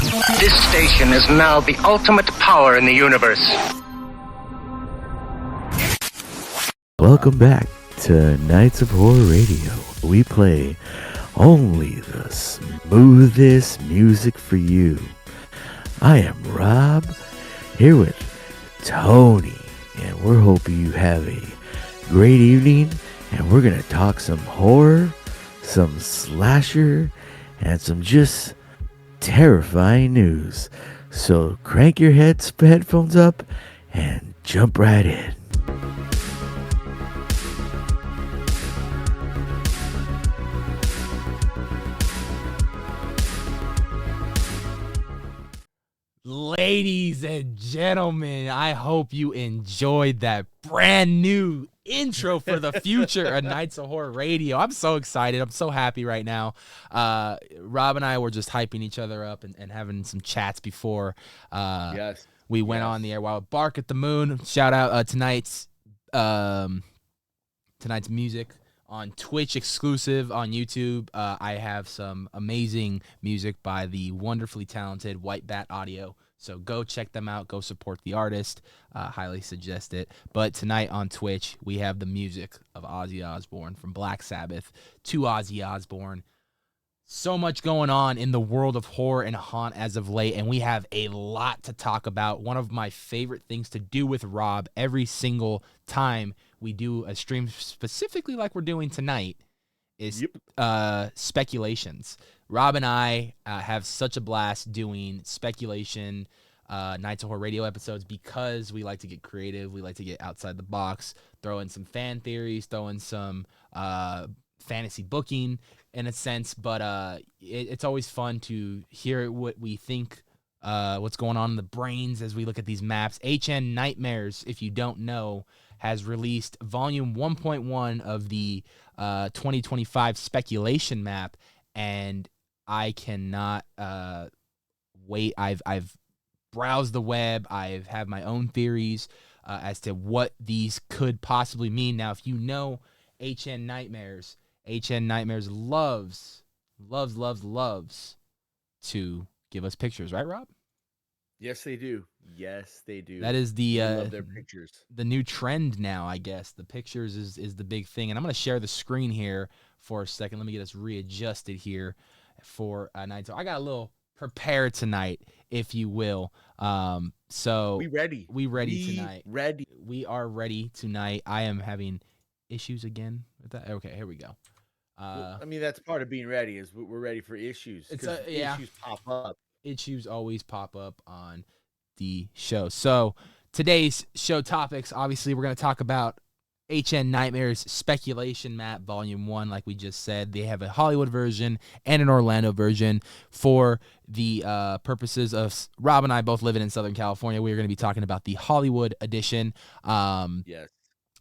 This station is now the ultimate power in the universe. Welcome back to Nights of Horror Radio. We play only the smoothest music for you. I am Rob, here with Tony, and we're hoping you have a great evening, and we're going to talk some horror, some slasher, and some just terrifying news. So crank your headphones up and jump right in. Ladies and gentlemen, I hope you enjoyed that brand new intro for the future of Nights of Horror Radio. I'm so excited. I'm so happy right now. Rob and I were just hyping each other up and having some chats before we went on the air. While Bark at the Moon, shout out tonight's music on Twitch exclusive on YouTube. I have some amazing music by the wonderfully talented White Bat Audio. So go check them out. Go support the artist. Highly suggest it. But tonight on Twitch, we have the music of Ozzy Osbourne, from Black Sabbath to Ozzy Osbourne. So much going on in the world of horror and haunt as of late, and we have a lot to talk about. One of my favorite things to do with Rob every single time we do a stream, specifically like we're doing tonight, is speculations. Rob and I have such a blast doing speculation Nights of Horror Radio episodes because we like to get creative. We like to get outside the box, throw in some fan theories, throw in some fantasy booking in a sense. But it's always fun to hear what we think, what's going on in the brains as we look at these maps. HNNIghtmares, if you don't know, has released volume 1.1 of the 2025 speculation map, and I cannot wait. I've browsed the web. I've had my own theories as to what these could possibly mean. Now, if you know HNNIghtmares loves to give us pictures, right, Rob? Yes, they do. Yes, they do. That is the love their pictures. The new trend now, I guess. The pictures is the big thing, and I'm going to share the screen here for a second. Let me get us readjusted here for night. So I got a little prepared tonight, if you will. So we ready tonight. We are ready tonight. I am having issues again with that. Okay, here we go. I mean, that's part of being ready, is we're ready for issues. Issues pop up. Issues always pop up on the show. So today's show topics, obviously, we're going to talk about HNNIghtmares Speculation Map Volume 1, like we just said. They have a Hollywood version and an Orlando version. For the purposes of Rob and I both living in Southern California, we are going to be talking about the Hollywood edition. Yes.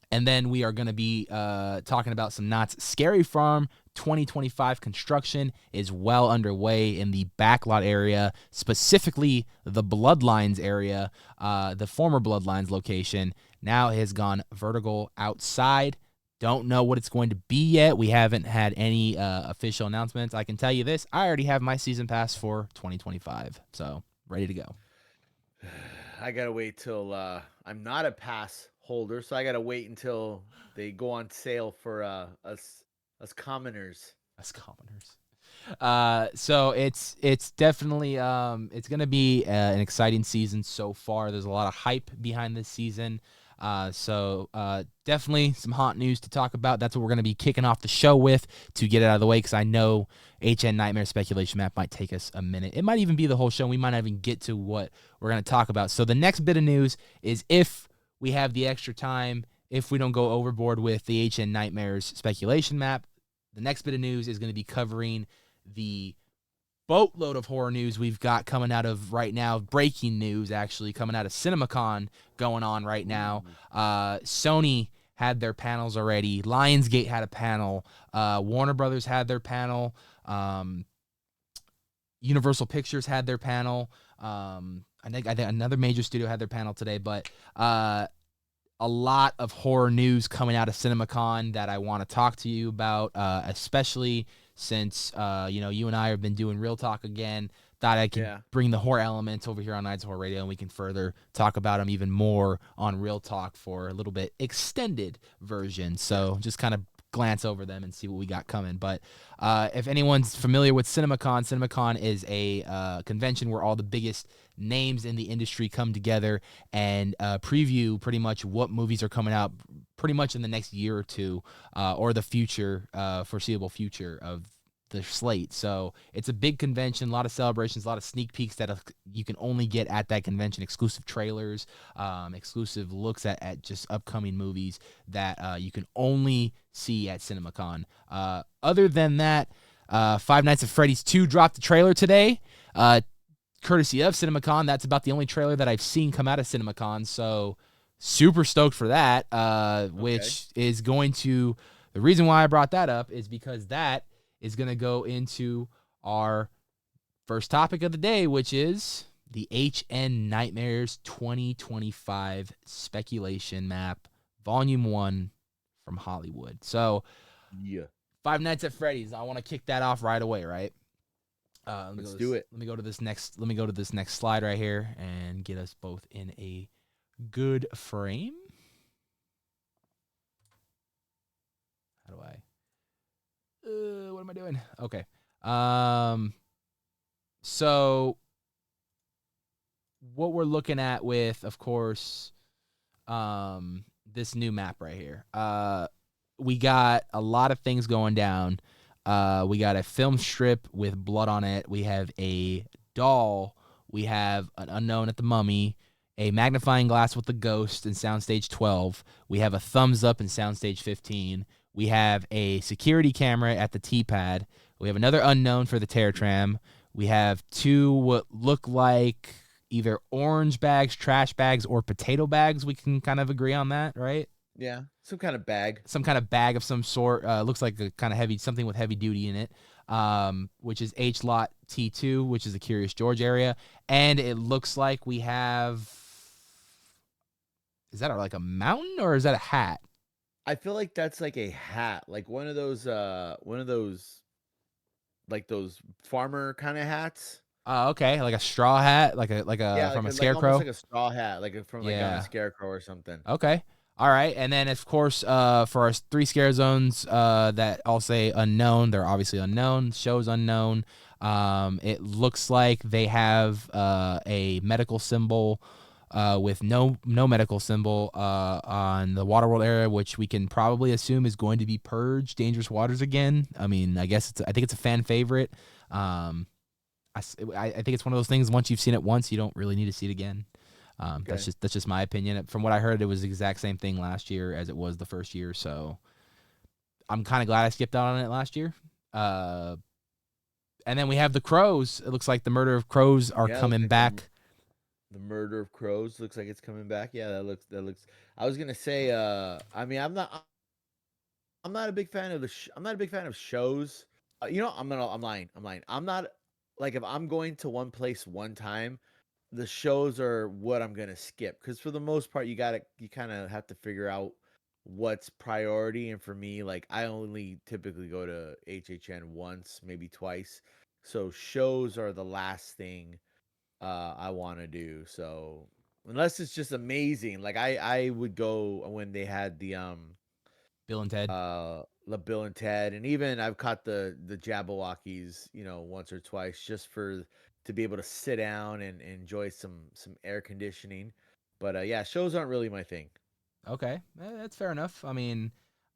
And then we are going to be talking about some Knott's Scary Farm 2025 construction is well underway in the backlot area, specifically the Bloodlines area. The former Bloodlines location now has gone vertical outside. Don't know what it's going to be yet. We haven't had any official announcements. I can tell you this. I already have my season pass for 2025, so ready to go. I got to wait till I'm not a pass holder, so I got to wait until they go on sale for us commoners. So it's definitely it's going to be an exciting season so far. There's a lot of hype behind this season. So definitely some hot news to talk about. That's what we're going to be kicking off the show with, to get it out of the way, because I know HNNIghtmares Speculation Map might take us a minute. It might even be the whole show. We might not even get to what we're going to talk about. So the next bit of news is, if we have the extra time, if we don't go overboard with the HNNIghtmares Speculation Map, the next bit of news is going to be covering the boatload of horror news we've got coming out of right now. Breaking news, actually, coming out of CinemaCon going on right now. Sony had their panels already. Lionsgate had a panel. Warner Brothers had their panel. Universal Pictures had their panel. I think another major studio had their panel today. But a lot of horror news coming out of CinemaCon that I want to talk to you about, especially since you and I have been doing Real Talk again thought I could Yeah. bring the horror elements over here on Nights of Horror Radio, and we can further talk about them even more on Real Talk for a little bit extended version. So just kind of glance over them and see what we got coming. But if anyone's familiar with CinemaCon is a convention where all the biggest names in the industry come together and preview pretty much what movies are coming out pretty much in the next year or two, or the future, foreseeable future of the slate. So it's a big convention, a lot of celebrations, a lot of sneak peeks that you can only get at that convention, exclusive trailers, exclusive looks at just upcoming movies that you can only see at CinemaCon. Other than that, Five Nights at Freddy's 2 dropped the trailer today, courtesy of CinemaCon. That's about the only trailer that I've seen come out of CinemaCon, so super stoked for that, which is going to, the reason why I brought that up is because that is going to go into our first topic of the day, which is the HNNIghtmares 2025 Speculation Map, Volume 1 from Hollywood. So, Yeah. Five Nights at Freddy's. I want to kick that off right away, right? Let's do it. Let me go to this next slide right here and get us both in a good frame. How do I? What am I doing? Okay. So what we're looking at with, of course, this new map right here. We got a lot of things going down. We got a film strip with blood on it. We have a doll. We have an unknown at the Mummy. A magnifying glass with the ghost in Soundstage 12. We have a thumbs up in Soundstage 15. We have a security camera at the T-pad. We have another unknown for the Terror Tram. We have two what look like either orange bags, trash bags, or potato bags. We can kind of agree on that, right? Yeah, some kind of bag. Some kind of bag of some sort. Looks like a kind of heavy, something with heavy duty in it, which is H lot T2, which is the Curious George area. And it looks like we have, is that like a mountain or is that a hat? I feel like that's like a hat, like one of those like those farmer kind of hats. Okay, like a straw hat, like a Yeah, from like a almost scarecrow. like a straw hat, like from like on Yeah. a scarecrow or something. Okay. All right. And then, of course, for our 3 scare zones that all say unknown, they're obviously unknown. Show's unknown. It looks like they have a medical symbol with no medical symbol on the Waterworld area, which we can probably assume is going to be Purge, Dangerous Waters again. I mean, I think it's a fan favorite. I think it's one of those things, once you've seen it once, you don't really need to see it again. Okay. That's just my opinion. From what I heard, it was the exact same thing last year as it was the first year. So I'm kind of glad I skipped out on it last year. And then we have the crows. It looks like the murder of crows are coming like back. The murder of crows looks like it's coming back. Yeah, that looks. I was gonna say. I mean, I'm not a big fan of I'm not a big fan of shows. You know, I'm lying. I'm not, like, if I'm going to one place one time, the shows are what I'm gonna skip, because for the most part, you kind of have to figure out what's priority. And for me, like, I only typically go to HHN once, maybe twice. So shows are the last thing I want to do. So unless it's just amazing, like I would go when they had the Bill and Ted. La Bill and Ted, and even I've caught the Jabberwockies, once or twice, just to be able to sit down and enjoy some air conditioning. But yeah, shows aren't really my thing. Okay, that's fair enough. I mean,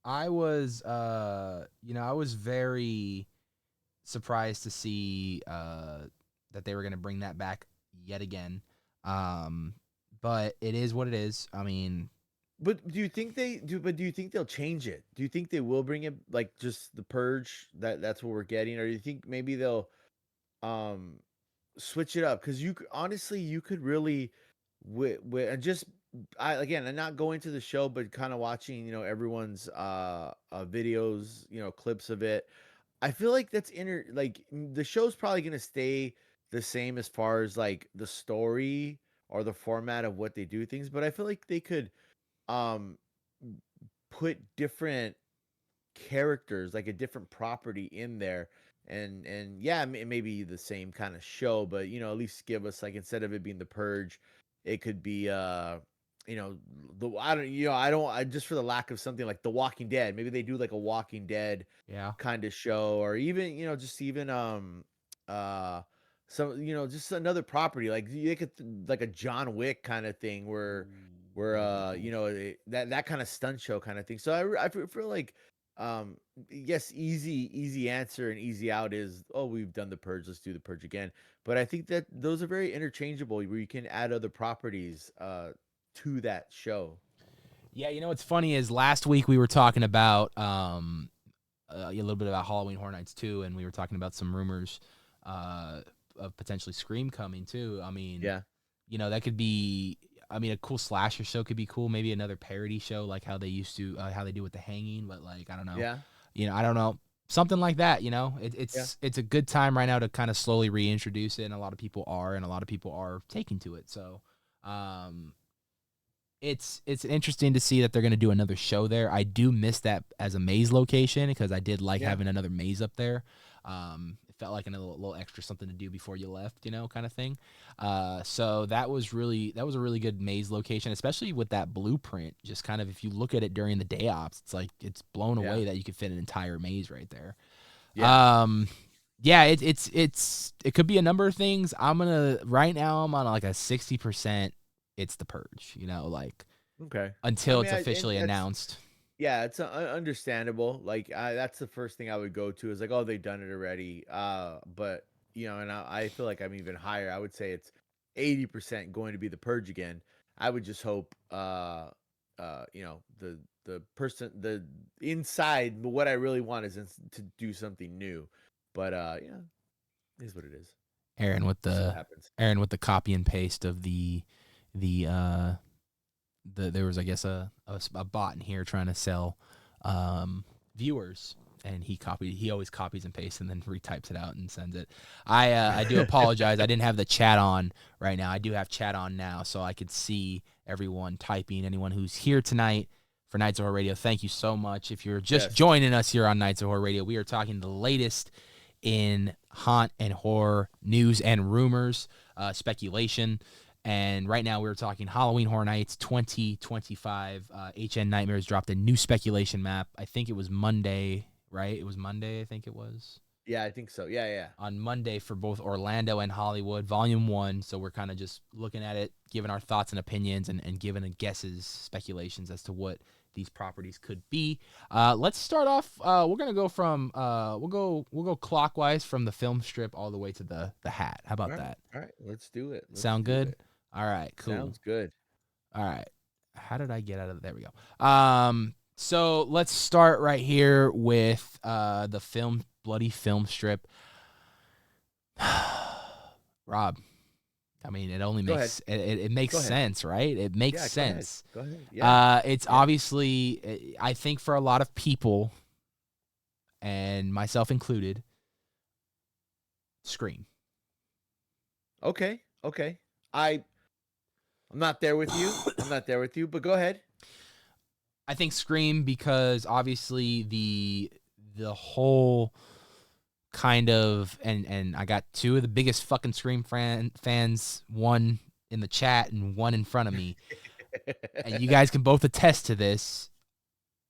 I was, I was very surprised to see that they were going to bring that back yet again. But it is what it is. I mean, But do you think they do? But do you think they'll change it? Do you think they will bring it, like, just the purge, that's what we're getting, or do you think maybe they'll um switch it up? Because honestly, you could really, and just, I'm not going to the show, but kind of watching, everyone's videos, clips of it. I feel like the show's probably gonna stay the same as far as, like, the story or the format of what they do things, but I feel like they could um put different characters, like a different property in there, and yeah, it may be the same kind of show, but at least give us, like, instead of it being The Purge, it could be you know the I don't you know I don't I just for the lack of something like The Walking Dead. Maybe they do like a Walking Dead Yeah. kind of show, or even just even uh some just another property, like you could like a John Wick kind of thing, where that kind of stunt show kind of thing. So I feel like um yes, easy answer and easy out is, oh, we've done The Purge, let's do The Purge again. But I think that those are very interchangeable, where you can add other properties to that show. Yeah, what's funny is last week we were talking about a little bit about Halloween Horror Nights too, and we were talking about some rumors uh, of potentially Scream coming too. I mean, Yeah. that could be. I mean, a cool slasher show could be cool. Maybe another parody show like how they used to, how they do with The Hanging. But like, I don't know. Yeah. I don't know. Something like that. Yeah. It's a good time right now to kind of slowly reintroduce it, and a lot of people are taking to it. So, it's interesting to see that they're going to do another show there. I do miss that as a maze location, because I did like Yeah. having another maze up there. It felt like a little extra something to do before you left, kind of thing. So that was a really good maze location, especially with that blueprint. Just kind of, if you look at it during the day ops, it's like it's blown Yeah. away that you could fit an entire maze right there. Yeah. Yeah, it could be a number of things. Right now I'm on like a 60%. It's The Purge, like Okay. I until mean, it's and officially that's announced. yeah, it's understandable. Like, that's the first thing I would go to, is like, oh, they've done it already. But and I feel like I'm even higher. I would say it's 80% going to be The Purge again. I would just hope, the person, the inside. But what I really want is to do something new. But it is what it is. Aaron with See what the happens. Aaron with the copy and paste of the there was, I guess, a bot in here trying to sell viewers, and he always copies and pastes and then retypes it out and sends it. I do apologize. I didn't have the chat on right now. I do have chat on now, so I could see everyone typing. Anyone who's here tonight for Nights of Horror Radio, thank you so much. If you're just Yes. joining us here on Nights of Horror Radio, we are talking the latest in haunt and horror news and rumors, speculation. And right now we're talking Halloween Horror Nights 2025. HN Nightmares dropped a new speculation map. I think it was Monday, right? It was Monday, I think it was. Yeah, I think so. Yeah, yeah. On Monday for both Orlando and Hollywood, Volume 1. So we're kind of just looking at it, giving our thoughts and opinions, and giving guesses, speculations as to what these properties could be. Let's start off. We're gonna go from we'll go clockwise from the film strip all the way to the hat. How about that? All right, let's do it. Sound good? All right, cool. Sounds good. All right. How did I get out of there? We go. So let's start right here with the bloody film strip. Rob, I mean, it only Go makes it makes Go ahead. sense, right? It makes Yeah, sense. Go ahead. Yeah. It's obviously, I think for a lot of people, and myself included, Scream. Okay. I'm not there with you. But go ahead. I think Scream, because obviously the whole kind of, and I got two of the biggest fucking Scream fans, one in the chat and one in front of me, and you guys can both attest to this.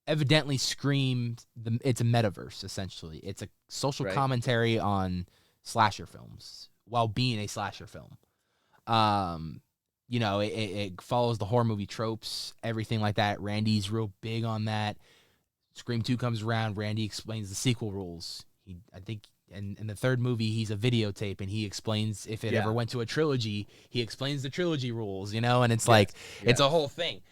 Evidently, Scream, it's a metaverse, essentially. It's a social Right. commentary on slasher films while being a slasher film. It follows the horror movie tropes, everything like that. Randy's real big on that. Scream 2 comes around, Randy explains the sequel rules. I think in the third movie, he's a videotape, and he explains, if it ever went to a trilogy, he explains the trilogy rules, and it's it's a whole thing.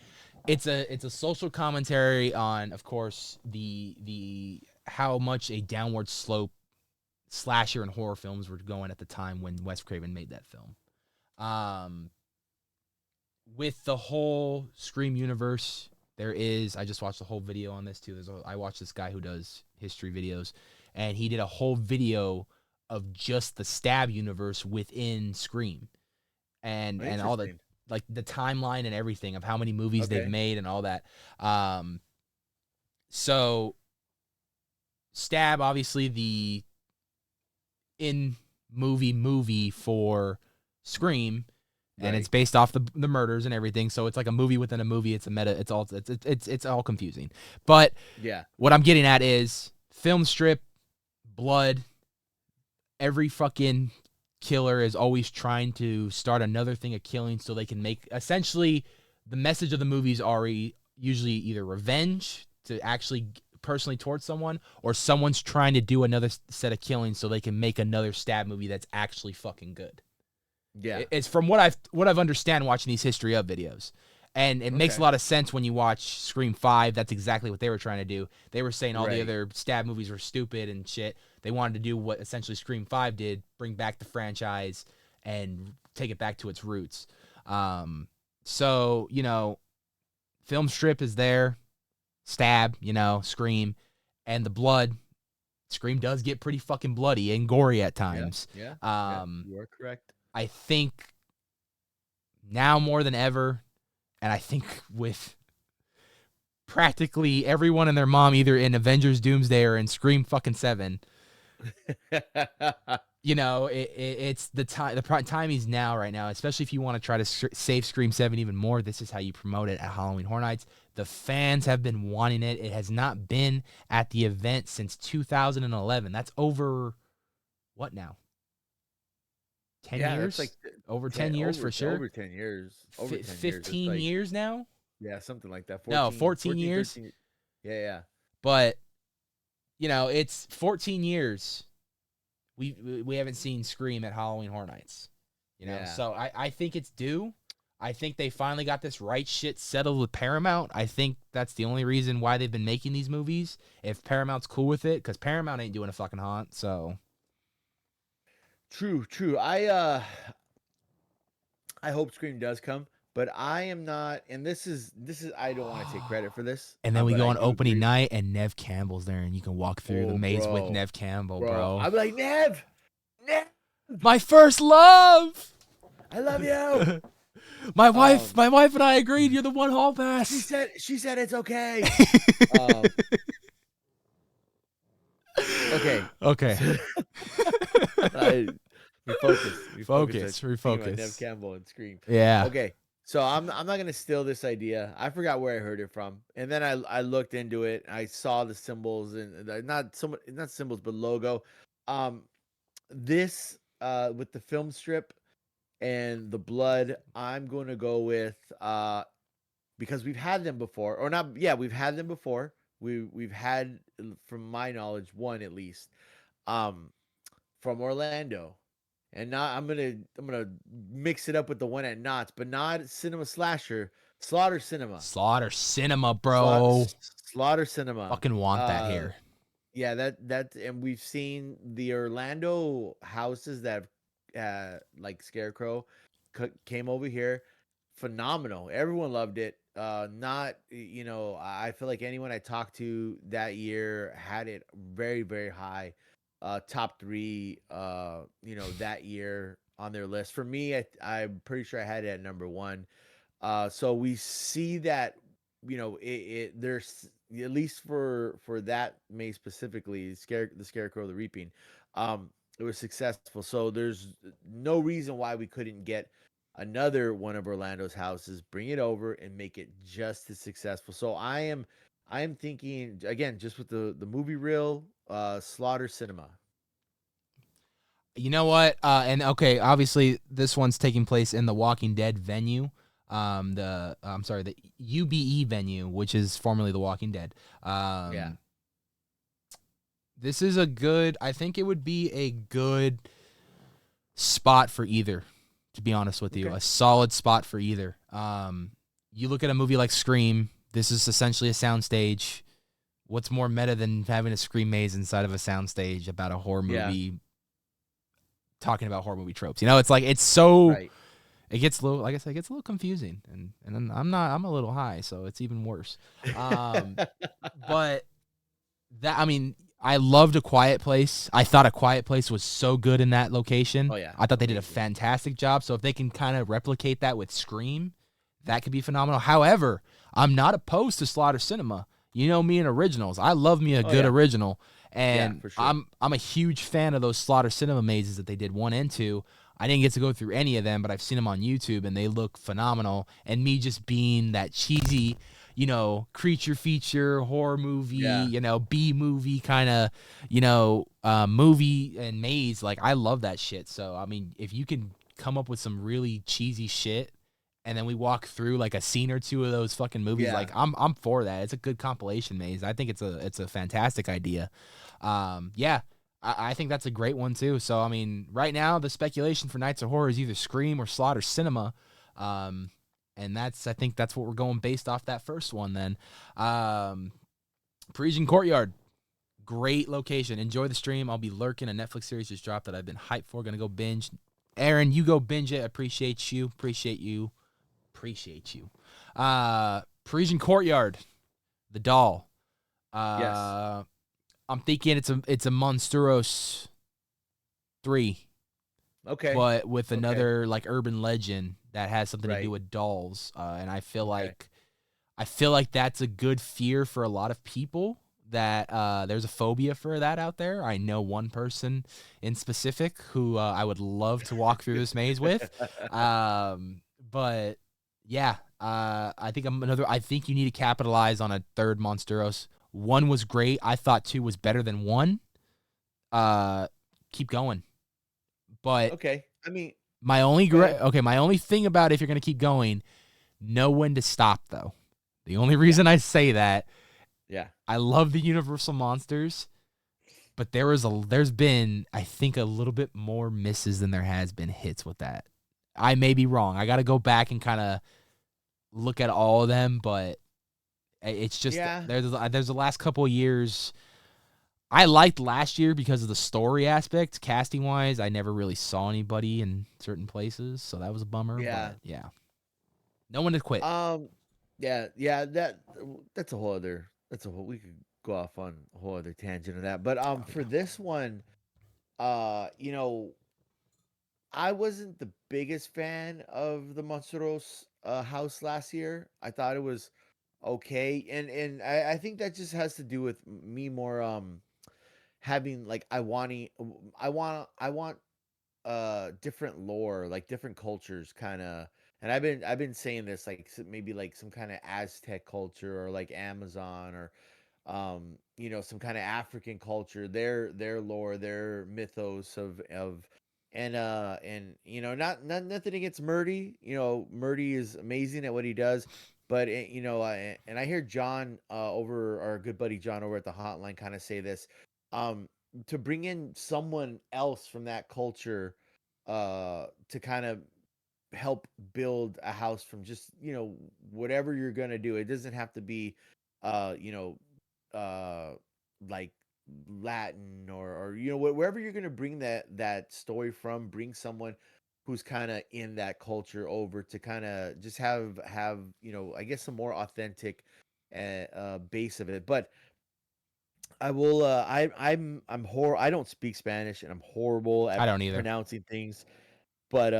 It's a social commentary on, of course, the how much a downward slope slasher and horror films were going at the time when Wes Craven made that film. With the whole Scream universe, I just watched a whole video on this too. I watched this guy who does history videos, and he did a whole video of just the Stab universe within Scream, and all the, like, the timeline and everything of how many movies they've made and all that. So Stab, obviously in movie for Scream, and Right. it's based off the murders and everything. So it's like a movie within a movie. It's a meta. It's all confusing. But Yeah. what I'm getting at is film strip, blood. Every fucking killer is always trying to start another thing of killing so they can make, essentially, the message of the movies are usually either revenge to actually personally towards someone, or someone's trying to do another set of killings so they can make another stab movie that's actually fucking good. Yeah. It's from what I've understand watching these history of videos. And it makes a lot of sense when you watch Scream 5. That's exactly what they were trying to do. They were saying all the other stab movies were stupid and shit. They wanted to do what essentially Scream 5 did, bring back the franchise and take it back to its roots. So, you know, film strip is there, stab, you know, Scream, and the blood. Scream does get pretty fucking bloody and gory at times. Yeah. You are correct. I think now more than ever, and I think with practically everyone and their mom either in Avengers Doomsday or in Scream fucking 7, you know, it's the time. The time is now, right now, especially if you want to try to save Scream 7 even more. This is how you promote it at Halloween Horror Nights. The fans have been wanting it. It has not been at the event since 2011. That's over, what now? 10 years? Like over 10 years for sure. Over 10 years. Over 10 15 years. years now? Yeah, something like that. 14 years. 13, yeah. But, you know, it's 14 years. We haven't seen Scream at Halloween Horror Nights. You know, so I think it's due. I think they finally got this right shit settled with Paramount. I think that's the only reason why they've been making these movies. If Paramount's cool with it, because Paramount ain't doing a fucking haunt, so. True. I hope Scream does come, but I am not, and this is I don't want to take credit for this. And then we go on opening night, and Nev Campbell's there, and you can walk through the maze with Nev Campbell, bro. I'm like, Nev, my first love. I love you. my wife and I agreed. You're the one hall pass. She said it's okay. Okay. Refocus. Nev Campbell and Scream. Yeah. Okay. So I'm not gonna steal this idea. I forgot where I heard it from, and then I looked into it. I saw the symbols and not symbols, but logo. This with the film strip and the blood, I'm going to go with because we've had them before, or not? Yeah, we've had them before. We've had, from my knowledge, one at least, from Orlando. And now I'm gonna mix it up with the one at Knott's, but not Cinema Slasher, Slaughter Cinema. Slaughter Cinema, bro. Slaughter Cinema. Fucking want that here. Yeah, that and we've seen the Orlando houses that like Scarecrow came over here. Phenomenal. Everyone loved it. Not, you know, I feel like anyone I talked to that year had it very, very high. Top 3, you know, that year on their list. For me, I'm pretty sure I had it at number 1. So we see that, you know, there's at least for that maze specifically, the Scarecrow, the Reaping, it was successful. So there's no reason why we couldn't get another one of Orlando's houses, bring it over, and make it just as successful. So I am thinking, again, just with the movie reel, Slaughter Cinema. You know what? And okay, obviously this one's taking place in the Walking Dead venue. The UBE venue, which is formerly the Walking Dead. Yeah. This is I think it would be a good spot for either, to be honest with you. Okay. A solid spot for either. You look at a movie like Scream, this is essentially a soundstage. What's more meta than having a Scream maze inside of a soundstage about a horror movie, talking about horror movie tropes? You know, it's like, it's so, Right. It gets a little, like I said, it gets a little confusing, and then I'm a little high, so it's even worse. But that, I mean, I loved A Quiet Place. I thought A Quiet Place was so good in that location. Oh, yeah. I thought they did a fantastic job. So if they can kind of replicate that with Scream, that could be phenomenal. However, I'm not opposed to Slaughter Cinema. You know me and originals. I love me a good original. And for sure. I'm a huge fan of those Slaughter Cinema mazes that they did 1 and 2. I didn't get to go through any of them, but I've seen them on YouTube and they look phenomenal. And me just being that cheesy, creature feature, horror movie, B movie kind of, movie and maze, like I love that shit. So, I mean, if you can come up with some really cheesy shit and then we walk through like a scene or two of those fucking movies, like I'm for that. It's a good compilation maze. I think it's a fantastic idea. I think that's a great one too. So I mean, right now the speculation for Nights of Horror is either Scream or Slaughter Cinema, and I think that's what we're going based off that first one. Then, Parisian Courtyard, great location. Enjoy the stream. I'll be lurking. A Netflix series just dropped that I've been hyped for. Gonna go binge. Aaron, you go binge it. Appreciate you. Parisian Courtyard, the doll. Yes. I'm thinking it's a Monsteros 3, Okay. but with another like urban legend that has something to do with dolls. And I feel like that's a good fear for a lot of people. That there's a phobia for that out there. I know one person in specific who I would love to walk through this maze with. But yeah, I think you need to capitalize on a third Monsteros. 1 was great. I thought 2 was better than 1. Keep going. But okay, I mean, my only thing about if you're gonna keep going, know when to stop though. The only reason I say that, I love the Universal monsters, but there's been I think a little bit more misses than there has been hits with that. I may be wrong. I got to go back and kind of look at all of them, but it's just there's the last couple of years. I liked last year because of the story aspect. Casting wise, I never really saw anybody in certain places, so that was a bummer. Yeah. But no one to quit. That's a whole we could go off on a whole other tangent of that. But for this one, I wasn't the biggest fan of the Monsteros house last year. I thought it was okay, and I think that just has to do with me more having like I want different lore, like different cultures kind of. And I've been saying this like maybe like some kind of Aztec culture or like Amazon or some kind of African culture, their lore, their mythos of and not nothing against Murdy. Murdy is amazing at what he does, but and I hear John over our good buddy John over at the hotline kind of say this, to bring in someone else from that culture to kind of help build a house from just whatever you're gonna do. It doesn't have to be uh you know like Latin or wherever you're gonna bring that story from. Bring someone who's kind of in that culture over to kind of just have I guess some more authentic base of it. But I will. I don't speak Spanish, and I'm horrible I at don't either. pronouncing things. But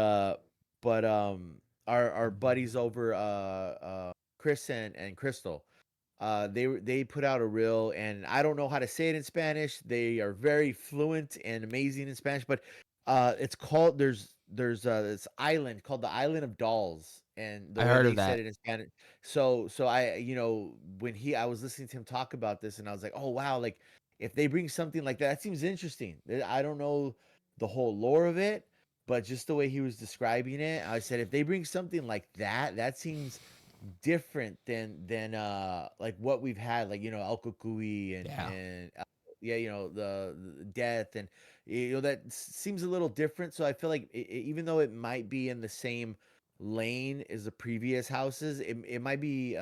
our buddies over Chris and Crystal, they put out a reel, and I don't know how to say it in Spanish. They are very fluent and amazing in Spanish, but it's called there's this island called the Island of Dolls, and the I way heard they of said that. it in Spanish. So I when I was listening to him talk about this, and I was like, oh wow, like if they bring something like that, that seems interesting. I don't know the whole lore of it, but just the way he was describing it, I said if they bring something like that, that seems different than like what we've had, like El Cucuy and the death, and that seems a little different. So I feel like even though it might be in the same lane as the previous houses, it might be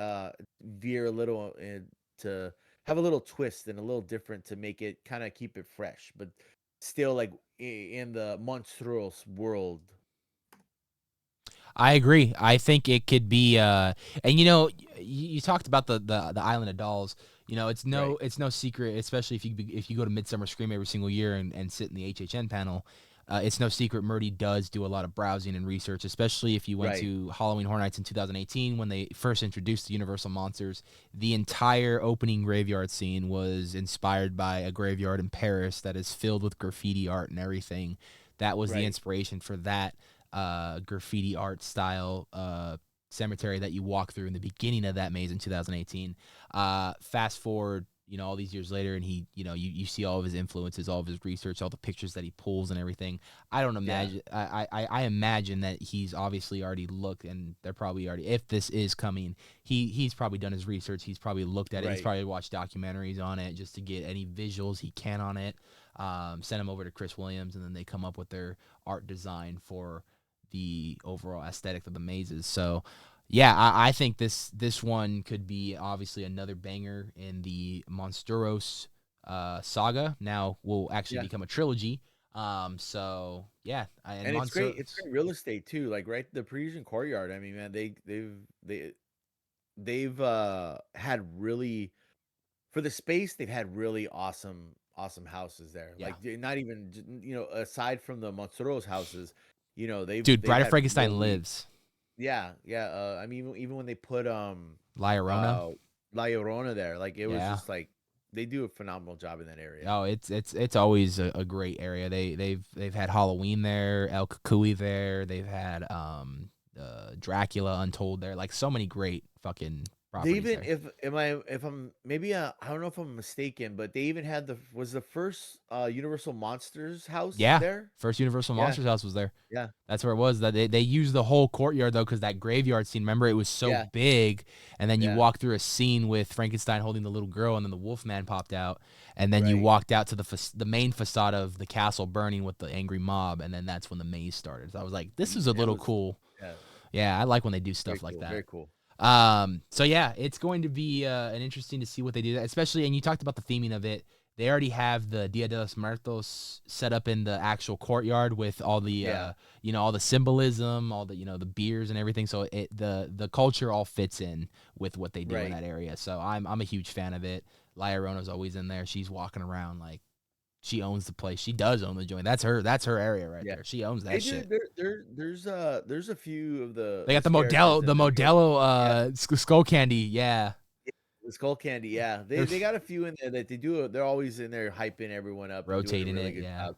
veer a little to have a little twist and a little different to make it kind of keep it fresh, but still like in the monstrous world. I agree. I think it could be and you talked about the Island of Dolls. It's no secret, especially if you go to Midsummer Scream every single year and sit in the HHN panel. it's no secret Murdy does do a lot of browsing and research, especially if you went Right. to Halloween Horror Nights in 2018 when they first introduced the Universal Monsters. The entire opening graveyard scene was inspired by a graveyard in Paris that is filled with graffiti art and everything. That was the Right. inspiration for that graffiti art style cemetery that you walk through in the beginning of that maze in 2018. Fast forward, all these years later, and he, you see all of his influences, all of his research, all the pictures that he pulls and everything. I don't imagine. I imagine that he's obviously already looked, and they're probably already. If this is coming, he's probably done his research. He's probably looked at it. He's Right. probably watched documentaries on it just to get any visuals he can on it. Send them over to Chris Williams, and then they come up with their art design for the overall aesthetic of the mazes. So yeah, I think this one could be obviously another banger in the Monsteros saga. Now will actually Yeah. become a trilogy. So yeah, And it's great. It's great real estate too. Like right, the Parisian Courtyard. I mean, man, they've had really for the space. They've had really awesome houses there. Yeah, Like not even aside from the Monteros houses, dude, they've Bride of had Frankenstein really lives. yeah. I mean, even when they put La Llorona. uh La Llorona there, like it was Yeah. just like they do a phenomenal job in that area. Oh, it's always a great area. They've had Halloween there, El Cucuy there. They've had Dracula Untold there. Like so many great fucking They properties even there. if I'm maybe I don't know if I'm mistaken, but they even had the first Universal Monsters house Yeah, there. first Universal Yeah, Monsters house was there. yeah, That's where it was. That they used the whole courtyard though, because that graveyard scene. Remember, it was so yeah, big, and then you yeah. walk through a scene with Frankenstein holding the little girl, and then the Wolfman popped out, and then you Right. walked out to the main facade of the castle burning with the angry mob, and then that's when the maze started. So I was like, this is a That little was cool. yeah, Yeah, I like when they do very stuff like cool, that. very cool. So yeah, it's going to be an interesting to see what they do, especially. And you talked about the theming of it. They already have the Dia de los Muertos set up in the actual courtyard with all the, Yeah, all the symbolism, all the, the beers and everything. So the culture all fits in with what they do in right. that area. So I'm a huge fan of it. La Llorona's always in there. She's walking around like she owns the place. She does own the joint. That's her area right Yeah, there. She owns they that do. shit. There's a few of They got those characters The that they're doing. Modelo Yeah, skull candy. Yeah. the Skull Candy. Yeah, They're they got a few in there that they do. They're always in there hyping everyone up and doing a rotating really it, good yeah. job.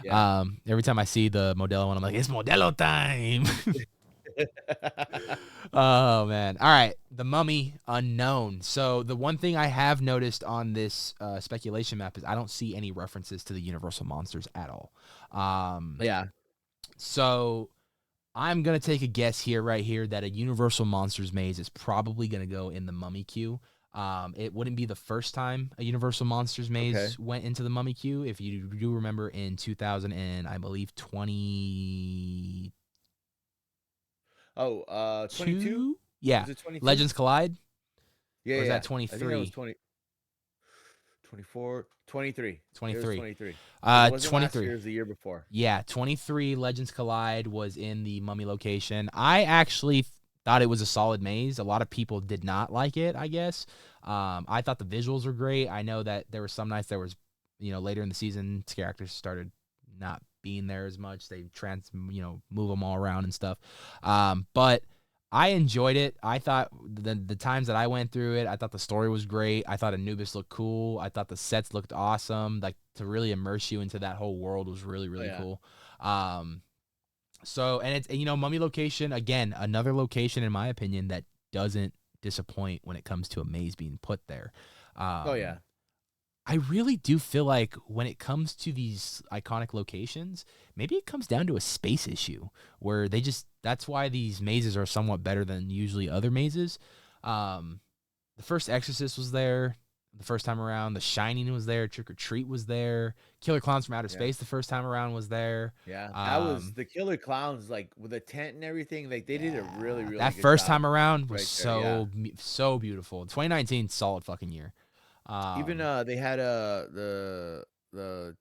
Yeah. Every time I see the Modelo one, I'm like, it's Modelo time. Oh man. All right. The Mummy Unknown. So the one thing I have noticed on this speculation map is I don't see any references to the Universal Monsters at all. Yeah. So I'm gonna take a guess here, right here, that a Universal Monsters maze is probably gonna go in the Mummy queue. It wouldn't be the first time a Universal Monsters Okay. maze went into the Mummy queue. If you do remember, in 2000 and I believe 22, Oh, 22? yeah, Was it 22? Legends Collide, Yeah, or is yeah, that yeah. I think that was 23? 24, 23. It was 23. 23. It wasn't last 23. year, it was the year before. Yeah, 23 Legends Collide was in the Mummy location. I actually thought it was a solid maze. A lot of people did not like it, I guess. I thought the visuals were great. I know that there were some nights there was, later in the season, scare actors started not being there as much. They move them all around and stuff. But I enjoyed it. I thought the times that I went through it, I thought the story was great. I thought Anubis looked cool. I thought the sets looked awesome. Like to really immerse you into that whole world was really, Oh, really yeah. cool. So and it's Mummy location, again, another location in my opinion that doesn't disappoint when it comes to a maze being put there. Oh, yeah. I really do feel like when it comes to these iconic locations, maybe it comes down to a space issue where that's why these mazes are somewhat better than usually other mazes. The first Exorcist was there the first time around. The Shining was there. Trick or Treat was there. Killer Clowns from Outer Yeah. Space the first time around was there. Yeah. That was the Killer Clowns, like with the tent and everything. Like they did a really, really that good first job time around was right there. Yeah. so beautiful. 2019, solid fucking year. Even they had the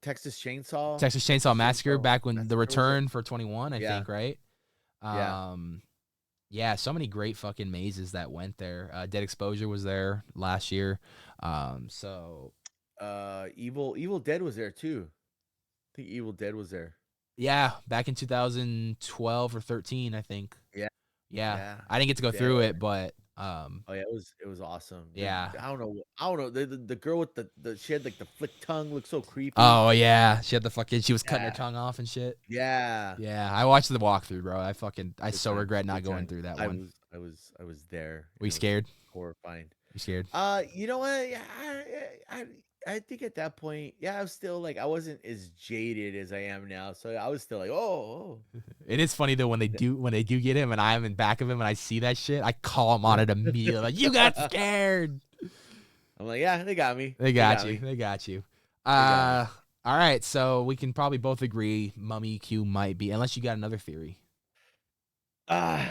Texas Chainsaw Texas Chainsaw Massacre back when the Massacre was there. return for 21, I Yeah. think, right? Yeah. Yeah, so many great fucking mazes that went there. Dead Exposure was there last year. So Evil Dead was there too. I think Evil Dead was there. Yeah, back in 2012 or 13, I think. Yeah, Yeah, yeah, I didn't get to go through there. it, but Oh yeah, it was awesome. yeah. I don't know. The girl with the she had like the flick tongue, looked so creepy. Oh yeah, she was cutting her Yeah, tongue off and shit. yeah. Yeah, I watched the walkthrough, bro. I Good so times, regret not good going times. through that one. I was there, Were and you it was scared? horrifying. You scared? You know what? Yeah, I think at that point, yeah, I was still like I wasn't as jaded as I am now, so I was still like, oh, It is funny though when they do get him and I'm in back of him and I see that shit, I call him on it immediately. Like, you got oh. scared. I'm like, yeah, they got me. They They got got you. me. They got you. They got me. All right. So we can probably both agree Mummy Q might be, unless you got another theory. Uh,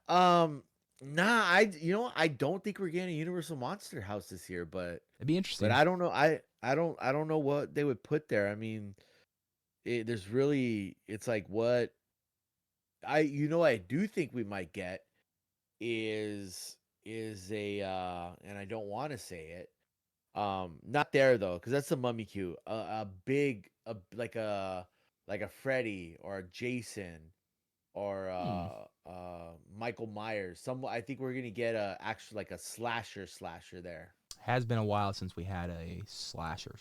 um, nah, you know, I don't think we're getting a Universal Monster House this year, It'd be but interesting. I don't know. I don't know what they would put there. I mean, there's really, it's like what you know, I do think we might get is a and I don't want to say it. Not there though, because that's the Mummy Q. A big, like a Freddy or a Jason or Hmm. Michael Myers. I think we're gonna get a actually like a slasher there. Has been a while since we had a slasher.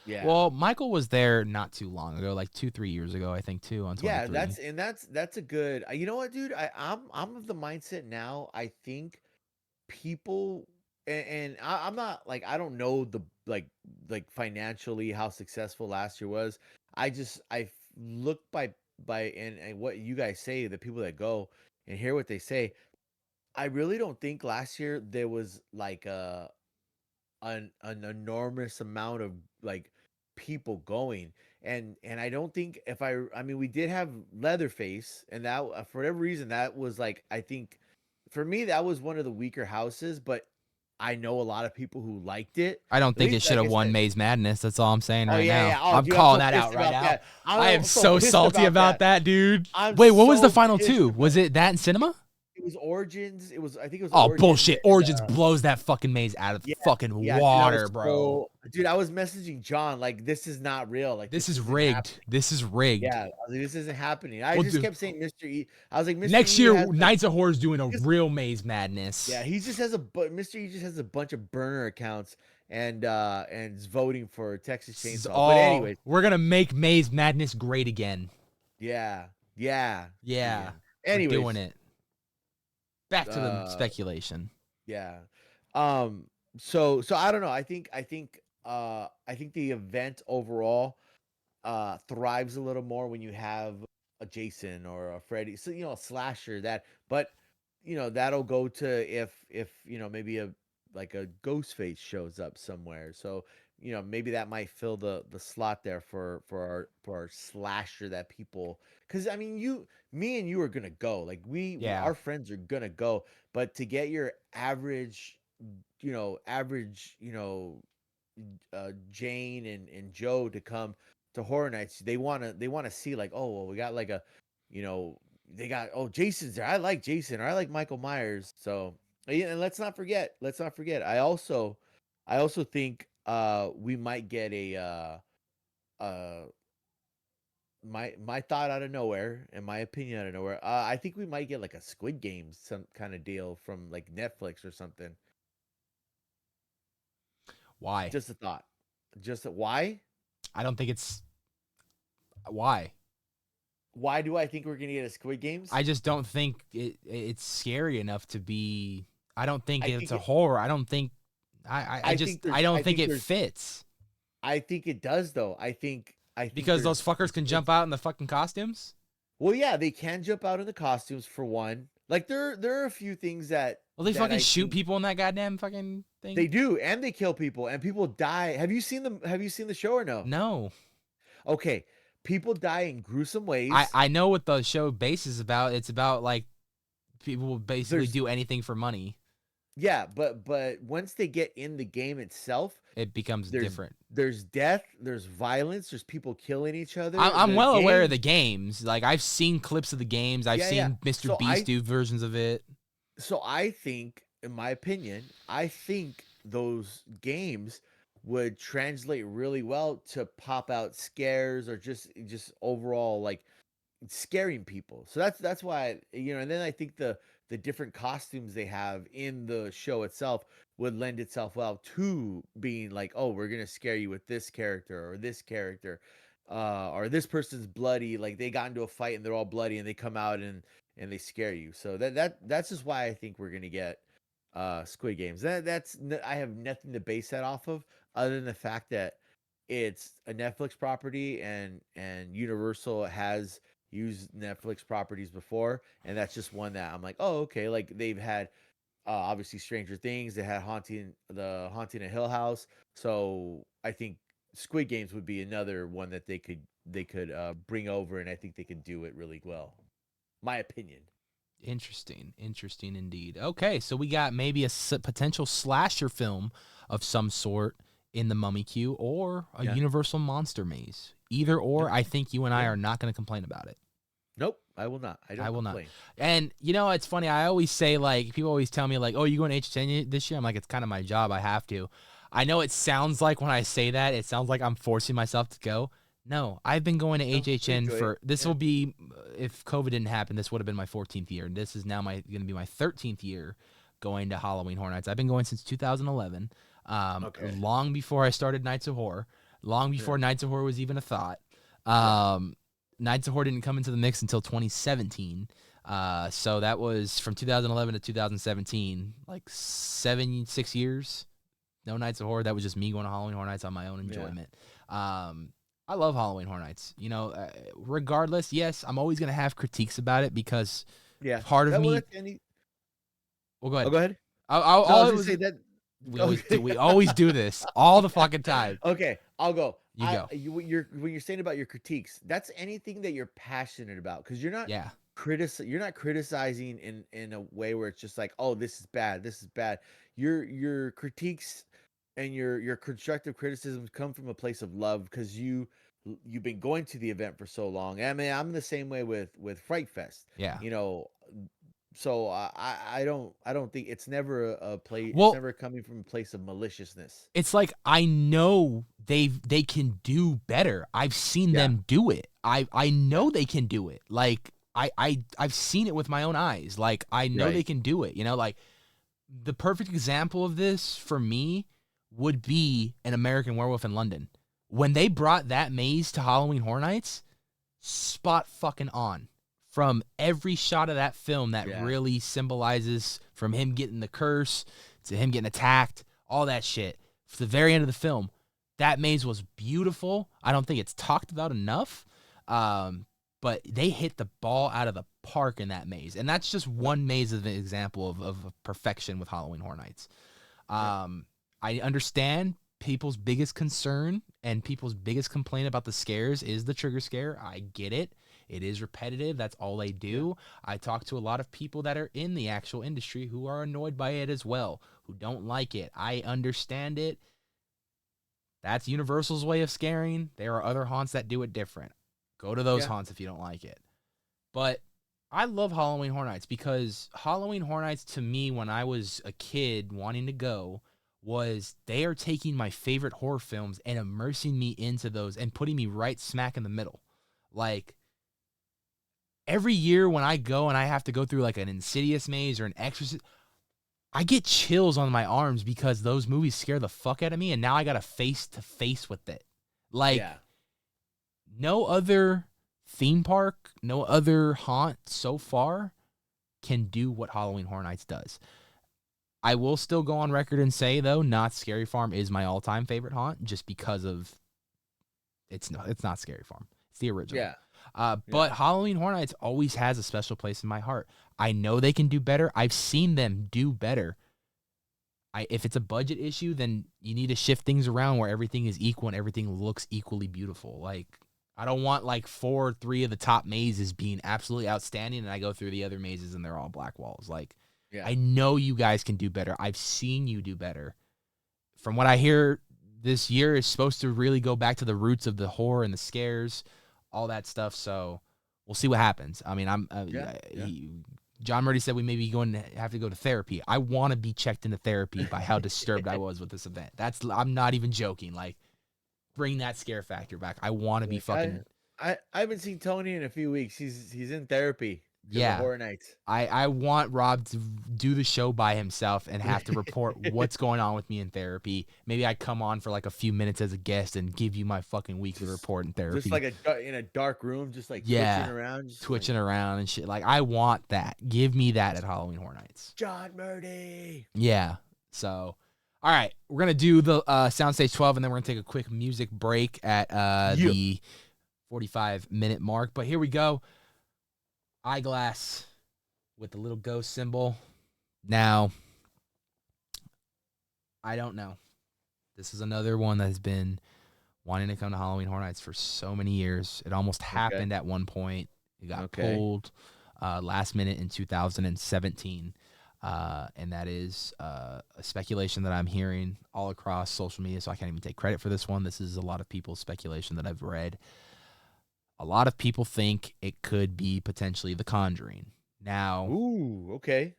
Yeah. Well, Michael was there not too long ago, like 2-3 years ago, I think, too, on Yeah, 23. that's a good. You know what, dude? I'm of the mindset now. I think people and I'm not like I don't know the like financially how successful last year was. Look by and what you guys say, the people that go and hear what they say. I really don't think last year there was like an enormous amount of like people going, and I don't think if I mean we did have Leatherface, and that for whatever reason that was like I think for me that was one of the weaker houses, but I know a lot of people who liked it. I don't At think it least should like have I won said, Maze Madness. That's all I'm saying oh right yeah, now. yeah. Oh I'm dude, I'm calling so that out pissed right about now. that. I am I'm so so pissed salty about about that. that, dude. I'm Wait, what was the so final pissed two? about Was it. it that in cinema? It was Origins. I think it was Oh, Origins bullshit. and Origins blows that fucking maze out of the yeah, fucking yeah, dude, I water, was bro. so dude, I was messaging John like this is not real. Like This this is isn't rigged. happening. This is rigged. Yeah, I was like, this isn't happening. I We'll just do. kept saying Mr. E. I was like, Mr. Next E year, has like Knights of Horror is doing a just real Maze Madness. yeah, he just has Mr. E just has a bunch of burner accounts and is voting for Texas This is Chainsaw. But all. anyways, We're gonna make Maze Madness great again. yeah, yeah, Yeah, Ian. we're doing Anyways, it. Back to the uh, speculation. yeah. Um, so I don't know. I think the event overall thrives a little more when you have a Jason or a Freddy. So you know, a slasher that but you know, that'll go to if you know, maybe a like a ghost face shows up somewhere. So, you know, maybe that might fill the slot there for our slasher that people cuz I mean, me and you are going to go. Like Yeah, our friends are going to go, but to get your average, Jane and Joe to come to Horror Nights, they wanna see like, oh well, we got like a, you know, they got oh Jason's there. I like Jason or I like Michael Myers. So yeah, and let's not forget. I also think we might get a uh my thought out of nowhere and my opinion out of nowhere. I think we might get like a Squid Games some kind of deal from like Netflix or something. why? Just a thought. Why? I don't think it's why. Why do I think we're gonna get a Squid Games? I just don't think it's scary enough to be. I don't think I it's think a it, horror. I don't think. I just I don't think it fits I think it does though. I think because those fuckers can jump out in the fucking costumes. well, yeah, they can jump out in the costumes for one. Like there are a few things Well, they that fucking I shoot think people in that goddamn fucking they thing. do, and they kill people, and people die. Have you seen the show or no? No, Okay, people die in gruesome ways. I know what the show base is about. It's about like people will basically There's do anything for money. yeah, but once they get in the game itself, It becomes there's different. there's death, there's violence, there's people killing each other. I'm The well aware of game, the games. Like I've seen clips of the games. I've yeah, yeah. seen Mr. Beast do versions of it. So I think, in my opinion, I think those games would translate really well to pop out scares or just overall like scaring people. So that's why, and then I think the different costumes they have in the show itself would lend itself well to being like, oh, we're gonna scare you with this character or this character, or this person's bloody, like they got into a fight and they're all bloody and they come out and they scare you. So that's just why I think we're gonna get Squid Games. I have nothing to base that off of other than the fact that it's a Netflix property and Universal has used Netflix properties before, and that's just one that I'm like, oh, okay. Like they've had obviously Stranger Things, they had Haunting of Hill House. So I think Squid Games would be another one that they could bring over, and I think they could do it really well. My opinion. Interesting indeed. Okay, so we got maybe a potential slasher film of some sort in the Mummy queue, or a Universal monster maze. Either or, I think you and I are not going to complain about it. Nope, I will not. I will complain. Not. And it's funny. I always say, like, people always tell me like, "Oh, you going to HHN this year?" I'm like, it's kind of my job. I have to. I know it sounds like when I say that, it sounds like I'm forcing myself to go. No, I've been going to HHN for this will be, if COVID didn't happen, this would have been my 14th year. This is now going to be my 13th year going to Halloween Horror Nights. I've been going since 2011. Long before I started Nights of Horror, long before Nights of Horror was even a thought. Nights of Horror didn't come into the mix until 2017. So that was from 2011 to 2017, like 6 years. No Nights of Horror. That was just me going to Halloween Horror Nights on my own enjoyment. I love Halloween Horror Nights. Regardless, yes, I'm always gonna have critiques about it because part of me. Well, go ahead. Oh, go ahead. I'll say that. We always do this all the fucking time. Okay, I'll go. You go. When you're saying about your critiques, that's anything that you're passionate about, because you're not you're not criticizing in a way where it's just like, oh, this is bad, this is bad. Your critiques and your constructive criticisms come from a place of love, because you've been going to the event for so long. I mean, I'm the same way with Fright Fest. Yeah. So I don't think it's never a place. Well, it's never coming from a place of maliciousness. It's like, I know they can do better. I've seen them do it. I know they can do it. Like I've seen it with my own eyes. Like I know they can do it. Like the perfect example of this for me would be an American Werewolf in London. When they brought that maze to Halloween Horror Nights, spot fucking on. From every shot of that film that really symbolizes, from him getting the curse to him getting attacked, all that shit. For the very end of the film, that maze was beautiful. I don't think it's talked about enough, but they hit the ball out of the park in that maze. And that's just one maze of an example of perfection with Halloween Horror Nights. I understand people's biggest concern and people's biggest complaint about the scares is the trigger scare. I get it. It is repetitive. That's all they do. I talk to a lot of people that are in the actual industry who are annoyed by it as well, who don't like it. I understand it. That's Universal's way of scaring. There are other haunts that do it different. Go to those haunts if you don't like it. But I love Halloween Horror Nights, because Halloween Horror Nights, to me, when I was a kid wanting to go, was they are taking my favorite horror films and immersing me into those and putting me right smack in the middle. Like, every year when I go and I have to go through like an Insidious maze or an Exorcist, I get chills on my arms because those movies scare the fuck out of me, and now I got to face with it. Like, no other theme park, no other haunt so far can do what Halloween Horror Nights does. I will still go on record and say, though, Knott's Scary Farm is my all-time favorite haunt, just because of it's not Scary Farm. It's the original. But Halloween Horror Nights always has a special place in my heart. I know they can do better. I've seen them do better. If it's a budget issue, then you need to shift things around where everything is equal and everything looks equally beautiful. Like, I don't want like 4 or 3 of the top mazes being absolutely outstanding, and I go through the other mazes and they're all black walls. Like, I know you guys can do better. I've seen you do better. From what I hear, this year is supposed to really go back to the roots of the horror and the scares, all that stuff. So we'll see what happens. I mean, John Murdy said we may be going to have to go to therapy. I want to be checked into therapy by how disturbed I was with this event. I'm not even joking. Like, bring that scare factor back. I want to be fucking. I haven't seen Tony in a few weeks. He's in therapy. Yeah. Horror Nights. I want Rob to do the show by himself and have to report what's going on with me in therapy. Maybe I come on for like a few minutes as a guest and give you my fucking weekly report in therapy. Just like in a dark room, just like twitching around and shit. Like I want that. Give me that at Halloween Horror Nights. John Murdy. Yeah. So, all right, we're gonna do the Soundstage 12, and then we're gonna take a quick music break at the 45-minute mark. But here we go. Eyeglass with the little ghost symbol. Now, I don't know. This is another one that has been wanting to come to Halloween Horror Nights for so many years. It almost happened at one point. It got pulled last minute in 2017. And that is a speculation that I'm hearing all across social media, so I can't even take credit for this one. This is a lot of people's speculation that I've read. A lot of people think it could be potentially The Conjuring. Now, okay.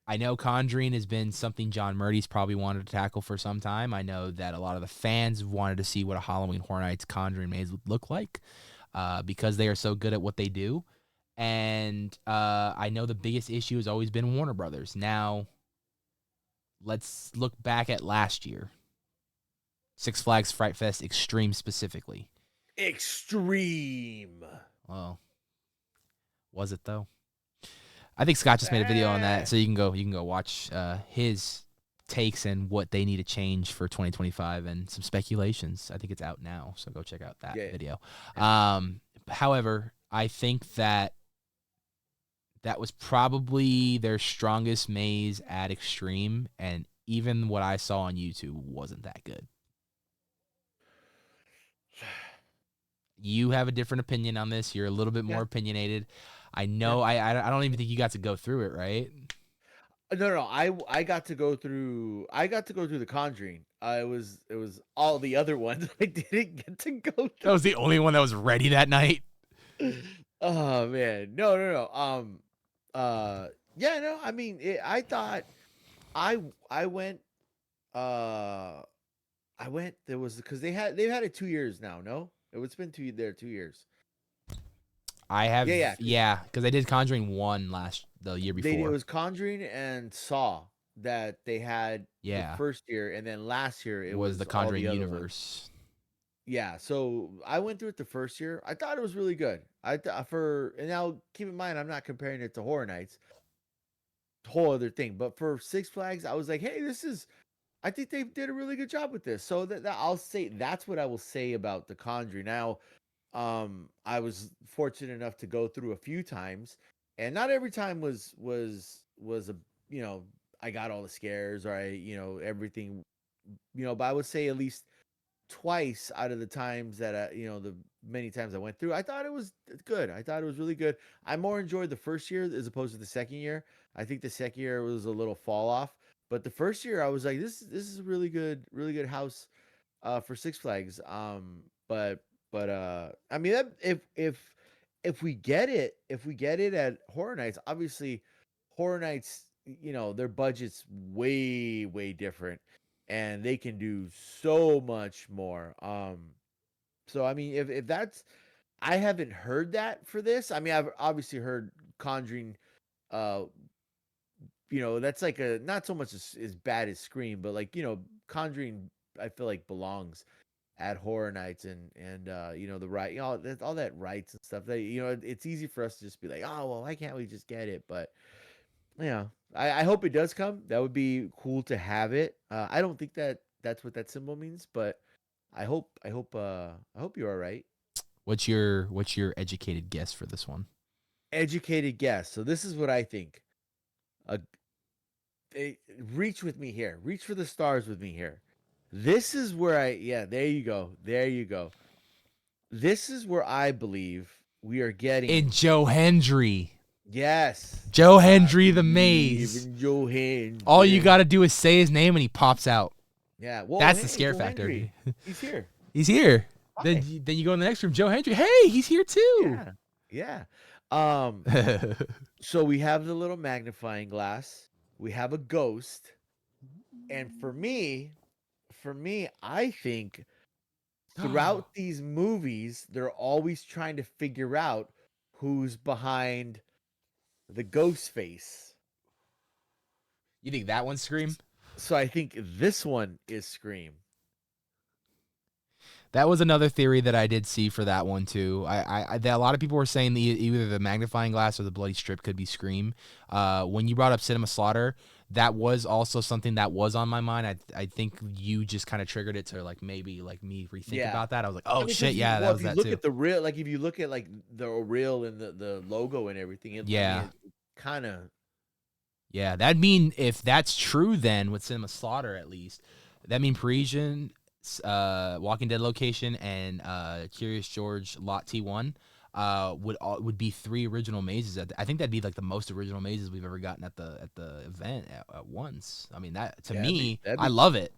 I know Conjuring has been something John Murdy's probably wanted to tackle for some time. I know that a lot of the fans wanted to see what a Halloween Horror Nights Conjuring maze would look like because they are so good at what they do. And I know the biggest issue has always been Warner Brothers. Now, let's look back at last year. Six Flags Fright Fest Extreme specifically. Extreme. Well, was it though? I think Scott just made a video on that, so you can go watch his takes and what they need to change for 2025 and some speculations. I think it's out now, so go check out that video. However, I think that was probably their strongest maze at Extreme, and even what I saw on YouTube wasn't that good. You have a different opinion on this. You're a little bit more opinionated. I know. I don't even think you got to go through it, right? No. I got to go through. The Conjuring. It was all the other ones I didn't get to go through. That was the only one that was ready that night. Oh man, no. Yeah, no. I mean, I thought I went. I went. There was because they've had it 2 years now. No, it's been 2 years. I have, yeah, because I did Conjuring 1 the year before. It was Conjuring and Saw that they had the first year, and then last year it was the Conjuring universe. Yeah, so I went through it the first year. I thought it was really good. And now keep in mind, I'm not comparing it to Horror Nights, whole other thing. But for Six Flags, I was like, hey, I think they did a really good job with this. So that I'll say that's what I will say about The Conjuring. Now, I was fortunate enough to go through a few times, and not every time was a I got all the scares or everything, but I would say at least twice out of the times that the many times I went through, I thought it was good. I thought it was really good. I more enjoyed the first year as opposed to the second year. I think the second year was a little fall off, but the first year I was like, this is a really good house for Six Flags. But I mean, if we get it at Horror Nights, obviously Horror Nights, their budget's way different, and they can do so much more. So I mean, if that's, I haven't heard that for this. I mean, I've obviously heard Conjuring. That's like not so much as bad as Scream, but like Conjuring, I feel like belongs at Horror Nights and the right, all that rights and stuff. That it's easy for us to just be like, oh well, why can't we just get it? But I hope it does come. That would be cool to have it. I don't think that's what that symbol means, but I hope you're all right. What's your educated guess for this one? Educated guess. So this is what I think. Reach with me here. Reach for the stars with me here. This is where there you go. This is where I believe we are getting in Joe Hendry. Yes. Joe Hendry, the maze. Joe Hendry. All you got to do is say his name and he pops out. Yeah. Well, that's the scare factor. He's here. He's here. Then you go in the next room. Joe Hendry. Hey, he's here too. Yeah. So we have the little magnifying glass. We have a ghost. And for me, I think throughout these movies, they're always trying to figure out who's behind the ghost face. You think that one's Scream? So I think this one is Scream. That was another theory that I did see for that one too. A lot of people were saying either the magnifying glass or the bloody strip could be Scream. When you brought up Cinema Slaughter, that was also something that was on my mind. I think you just kind of triggered it to like maybe like me rethink about that. I was like, oh shit, yeah, that was that too. If you look at the real, like if you look at like the real and the logo and everything, it kind of. Yeah, that'd mean if that's true, then with Cinema Slaughter at least, that mean Parisian, Walking Dead location, and Curious George Lot T1 would be 3 original mazes. I think that'd be like the most original mazes we've ever gotten at the event at once. I mean, that to me, I love it.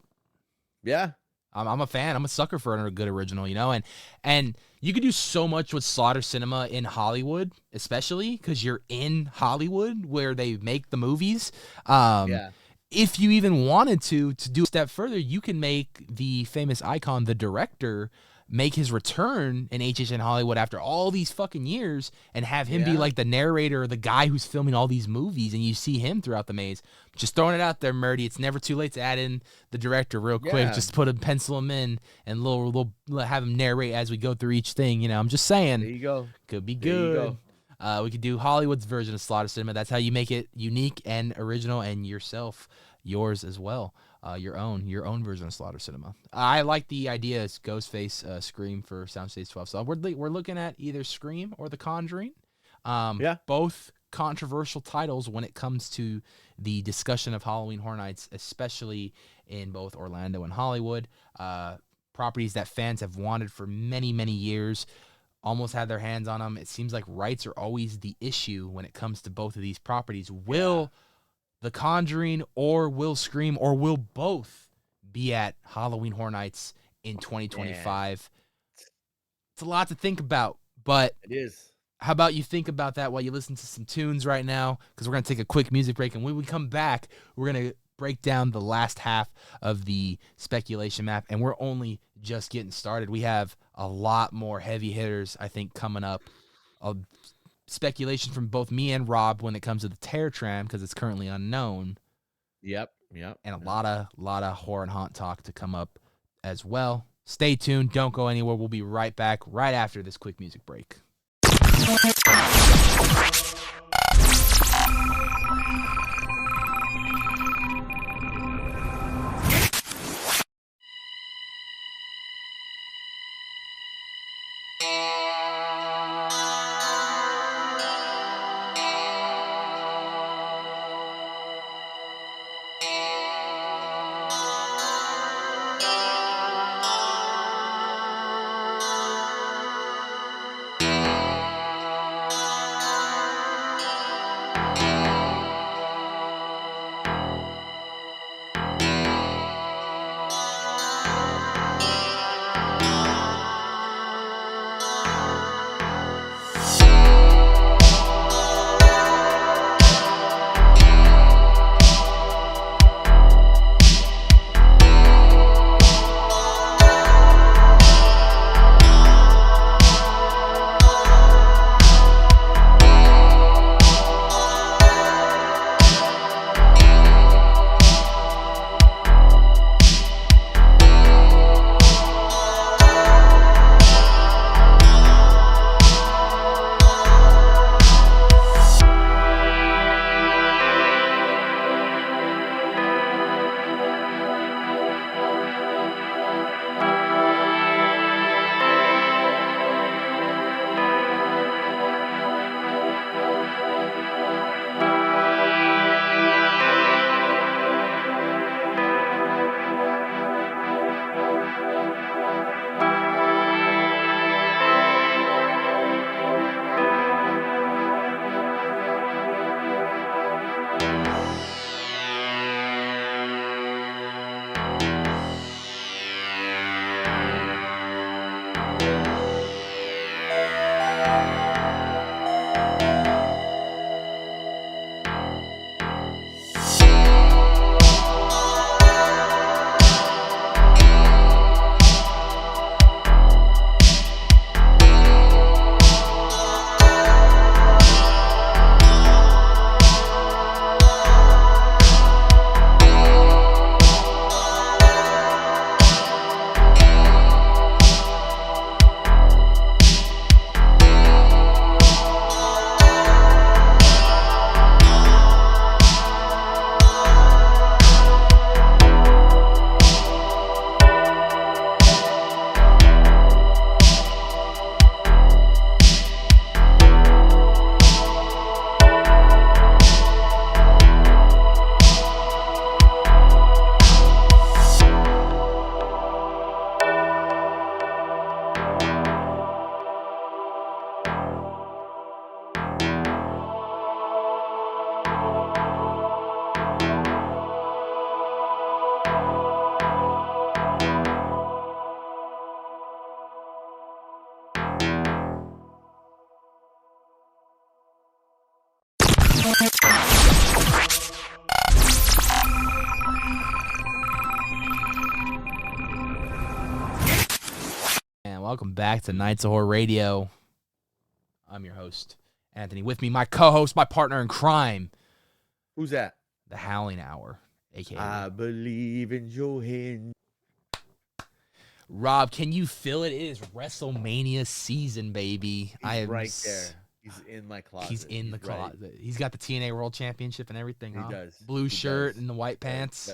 Yeah. I'm a fan. I'm a sucker for a good original, you know, and you could do so much with Slaughter Cinema in Hollywood, especially because you're in Hollywood where they make the movies. If you even wanted to do a step further, you can make the famous icon, the director, make his return in HHN Hollywood after all these fucking years and have him be like the narrator or the guy who's filming all these movies, and you see him throughout the maze. Just throwing it out there, Murdy. It's never too late to add in the director real quick. Just pencil him in and little have him narrate as we go through each thing. You know, I'm just saying. There you go. Could be good. We could do Hollywood's version of Slaughter Cinema. That's how you make it unique and original, and yours as well. Your own version of Slaughter Cinema. I like the idea as Ghostface Scream for Soundstage 12. So we're looking at either Scream or The Conjuring. Both controversial titles when it comes to the discussion of Halloween Horror Nights, especially in both Orlando and Hollywood. Properties that fans have wanted for many, many years. Almost had their hands on them. It seems like rights are always the issue when it comes to both of these properties. Will The Conjuring or will Scream or will both be at Halloween Horror Nights in 2025? It's a lot to think about, but it is. How about you think about that while you listen to some tunes right now? Because we're going to take a quick music break, and when we come back, we're going to break down the last half of the speculation map, and we're only just getting started. We have a lot more heavy hitters, I think, coming up. Speculation from both me and Rob when it comes to the Terror Tram, because it's currently unknown. Yep. And a lot of horror and haunt talk to come up as well. Stay tuned. Don't go anywhere. We'll be right back right after this quick music break. Welcome back to Nights of Horror Radio. I'm your host, Anthony. With me, my co-host, my partner in crime. Who's that? The Howling Hour, a.k.a. I believe in your hand. Rob, can you feel it? It is WrestleMania season, baby. He's right there. He's in my closet. He's in the closet. He's got the TNA World Championship and everything, He huh? does. Blue shirt and the white Yep, pants.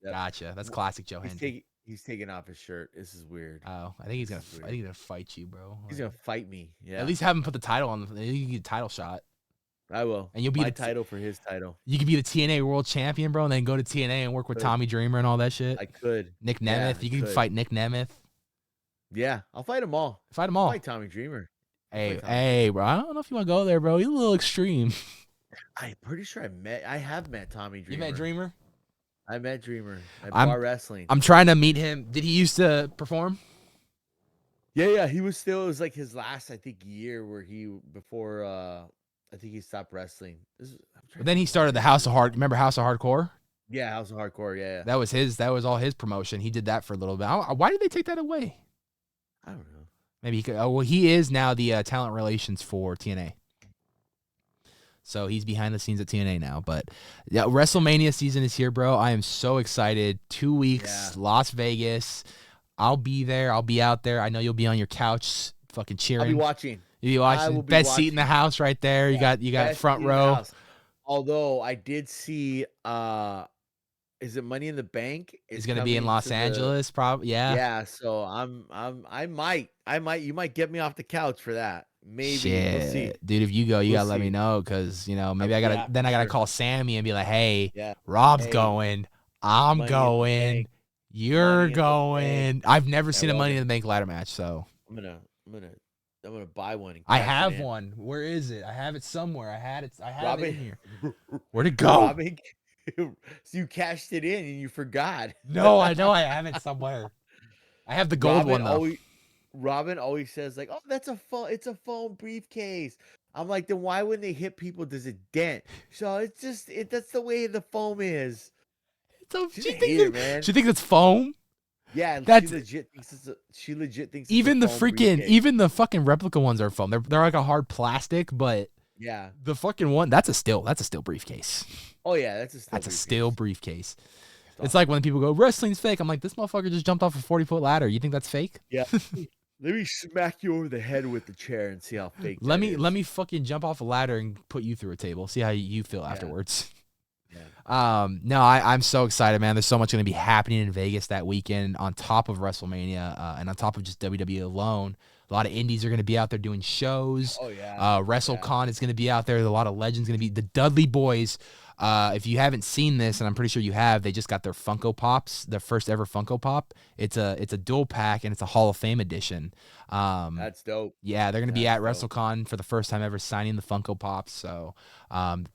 yep. Gotcha. That's classic Joe Hendry. He's taking off his shirt. This is weird. Oh, I think he's gonna fight you, bro. He's gonna fight me. Yeah. At least have him put the title on. You can get a title shot. I will. And you'll be my title for his title. You could be the TNA World Champion, bro, and then go to TNA and work with Tommy Dreamer and all that shit. I could. Nick Nemeth. You can fight Nick Nemeth. Yeah, I'll fight them all. Fight them all. Fight Tommy Dreamer. Hey, bro. I don't know if you want to go there, bro. You're a little extreme. I'm pretty sure I have met Tommy Dreamer. You met Dreamer? I met Dreamer at Bar Wrestling. I'm trying to meet him. Did he used to perform? Yeah. He was still. It was like his last, I think, year where before. I think he stopped wrestling. But then he started the House of Hard. Remember House of Hardcore? Yeah, House of Hardcore. Yeah. That was his. That was all his promotion. He did that for a little bit. Why did they take that away? I don't know. Maybe he could. Oh well, he is now the talent relations for TNA. So he's behind the scenes at TNA now. But yeah, WrestleMania season is here, bro. I am so excited. 2 weeks, Las Vegas. I'll be there. I'll be out there. I know you'll be on your couch, fucking cheering. I'll be watching. You'll be watching. Best seat in the house, right there. Yeah, you got front row. Although I did see, is it Money in the Bank? It's gonna be in Los Angeles, probably. Yeah. Yeah. So I might. You might get me off the couch for that. Maybe. Shit. We'll see. Dude, if you go, you gotta let me know, because maybe I gotta call Sammy and be like, hey, Rob's going, I'm going, you're going. I've never seen a Money in the Bank ladder match, so I'm gonna buy one. I have one. Where is it? I have it somewhere. I have it in here. Where'd it go? So you cashed it in and you forgot. No, I know I have it somewhere. I have the gold one though. Robin always says like, "Oh, that's a phone. It's a phone briefcase." I'm like, then why when they hit people does it dent? So it's just that's the way the foam is. She thinks it's foam. Yeah, she legit thinks even the fucking replica ones are foam. They're like a hard plastic, but yeah, the fucking one that's a steel briefcase. Oh yeah, that's a steel briefcase. It's like when people go, wrestling's fake. I'm like, this motherfucker just jumped off a 40-foot ladder. You think that's fake? Yeah. Let me smack you over the head with the chair and see how fake. Let me fucking jump off a ladder and put you through a table. See how you feel afterwards. Yeah. No, I'm so excited, man. There's so much going to be happening in Vegas that weekend on top of WrestleMania and on top of just WWE alone. A lot of indies are going to be out there doing shows. Oh, yeah. WrestleCon is going to be out there. A lot of legends going to be. The Dudley Boys, if you haven't seen this, and I'm pretty sure you have, they just got their Funko Pops, their first ever Funko Pop. It's a dual pack, and it's a Hall of Fame edition. That's dope. Yeah, they're going to be at WrestleCon for the first time ever signing the Funko Pops. So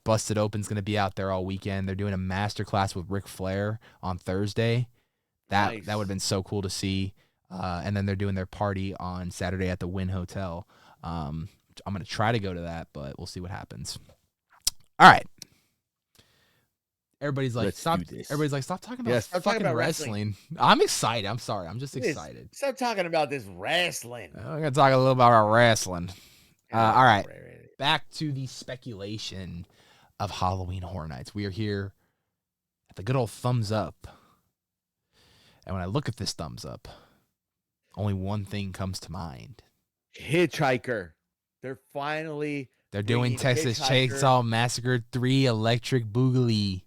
Busted Open's going to be out there all weekend. They're doing a masterclass with Ric Flair on Thursday. That would have been so cool to see. And then they're doing their party on Saturday at the Wynn Hotel. I'm going to try to go to that, but we'll see what happens. All right. Everybody's like, stop talking about fucking wrestling. I'm excited. I'm sorry. I'm just excited. Stop talking about this wrestling. I'm going to talk a little about wrestling. All right. Back to the speculation of Halloween Horror Nights. We are here at the good old thumbs up. And when I look at this thumbs up, only one thing comes to mind. Hitchhiker. They're doing Texas Chainsaw Massacre 3 Electric Boogaloo.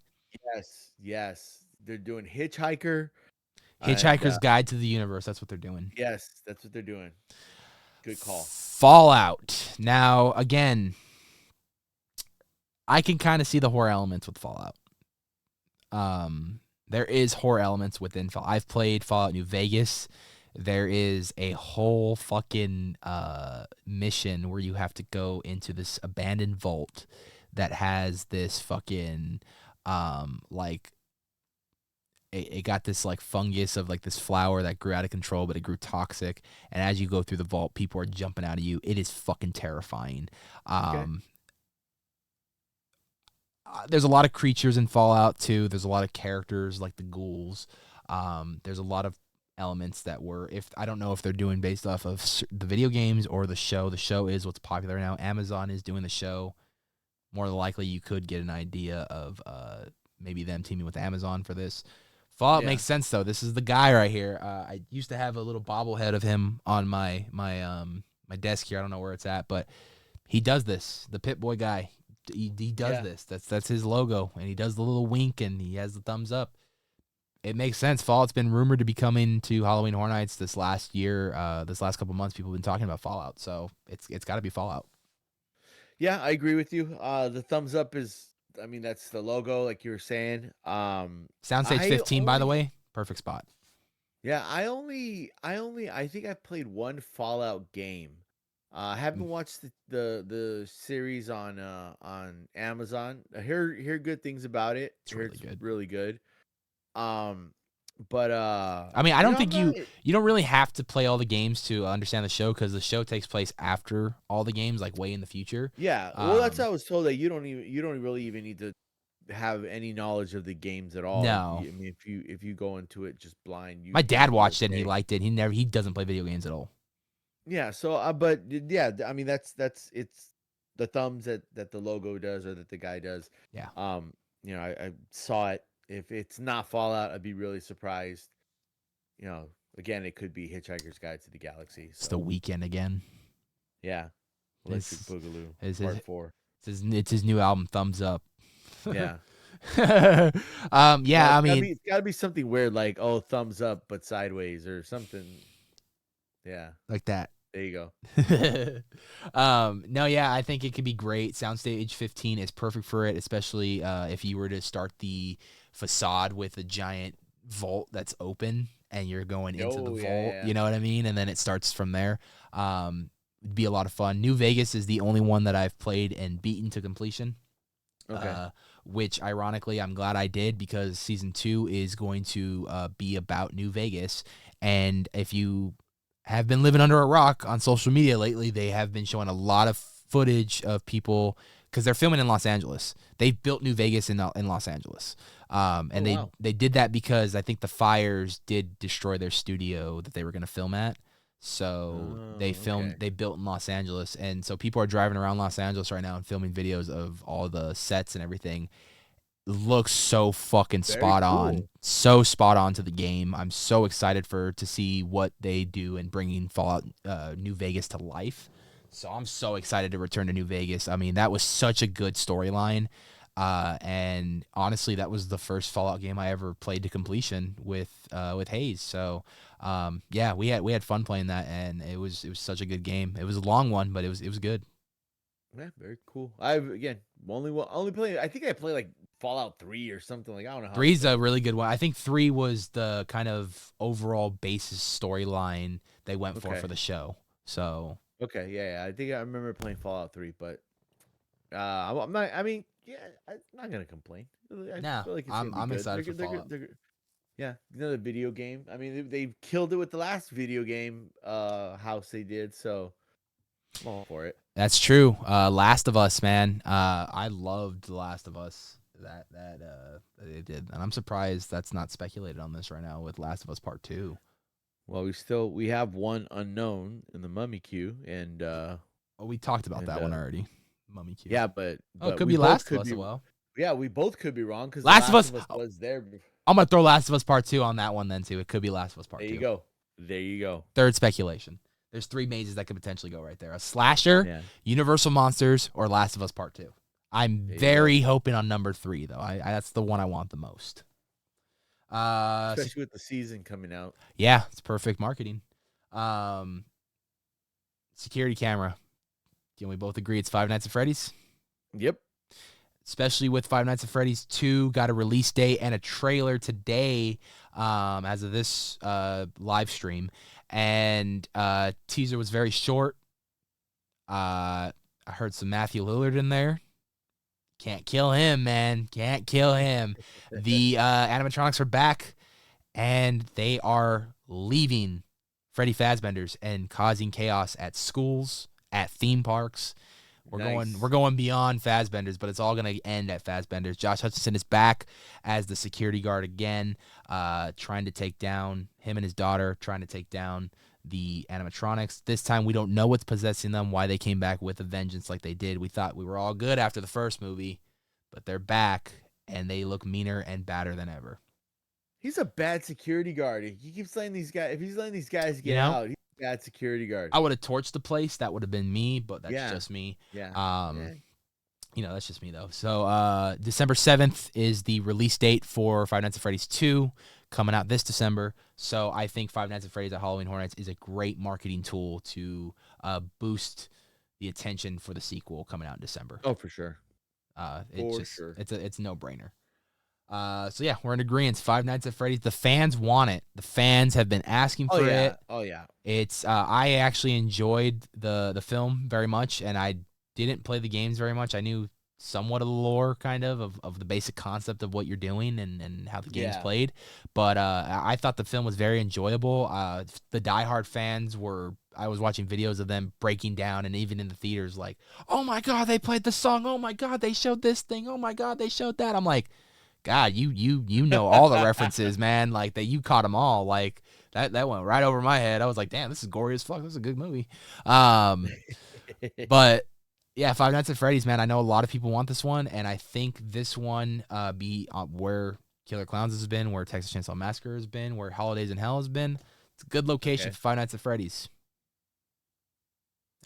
Yes. They're doing Hitchhiker. Hitchhiker's Guide to the Universe. That's what they're doing. Yes, that's what they're doing. Good call. Fallout. Now, again, I can kind of see the horror elements with Fallout. There is horror elements within Fallout. I've played Fallout New Vegas. There is a whole fucking mission where you have to go into this abandoned vault that has this fucking it got this like fungus of like this flower that grew out of control, but it grew toxic. And as you go through the vault, people are jumping out of you. It is fucking terrifying. There's a lot of creatures in Fallout too. There's a lot of characters like the ghouls. There's a lot of elements that were, if I don't know if they're doing based off of the video games or the show. The show is what's popular now. Amazon is doing the show. More than likely, you could get an idea of maybe them teaming with Amazon for this. Fallout makes sense though. This is the guy right here. I used to have a little bobblehead of him on my desk here. I don't know where it's at, but he does this. The Pit Boy guy. He does this. That's his logo, and he does the little wink, and he has the thumbs up. It makes sense. Fallout's been rumored to be coming to Halloween Horror Nights this last year. This last couple months, people have been talking about Fallout, so it's got to be Fallout. Yeah, I agree with you. The thumbs up is, I mean, that's the logo, like you were saying. Soundstage 15, by the way, perfect spot. Yeah, I think I've played one Fallout game. I haven't watched the series on Amazon. I hear good things about it. It's really good. Really good. But I mean, I don't think you don't really have to play all the games to understand the show, because the show takes place after all the games, like way in the future. Yeah, well, that's how I was told, that you don't really even need to have any knowledge of the games at all. No. I mean, if you go into it just blind, My dad watched it and he liked it. He doesn't play video games at all. Yeah, so but yeah, I mean, it's the thumbs that the logo does, or that the guy does. Yeah. You know, I saw it. If it's not Fallout, I'd be really surprised. You know, again, it could be Hitchhiker's Guide to the Galaxy. So. It's The Weeknd again. Yeah. Electric Boogaloo, Part 4. It's his new album, Thumbs Up. Yeah. Yeah, I mean, it's gotta be something weird, like, oh, thumbs up but sideways, or something. Yeah, like that. There you go. No, yeah, I think it could be great. Soundstage 15 is perfect for it, especially if you were to start the facade with a giant vault that's open and you're going into the vault. Yeah. You know what I mean? And then it starts from there. It'd be a lot of fun. New Vegas is the only one that I've played and beaten to completion. Okay. Which, ironically, I'm glad I did, because Season 2 is going to be about New Vegas. And if you have been living under a rock on social media lately, they have been showing a lot of footage of people, because they're filming in Los Angeles. They built New Vegas in Los Angeles. And they did that because I think the fires did destroy their studio that they were going to film at. So they built in Los Angeles. And so people are driving around Los Angeles right now and filming videos of all the sets and everything. It looks so fucking spot on. So spot on to the game. I'm so excited to see what they do in bringing Fallout New Vegas to life. So I'm so excited to return to New Vegas. I mean, that was such a good storyline. And honestly, that was the first Fallout game I ever played to completion with Hayes. So, yeah, we had fun playing that, and it was such a good game. It was a long one, but it was good. Yeah, very cool. I've only played. I think I played like Fallout 3 or something, like, I don't know. 3's a really good one. I think 3 was the kind of overall basis storyline they went for the show. So okay, yeah, I think I remember playing Fallout 3, but I'm not. I mean, yeah, I'm not gonna complain. No, feel like it's I'm excited for Fallout. Yeah, another video game. I mean, they killed it with the last video game house they did, so I'm all for it. That's true. Last of Us, man. I loved The Last of Us. That they did, and I'm surprised that's not speculated on this right now with Last of Us Part 2. Well, we have one unknown in the mummy queue, and we talked about that one already. Mummy queue. Yeah, but it could be Last of Us as well. Yeah, we both could be wrong, because Last of Us was there. I'm gonna throw Last of Us Part 2 on that one then too. It could be Last of Us Part 2. There you go. Third speculation. There's 3 mazes that could potentially go right there: a slasher, Universal Monsters, or Last of Us Part 2. I'm very hoping on number 3 though. That's the one I want the most. Especially with the season coming out. Yeah, it's perfect marketing. Security camera. Can we both agree it's Five Nights at Freddy's? Yep. Especially with Five Nights at Freddy's 2, got a release date and a trailer today as of this live stream. And teaser was very short. I heard some Matthew Lillard in there. Can't kill him, man. Can't kill him. The animatronics are back, and they are leaving Freddy Fazbear's and causing chaos at schools, at theme parks. We're going beyond Fassbender's, but it's all gonna end at Fassbender's. Josh Hutcherson is back as the security guard again, trying to take down him and his daughter, trying to take down the animatronics. This time we don't know what's possessing them, why they came back with a vengeance like they did. We thought we were all good after the first movie, but they're back and they look meaner and badder than ever. He's a bad security guard. He keeps letting these guys. If he's letting these guys get out, he's a bad security guard. I would have torched the place. That would have been me, but that's just me. Yeah. That's just me though. So December 7th is the release date for Five Nights at Freddy's 2, coming out this December. So I think Five Nights at Freddy's at Halloween Horror Nights is a great marketing tool to boost the attention for the sequel coming out in December. Oh, for sure. It's a no-brainer. So yeah, we're in agreement. Five Nights at Freddy's. The fans want it. The fans have been asking for it. Oh yeah. It's I actually enjoyed the film very much, and I didn't play the games very much. I knew somewhat of the lore, kind of the basic concept of what you're doing and how the game's played. But I thought the film was very enjoyable. The diehard fans were. I was watching videos of them breaking down, and even in the theaters, like, oh my god, they played the song. Oh my god, they showed this thing. Oh my god, they showed that. I'm like, God, you know all the references, man. Like that, you caught them all. Like that went right over my head. I was like, damn, this is gory as fuck. This is a good movie. But yeah, Five Nights at Freddy's, man. I know a lot of people want this one, and I think this one be where Killer Clowns has been, where Texas Chainsaw Massacre has been, where Holidays in Hell has been. It's a good location for Five Nights at Freddy's.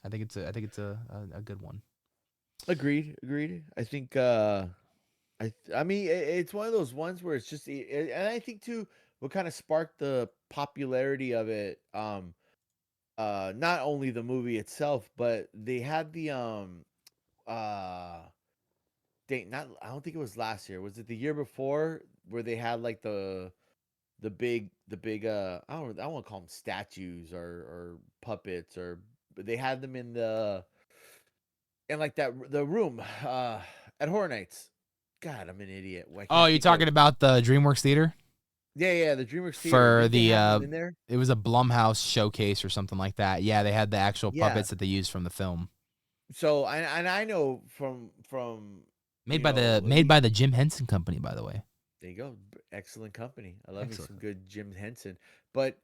I think it's a good one. Agreed. I think. I mean, it's one of those ones where it's just, and I think too, what kind of sparked the popularity of it. Not only the movie itself, but they had the I don't think it was last year. Was it the year before where they had like the big I don't want to call them statues or puppets, but they had them in like the room at Horror Nights. God, I'm an idiot. Oh, you're talking about the DreamWorks Theater? Yeah, the DreamWorks Theater. For the in there? It was a Blumhouse showcase or something like that. Yeah, they had the actual puppets that they used from the film. So, I know from made by the Jim Henson Company, by the way. There you go. Excellent company. I love me some good Jim Henson. But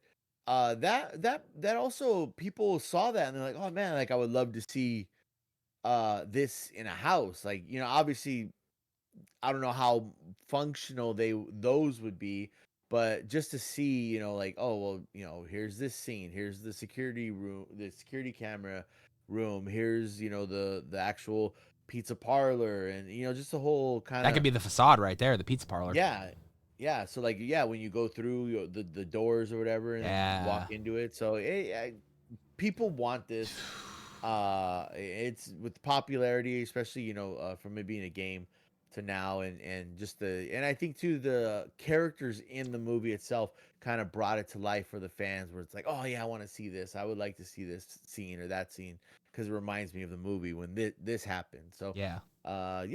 that also, people saw that and they're like, oh man, like I would love to see this in a house. Like, obviously I don't know how functional those would be, but just to see, like, oh well, here's this scene, here's the security room, the security camera room, here's the actual pizza parlor, and just the whole kind of that could be the facade right there, the pizza parlor. Yeah. So like, when you go through the doors or whatever and walk into it, so people want this. It's with popularity, especially from it being a game to now, and just and I think too the characters in the movie itself kind of brought it to life for the fans, where it's like, oh yeah, I want to see this. I would like to see this scene or that scene because it reminds me of the movie when this happened. So no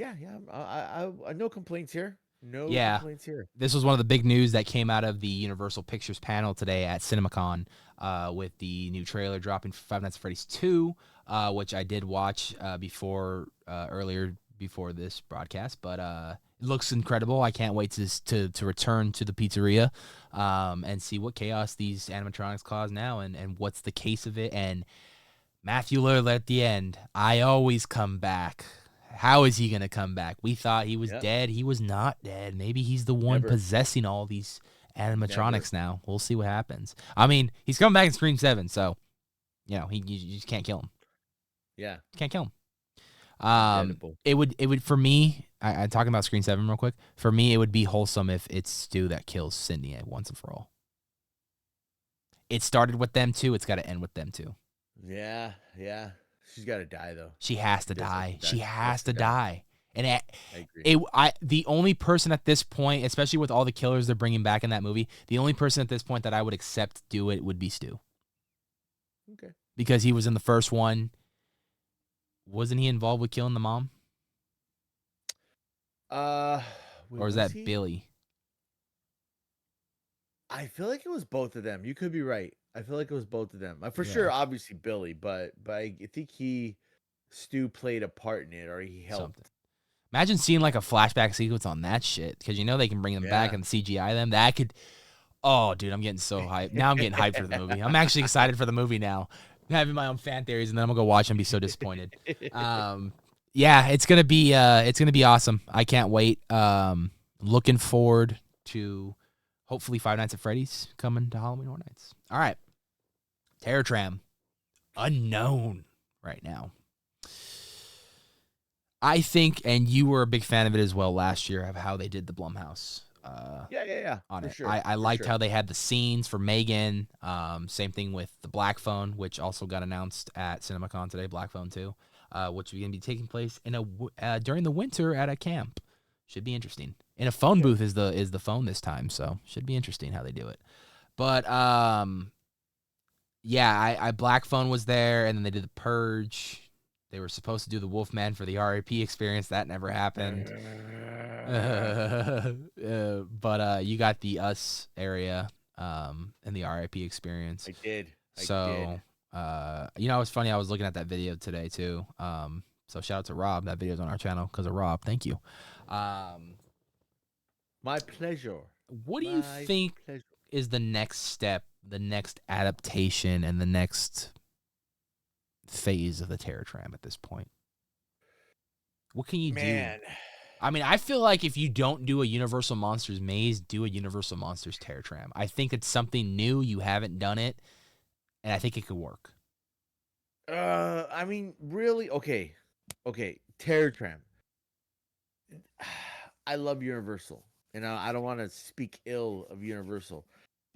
complaints here. No complaints here. This was one of the big news that came out of the Universal Pictures panel today at CinemaCon, with the new trailer dropping for Five Nights at Freddy's 2, which I did watch earlier before this broadcast, but it looks incredible. I can't wait to return to the pizzeria and see what chaos these animatronics cause now, and what's the case of it. And Matthew Lillard at the end, I always come back. How is he going to come back? We thought he was dead. He was not dead. Maybe he's the one possessing all these animatronics now. We'll see what happens. I mean, he's coming back in Scream 7, so, you just can't kill him. Yeah. Can't kill him. It would for me, I'm talking about Scream 7 real quick. For me, it would be wholesome if it's Stu that kills Sydney once and for all. It started with them too. It's got to end with them too. Yeah. She's got to die though. She has to die. She has to die. And I agree. The only person at this point, especially with all the killers they're bringing back in that movie, the only person at this point that I would accept do it would be Stu. Okay. Because he was in the first one. Wasn't he involved with killing the mom? Or was that Billy? I feel like it was both of them. You could be right. I feel like it was both of them. For sure, obviously Billy, but I think he Stu played a part in it or he helped. Something. Imagine seeing like a flashback sequence on that shit, because they can bring them back and CGI them. That could. Oh, dude, I'm getting so hyped. Now I'm getting hyped for the movie. I'm actually excited for the movie now. I'm having my own fan theories, and then I'm gonna go watch and be so disappointed. Yeah, it's gonna be awesome. I can't wait. Looking forward to hopefully Five Nights at Freddy's coming to Halloween Horror Nights. All right, Terror Tram, unknown right now. I think, and you were a big fan of it as well last year, of how they did the Blumhouse. Yeah. On for it, sure. I for liked sure. how they had the scenes for Megan. Same thing with the Black Phone, which also got announced at CinemaCon today. Black Phone 2, which is going to be taking place in during the winter at a camp. Should be interesting. In a phone booth is the phone this time, so should be interesting how they do it. But yeah, I Black Phone was there, and then they did the Purge. They were supposed to do the Wolfman for the RIP experience. That never happened. But you got the Us area and the RIP experience. I did. So, it was funny. I was looking at that video today, too. So shout out to Rob. That video's on our channel because of Rob. Thank you. My pleasure. What do you think is the next step, the next adaptation, and the next phase of the Terror Tram at this point? What can you do? I mean, I feel like if you don't do a Universal Monsters Maze, do a Universal Monsters Terror Tram. I think it's something new. You haven't done it, and I think it could work. I mean, really? Okay. Terror Tram. I love Universal, and I don't want to speak ill of Universal,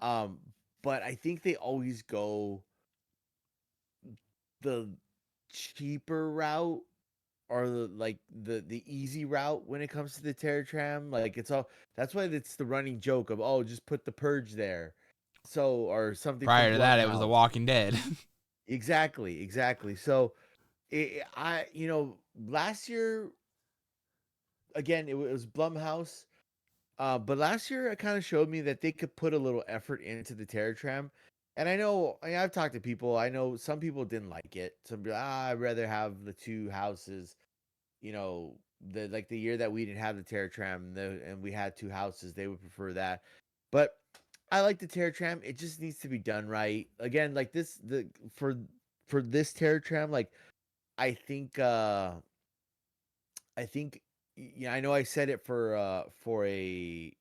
but I think they always go the cheaper route or the easy route when it comes to the Terror Tram. Like that's why it's the running joke of just put the Purge there, or something. Prior to that, it was The Walking Dead. Exactly. So last year again it was Blumhouse, but last year it kind of showed me that they could put a little effort into the Terror Tram. And I've talked to people. I know some people didn't like it. Some people, I'd rather have the two houses. The year that we didn't have the Terror Tram and we had two houses, they would prefer that. But I like the Terror Tram. It just needs to be done right. Again, like for this Terror Tram, like I think I know I said it for a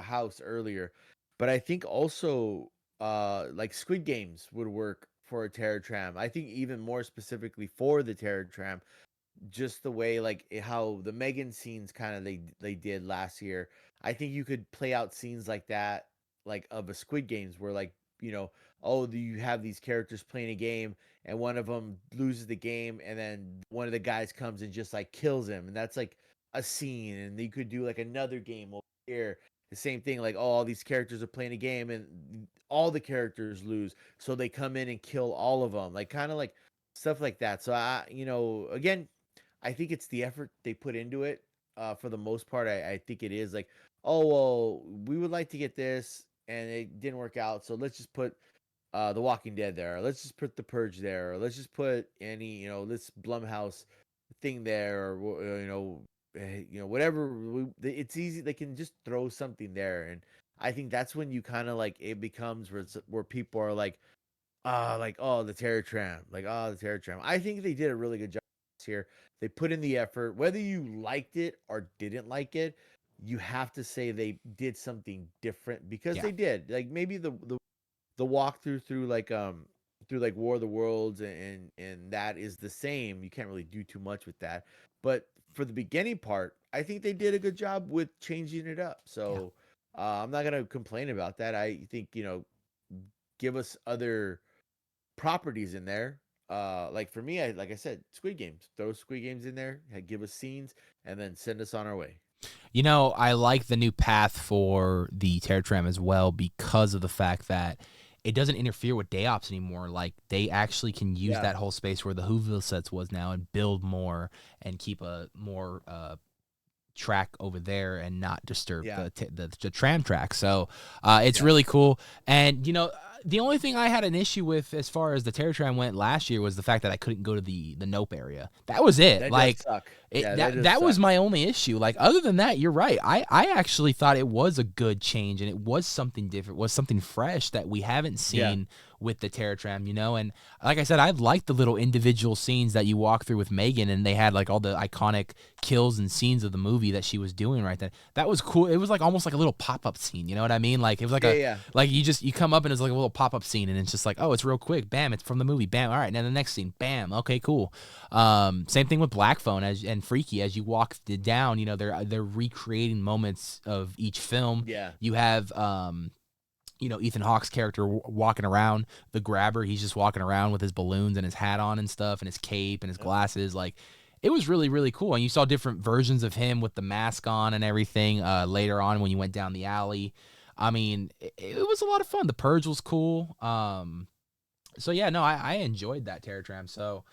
house earlier, but I think also like Squid Games would work for a Terror Tram. I think even more specifically for the Terror Tram, just the way how the Megan scenes kind of they did last year. I think you could play out scenes like that, like of a Squid Games, where you have these characters playing a game and one of them loses the game and then one of the guys comes and just kills him, and that's like a scene. And you could do like another game over here, the same thing, all these characters are playing a game and all the characters lose, so they come in and kill all of them, kind of stuff like that. So again, I think it's the effort they put into it. For the most part, I think it is we would like to get this and it didn't work out, so let's just put The Walking Dead there. Or let's just put The Purge there. Or let's just put any this Blumhouse thing there. Or whatever. It's easy. They can just throw something there, and I think that's when you kind of it becomes where people are the Terror Tram, the Terror Tram. I think they did a really good job here. They put in the effort. Whether you liked it or didn't like it, you have to say they did something different, because they did. Maybe the walkthrough through War of the Worlds and that is the same. You can't really do too much with that. But for the beginning part, I think they did a good job with changing it up. So I'm not gonna complain about that. I think give us other properties in there. For me, like I said, Squid Games. Throw Squid Games in there, give us scenes, and then send us on our way. I like the new path for the Terror Tram as well, because of the fact that it doesn't interfere with day ops anymore. They actually can use that whole space where the Whoville sets was now and build more and keep a more track over there and not disturb the tram track. So it's really cool. And The only thing I had an issue with as far as the Terror Tram went last year was the fact that I couldn't go to the Nope area. That was it. That like does suck. it, Yeah, that was suck. my only issue. Like other than that, you're right. I actually thought it was a good change and it was something different, was something fresh that we haven't seen with the Terror Tram, you know? And like I said, I liked the little individual scenes that you walk through with Megan, and they had like all the iconic kills and scenes of the movie that she was doing right then. That was cool. It was like almost like a little pop-up scene, you know what I mean? Like it was like like you come up and it's like a little pop-up scene, and it's just like, oh, it's real quick. Bam, it's from the movie. Bam. All right, now the next scene. Bam. Okay, cool. Same thing with Black Phone and Freaky. As you walk down, you know, they're recreating moments of each film. Yeah. You have you know, Ethan Hawke's character walking around, the grabber, he's just walking around with his balloons and his hat on and stuff and his cape and his glasses. Like, it was really, really cool. And you saw different versions of him with the mask on and everything later on when you went down the alley. I mean, it was a lot of fun. The Purge was cool. So, yeah, no, I enjoyed that Terror Tram. So,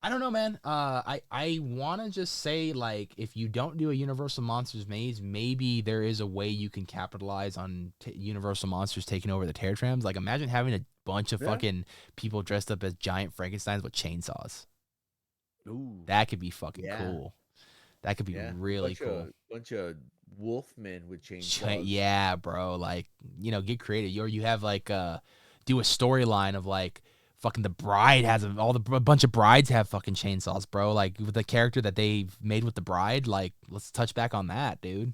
I don't know, man. I want to just say, like, if you don't do a Universal Monsters maze, maybe there is a way you can capitalize on Universal Monsters taking over the Terror Trams. Like, imagine having a bunch of fucking people dressed up as giant Frankensteins with chainsaws. Ooh. That could be fucking cool. That could be really cool. Bunch of wolfmen with chainsaws. Yeah, bro. Like, you know, get creative. Or you have, like, do a storyline of, like, fucking the bride has a bunch of brides have fucking chainsaws, bro. Like with the character that they've made with the bride, like let's touch back on that, dude.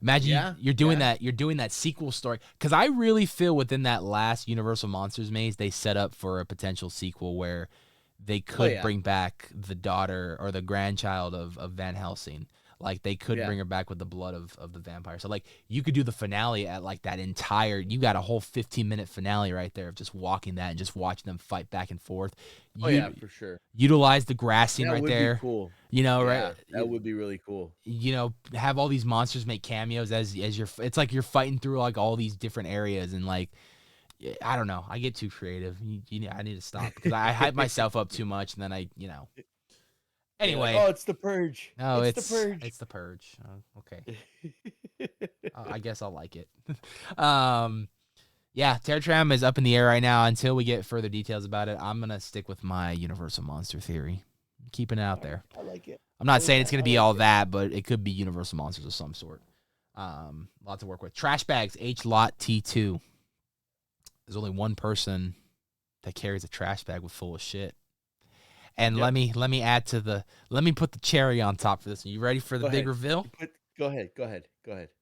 Imagine you're doing that sequel story, because I really feel within that last Universal Monsters maze they set up for a potential sequel where they could bring back the daughter or the grandchild of Van Helsing. Like they could bring her back with the blood of the vampire. So like you could do the finale at like that entire. You got a whole 15-minute finale right there of just walking that and just watching them fight back and forth. For sure. Utilize the grass scene right there. Be cool. You know, right? That would be really cool. You know, have all these monsters make cameos as you're. It's like you're fighting through like all these different areas and like. I don't know. I get too creative. I need to stop because I hype myself up too much and then Anyway. Oh, it's the Purge. No, it's the Purge. It's the Purge. Okay. I guess I'll like it. Yeah, Terror Tram is up in the air right now. Until we get further details about it, I'm going to stick with my Universal Monster theory. I'm keeping it out there. I like it. I'm not saying it's going to be all that, but it could be Universal Monsters of some sort. Lot to work with. Trash bags, H Lot T2. There's only one person that carries a trash bag with full of shit. And let me put the cherry on top for this. Are you ready for the big reveal? Go ahead.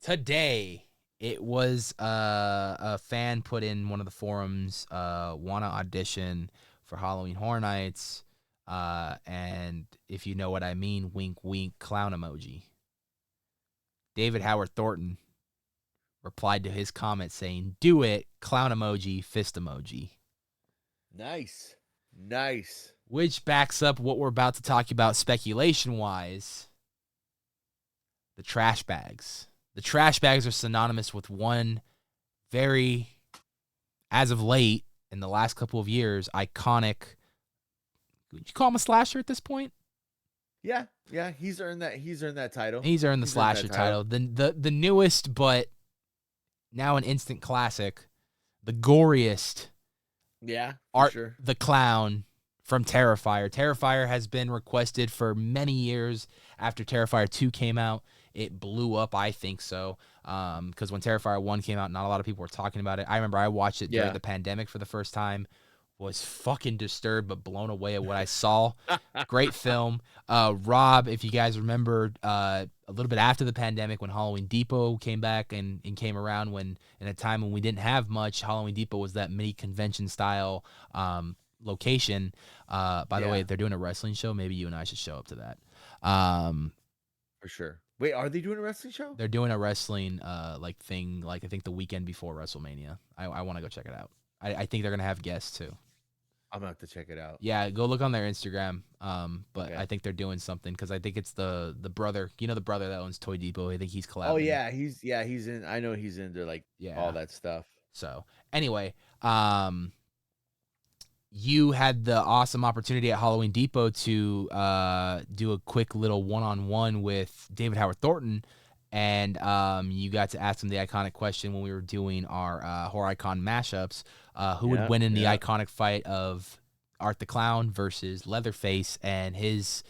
Today, it was a fan put in one of the forums, want to audition for Halloween Horror Nights, and if you know what I mean, wink, wink, clown emoji. David Howard Thornton replied to his comment saying, "Do it, clown emoji, fist emoji." Nice. Which backs up what we're about to talk about speculation-wise. The trash bags. The trash bags are synonymous with one very, as of late, in the last couple of years, iconic. Would you call him a slasher at this point? Yeah. He's earned that. He's earned that title. He's earned the slasher title. The newest, but now an instant classic, the goriest. Yeah, Art sure. the Clown from Terrifier. Terrifier has been requested for many years after Terrifier 2 came out. It blew up, I think so, because when Terrifier 1 came out, not a lot of people were talking about it. I remember I watched it during the pandemic for the first time, was fucking disturbed but blown away at what I saw. Great film. Rob, if you guys remember, a little bit after the pandemic when Halloween Depot came back and came around, when in a time when we didn't have much, Halloween Depot was that mini convention style location. By the way, they're doing a wrestling show. Maybe you and I should show up to that. For sure. Wait, are they doing a wrestling show? They're doing a wrestling thing, like I think the weekend before WrestleMania. I want to go check it out. I think they're gonna have guests too. I'm gonna have to check it out. Yeah, go look on their Instagram. But I think they're doing something because I think it's the brother. You know, the brother that owns Toy Depot. I think he's collabing. Oh yeah, he's in. I know he's into all that stuff. So anyway, you had the awesome opportunity at Halloween Depot to do a quick little one-on-one with David Howard Thornton, and you got to ask him the iconic question when we were doing our horror icon mashups. Who would win in the iconic fight of Art the Clown versus Leatherface? And his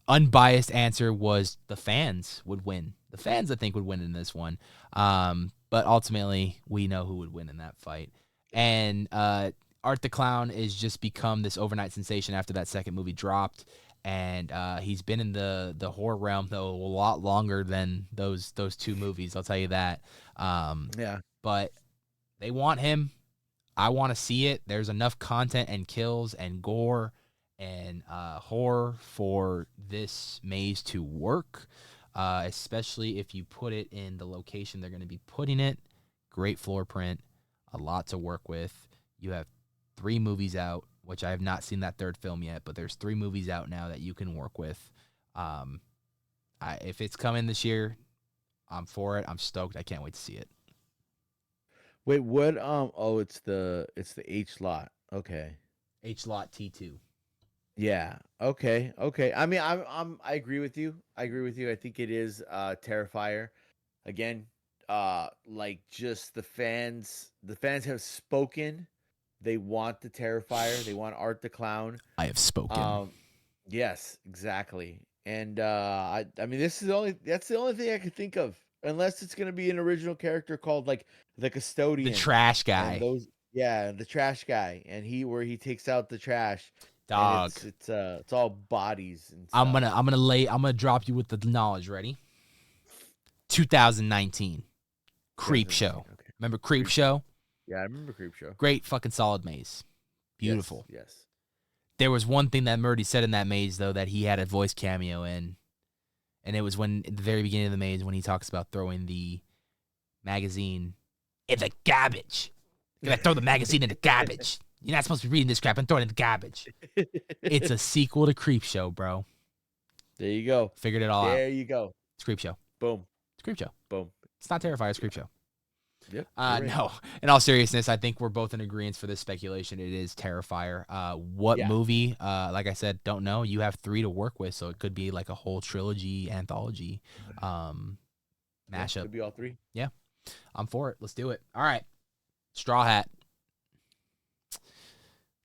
unbiased answer was the fans would win. The fans, I think, would win in this one. But ultimately, we know who would win in that fight. And Art the Clown has just become this overnight sensation after that second movie dropped. And he's been in the horror realm, though, a lot longer than those two movies, I'll tell you that. But they want him. I want to see it. There's enough content and kills and gore and horror for this maze to work, especially if you put it in the location they're going to be putting it. Great floor print, a lot to work with. You have 3 movies out, which I have not seen that third film yet, but there's 3 movies out now that you can work with. If it's coming this year, I'm for it. I'm stoked. I can't wait to see it. Wait, what? Oh, it's the H lot. Okay. H lot T2. Yeah. Okay. I mean, I agree with you. I think it is Terrifier. Again, like just the fans have spoken. They want the Terrifier. They want Art the Clown. I have spoken. Yes, exactly. And I mean, that's the only thing I could think of, unless it's gonna be an original character called like the Custodian, The trash guy. and the trash guy, and where he takes out the trash. Dog. And it's all bodies and I'm stuff. gonna drop you with the knowledge. Ready? 2019. Creep Show. Okay. Remember Creep Show? Yeah, I remember Creep Show. Great fucking solid maze. Beautiful. Yes. There was one thing that Murdy said in that maze, though, that he had a voice cameo in. And it was when, at the very beginning of the maze, when he talks about throwing the magazine in the garbage. You're going to throw the magazine in the garbage. You're not supposed to be reading this crap and throwing it in the garbage. It's a sequel to Creep Show, bro. There you go. Figured it all out. There you go. It's Creep Show. Boom. It's Creep Show. Boom. It's not Terrifier, it's Creep Show. Yep. No, in all seriousness, I think we're both in agreement for this speculation. It is Terrifier. What movie? Like I said, don't know. You have 3 to work with, so it could be like a whole trilogy, anthology, mashup. Could be all 3. Yeah, I'm for it. Let's do it. All right, Straw Hat.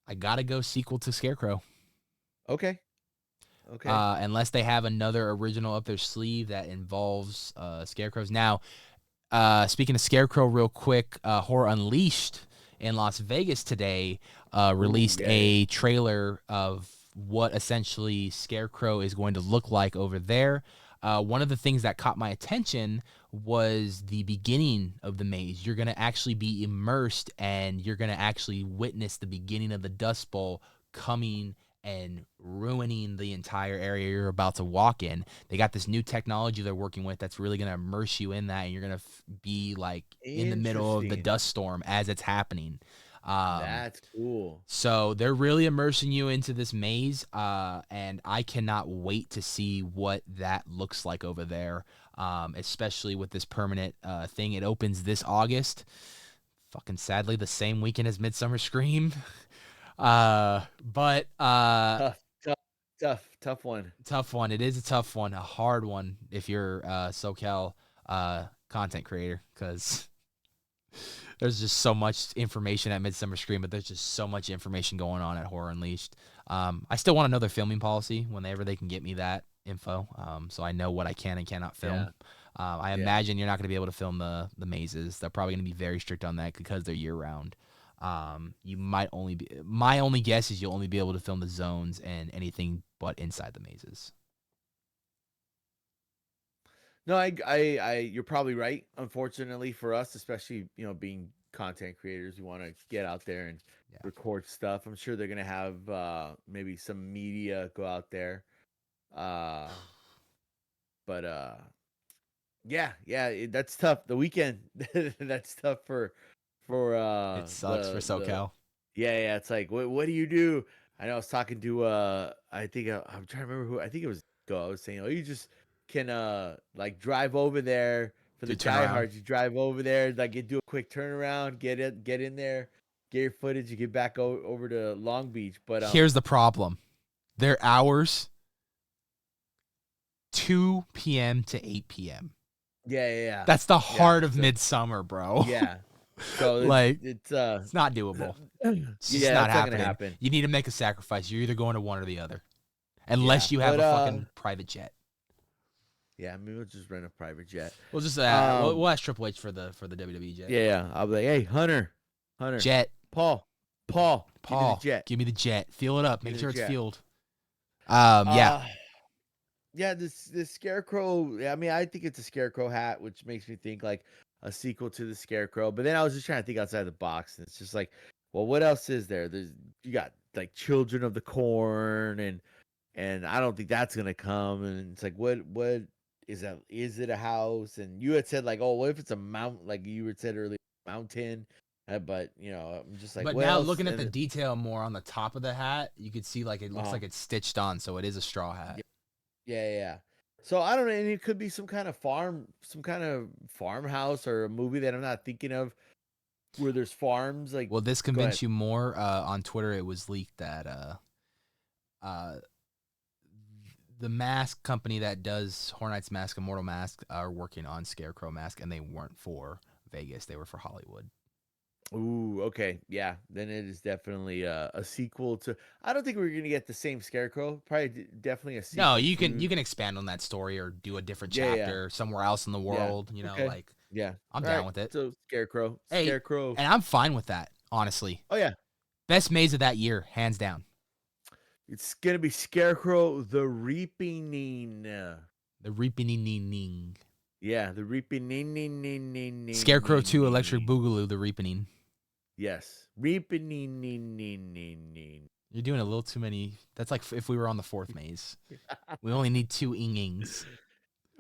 I gotta go sequel to Scarecrow. Okay. Unless they have another original up their sleeve that involves Scarecrows. Now, speaking of Scarecrow real quick, Horror Unleashed in Las Vegas today released a trailer of what essentially Scarecrow is going to look like over there. One of the things that caught my attention was the beginning of the maze. You're going to actually be immersed, and you're going to actually witness the beginning of the Dust Bowl coming and ruining the entire area you're about to walk in. They got this new technology they're working with that's really going to immerse you in that, and you're going to be like in the middle of the dust storm as it's happening. That's cool. So they're really immersing you into this maze, and I cannot wait to see what that looks like over there, especially with this permanent thing. It opens this August. Fucking sadly, the same weekend as Midsummer Scream. But Tough one. Tough one. It is a tough one, a hard one if you're SoCal content creator, because there's just so much information at Midsummer Scream, but there's just so much information going on at Horror Unleashed. I still want to know their filming policy whenever they can get me that info, so I know what I can and cannot film. Yeah. I imagine you're not going to be able to film the mazes. They're probably going to be very strict on that because they're year-round. You might only be, my only guess is you'll only be able to film the zones and anything but inside the mazes. No, I you're probably right. Unfortunately for us, especially, being content creators, we want to get out there and record stuff. I'm sure they're going to have maybe some media go out there. But that's tough. The weekend, that's tough for it sucks for SoCal. It's like, what do you do? I know I was talking to I think I'm trying to remember who. I think it was Go. I was saying, you just can like drive over there for the diehards. You drive over there, like you do a quick turnaround, get in there, get your footage, you get back over to Long Beach. But here's the problem: their hours 2 p.m. to 8 p.m. Yeah. That's the heart of so, Midsummer, bro. Yeah. So Like, it's it's not doable. It's just yeah, not it's not gonna happening. happen. You need to make a sacrifice. You're either going to one or the other, Yeah, unless you have but a fucking private jet. yeah, maybe we'll just rent a private jet. We'll just Um, we'll ask Triple H for the WWE jet. yeah. I'll be like, hey, Hunter, Jet, Paul, give me the jet. give me the jet. Fuel it up. Give Make me sure the it's jet. fueled. Yeah. Yeah, this scarecrow. I mean, I think it's a scarecrow hat, which makes me think like a sequel to the scarecrow. But then I was just trying to think outside the box, and it's just like, well, what else is there? You got like Children of the Corn, and I don't think that's gonna come. And it's like, what is that? Is it a house? And you had said like, oh, what if it's a mount? Like you had said earlier, mountain. But I'm just like, But what now else? looking at the And detail more on the top of the hat, you could see like it looks like it's stitched on, so it is a straw hat. yeah. So I don't know, and it could be some kind of farmhouse or a movie that I'm not thinking of where there's farms. Like, Will this go ahead. convince you more? On Twitter, it was leaked that the mask company that does Horror Nights Mask, Immortal Mask, are working on Scarecrow Mask, and they weren't for Vegas; they were for Hollywood. Ooh, okay, yeah. Then it is definitely a sequel to. I don't think we're gonna get the same Scarecrow. Probably definitely a sequel. No, you to, can expand on that story or do a different Yeah. chapter somewhere else in the world. You know, Okay. like Yeah, I'm All down right, with it. So Scarecrow, Hey, Scarecrow. and I'm fine with that. Honestly, Oh yeah, best maze of that year, hands down. it's gonna be Scarecrow the Reaping. The Reapening. Yeah, the Reaping. Scarecrow 2, Electric Boogaloo, the Reapening. Yes, Reaping. You're doing a little too many. That's like if we were on the fourth maze. We only need 2 ingings.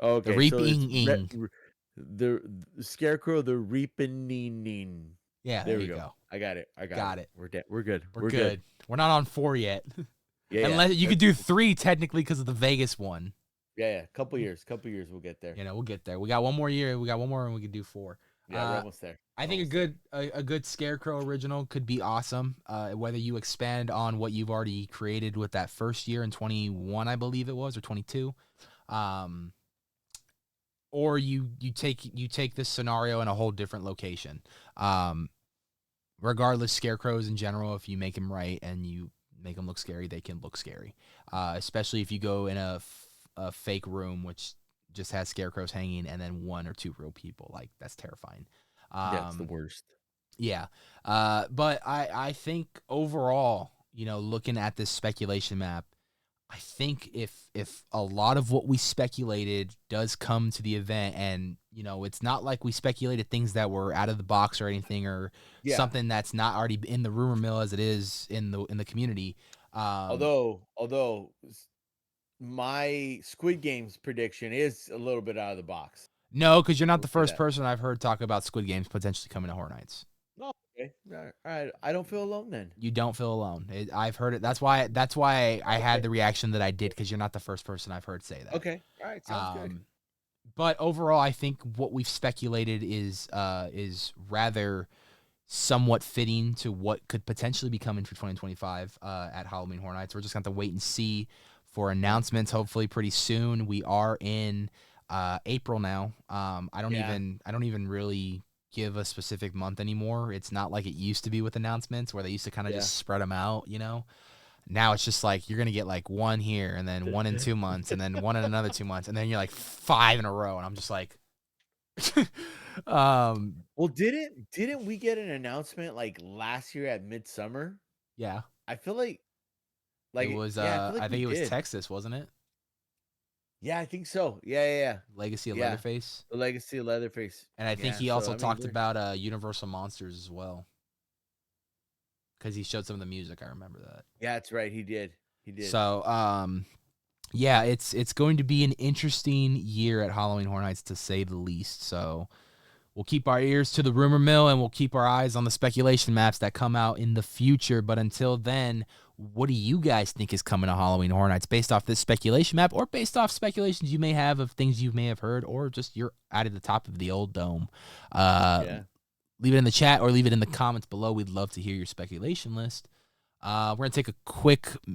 Okay, The so it's Reaping. the Scarecrow the Reaping. Yeah, There there we you go. go. I got it. Got it. We're dead. We're good. We're good. We're not on 4 yet. Yeah, Unless you could do 3 technically because of the Vegas one. Yeah. Couple years we'll get there. You know, we'll get there. We got one more year. We got one more, and we can do 4. Yeah, we're almost there. I think a good Scarecrow original could be awesome. Whether you expand on what you've already created with that first year in 21, I believe it was, or 22, or you take this scenario in a whole different location. Regardless, scarecrows in general, if you make them right and you make them look scary, they can look scary. Especially if you go in a fake room, which just has scarecrows hanging and then 1 or 2 real people. Like, that's terrifying. That's the worst. Yeah. But I think overall, you know, looking at this speculation map, I think if a lot of what we speculated does come to the event, and, you know, it's not like we speculated things that were out of the box or anything, or something that's not already in the rumor mill as it is in the community. Although my Squid Games prediction is a little bit out of the box. No, because you're not the first person I've heard talk about Squid Games potentially coming to Horror Nights. Oh, okay. All right. I don't feel alone then. You don't feel alone. I've heard it. That's why I had the reaction that I did, because you're not the first person I've heard say that. Okay. All right. Sounds good. But overall, I think what we've speculated is rather somewhat fitting to what could potentially be coming for 2025 at Halloween Horror Nights. We're just going to have to wait and see for announcements. Hopefully, pretty soon. We are in April now. I don't even really give a specific month anymore. It's not like it used to be with announcements where they used to kind of just spread them out, you know. Now it's just like you're going to get like 1 here and then 1 in 2 months and then 1 in another 2 months, and then you're like 5 in a row, and I'm just like well, didn't we get an announcement like last year at Midsummer? Yeah. I feel like it was I think it was Texas, wasn't it? Yeah, I think so. Yeah. Legacy of Leatherface. The Legacy of Leatherface. And I think he also talked about Universal Monsters as well, because he showed some of the music. I remember that. Yeah, that's right. He did. So, yeah, it's going to be an interesting year at Halloween Horror Nights, to say the least. So we'll keep our ears to the rumor mill, and we'll keep our eyes on the speculation maps that come out in the future. But until then, what do you guys think is coming to Halloween Horror Nights based off this speculation map, or based off speculations you may have of things you may have heard, or just you're out of the top of the old dome? Leave it in the chat or leave it in the comments below. We'd love to hear your speculation list. We're going to take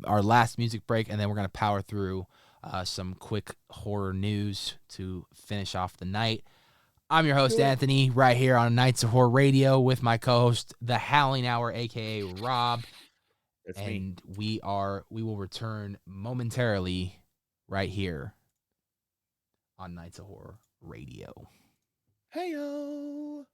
our last music break, and then we're going to power through some quick horror news to finish off the night. I'm your host, Anthony, right here on Nights of Horror Radio with my co-host, The Howling Hour, a.k.a. Rob. That's me. And we will return momentarily right here on Nights of Horror Radio. Hey-yo.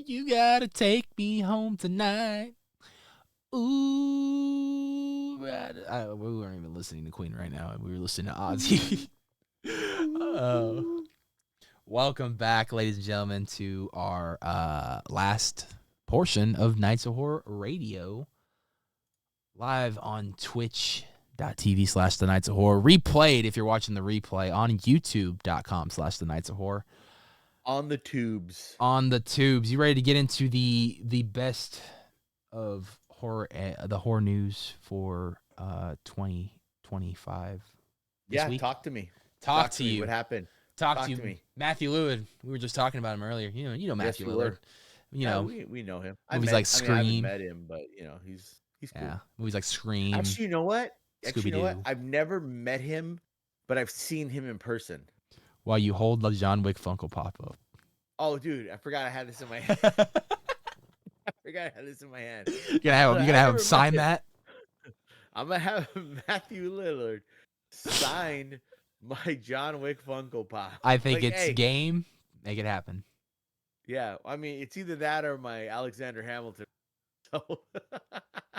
You gotta take me home tonight. Ooh, we weren't even listening to Queen right now. We were listening to Ozzy. Welcome back, ladies and gentlemen, to our last portion of Nights of Horror Radio, live on twitch.tv/The Nights of Horror. Replayed, if you're watching the replay, on youtube.com/The Nights of Horror. On the tubes. On the tubes. You ready to get into the best of horror, the horror news for 2025? Yeah, week? talk to me. Talk to me. you. What happened? Talk to me. Matthew Lillard. We were just talking about him earlier. You know Matthew Lillard. You know, we know him. Movies like Scream. I haven't met him, but he's cool. Yeah, movies like Scream. Actually, you know what? Scooby-Doo. I've never met him, but I've seen him in person. While you hold the John Wick Funko Pop up. Oh, dude, I forgot I had this in my hand. You gonna have him sign that? I'm gonna have Matthew Lillard sign my John Wick Funko Pop. I think Like, it's hey, game. Make it happen. yeah. I mean, it's either that or my Alexander Hamilton. So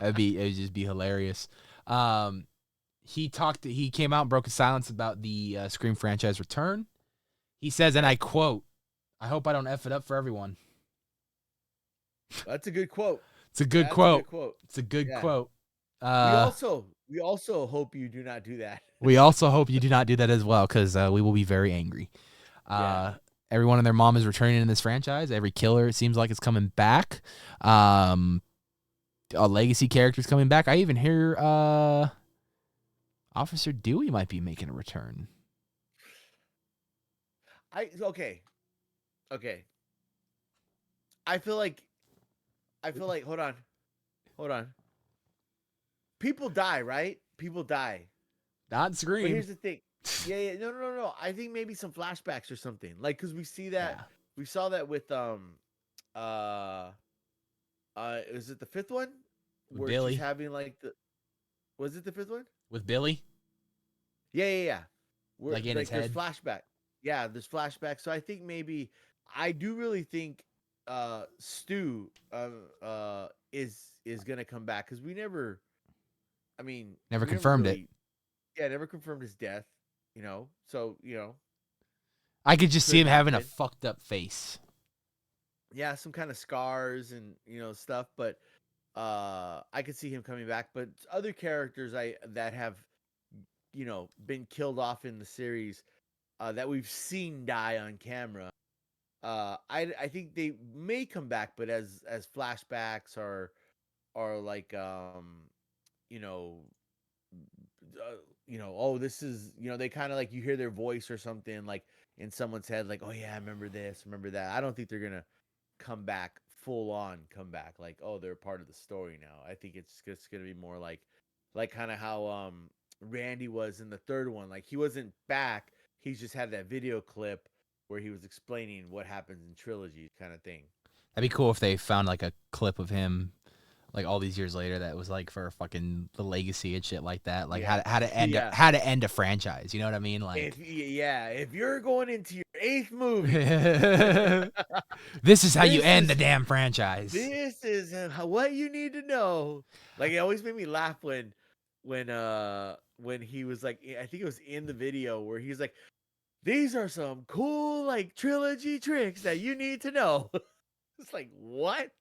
It would just be hilarious. He came out and broke his silence about the Scream franchise return. He says, and I quote, "I hope I don't F it up for everyone." that's a good quote. It's a good That's quote. A good quote. It's a good Yeah. quote. We also hope you do not do that. We also hope you do not do that as well, because we will be very angry. Yeah. Everyone and their mom is returning in this franchise. Every killer, it seems like, is coming back. A legacy character is coming back. I even hear Officer Dewey might be making a return. Okay. I feel like hold on. People die, right? People die. Not But Scream. here's the thing. Yeah. No. I think maybe some flashbacks or something. Like, cause we see that Yeah. we saw that with is it the fifth one? With Where Billy. she's having like was it the fifth one? With Billy. Yeah. Where, Like in his there's head? flashback. Yeah, there's flashback. So I think maybe I do really think Stu is gonna come back because we never Never we confirmed it. never confirmed his death, So, I could just see could him having a happen. fucked up face. Yeah, some kind of scars and stuff, but I could see him coming back. But other characters that have been killed off in the series that we've seen die on camera. I think they may come back, but as flashbacks or like you know oh, this is they kind of like you hear their voice or something like in someone's head, like, oh yeah, I remember this, remember that. I don't think they're gonna come back full on come back like, oh, they're part of the story now. I think it's just gonna be more like kind of how Randy was in the third one. Like, he wasn't back, he's just had that video clip where he was explaining what happens in trilogy kind of thing. That'd be cool if they found like a clip of him, like all these years later, that was like for fucking the legacy and shit like that. Like Yeah. how to end Yeah. how to end a franchise. You know what I mean? Like, If you're going into your 8th movie, this is how you This end is- the damn franchise. this is what you need to know. Like, it always made me laugh when he was like, I think it was in the video where he's like, these are some cool like trilogy tricks that you need to know. It's like, what?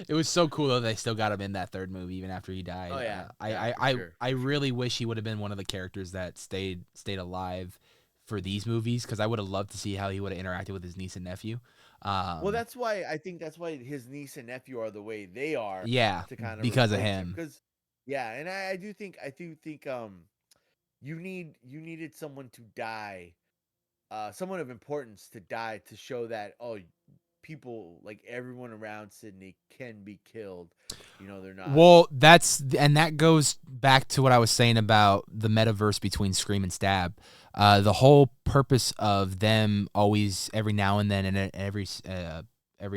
It was so cool though they still got him in that third movie even after he died. Oh, yeah. I Yeah, I, for I, sure. I really wish he would have been one of the characters that stayed alive for these movies, because I would have loved to see how he would have interacted with his niece and nephew. Well, that's why his niece and nephew are the way they are. Yeah, To kind of because of him. Because and I do think you needed someone to die, someone of importance to die to show that, oh, people, like everyone around Sydney, can be killed. They're not. Well, that goes back to what I was saying about the metaverse between Scream and Stab. The whole purpose of them always, every now and then, and every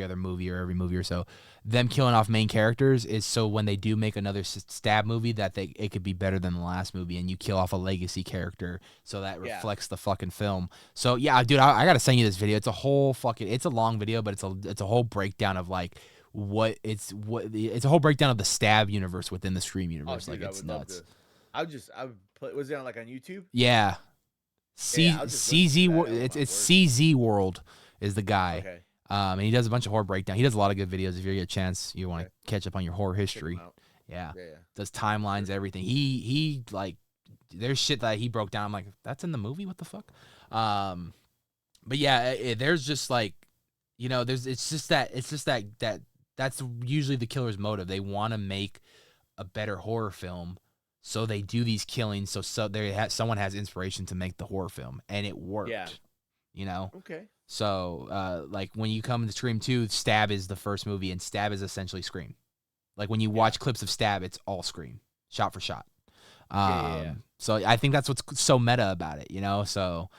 other movie or every movie or so, them killing off main characters is so when they do make another Stab movie that it could be better than the last movie, and you kill off a legacy character so that reflects the fucking film. So yeah, dude, I gotta send you this video. It's a long video, but it's a whole breakdown of like it's a whole breakdown of the Stab universe within the Scream universe. Dude, like, it's nuts. I would play. Was it on like on YouTube? Yeah. CZ. It's CZ World is the guy. Okay. And he does a bunch of horror breakdown. He does a lot of good videos. If you get a chance, you want to catch up on your horror history. Yeah. Does timelines, everything. He like, there's shit that he broke down. I'm like, that's in the movie? What the fuck? But yeah, there's just like, it's just that that's usually the killer's motive. They want to make a better horror film, so they do these killings so someone has inspiration to make the horror film, and it worked. Yeah. Okay. So, like when you come to Scream 2, Stab is the first movie, and Stab is essentially Scream. Like when you watch clips of Stab, it's all Scream, shot for shot. So I think that's what's so meta about it, So,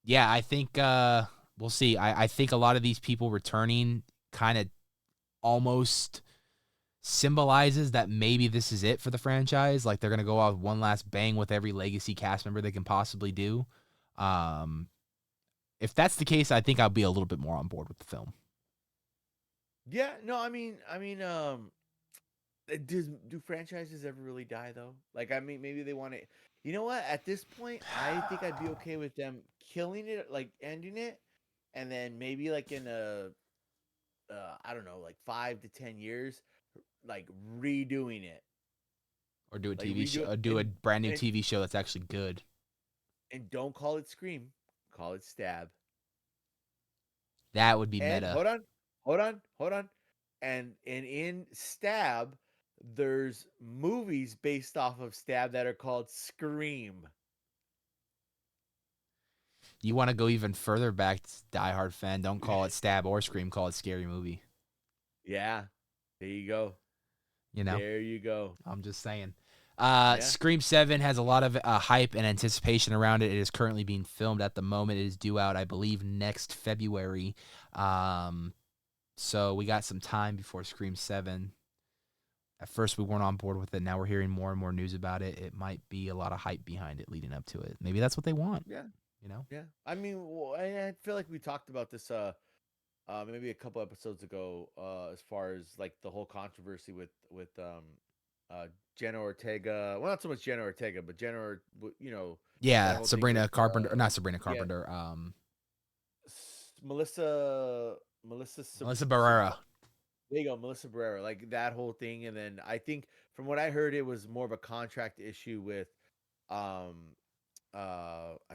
yeah, I think we'll see. I think a lot of these people returning kind of almost symbolizes that maybe this is it for the franchise. Like they're gonna go out with one last bang with every legacy cast member they can possibly do. If that's the case, I think I'll be a little bit more on board with the film. Yeah, no, do franchises ever really die though? Like, I mean, maybe they want to. You know what? At this point, I think I'd be okay with them killing it, like ending it, and then maybe like in I don't know, like 5 to 10 years, like redoing it, Or do a like TV show, redo or do a brand new and, TV show that's actually good. and don't call it Scream, call it Stab. That would be And meta. hold on, and in Stab, there's movies based off of Stab that are called Scream. You want to go even further back, Die Hard fan? Don't call it Stab or Scream. Call it Scary Movie. Yeah, there you go. You know, There you go. I'm just saying. Yeah. Scream 7 has a lot of hype and anticipation around it. It is currently being filmed at the moment. It is due out, I believe, next February. So we got some time before Scream 7. At first, we weren't on board with it. Now we're hearing more and more news about it. It might be a lot of hype behind it leading up to it. Maybe that's what they want. Yeah. You know? Yeah. I mean, I feel like we talked about this maybe a couple episodes ago as far as like the whole controversy with Jenna Ortega. Well, not so much Jenna Ortega, but you know, that Yeah, whole thing Sabrina with, Carpenter. Not Sabrina yeah, Carpenter. Melissa Melissa Barrera. There you go, Melissa Barrera, like that whole thing. And then I think from what I heard, it was more of a contract issue with I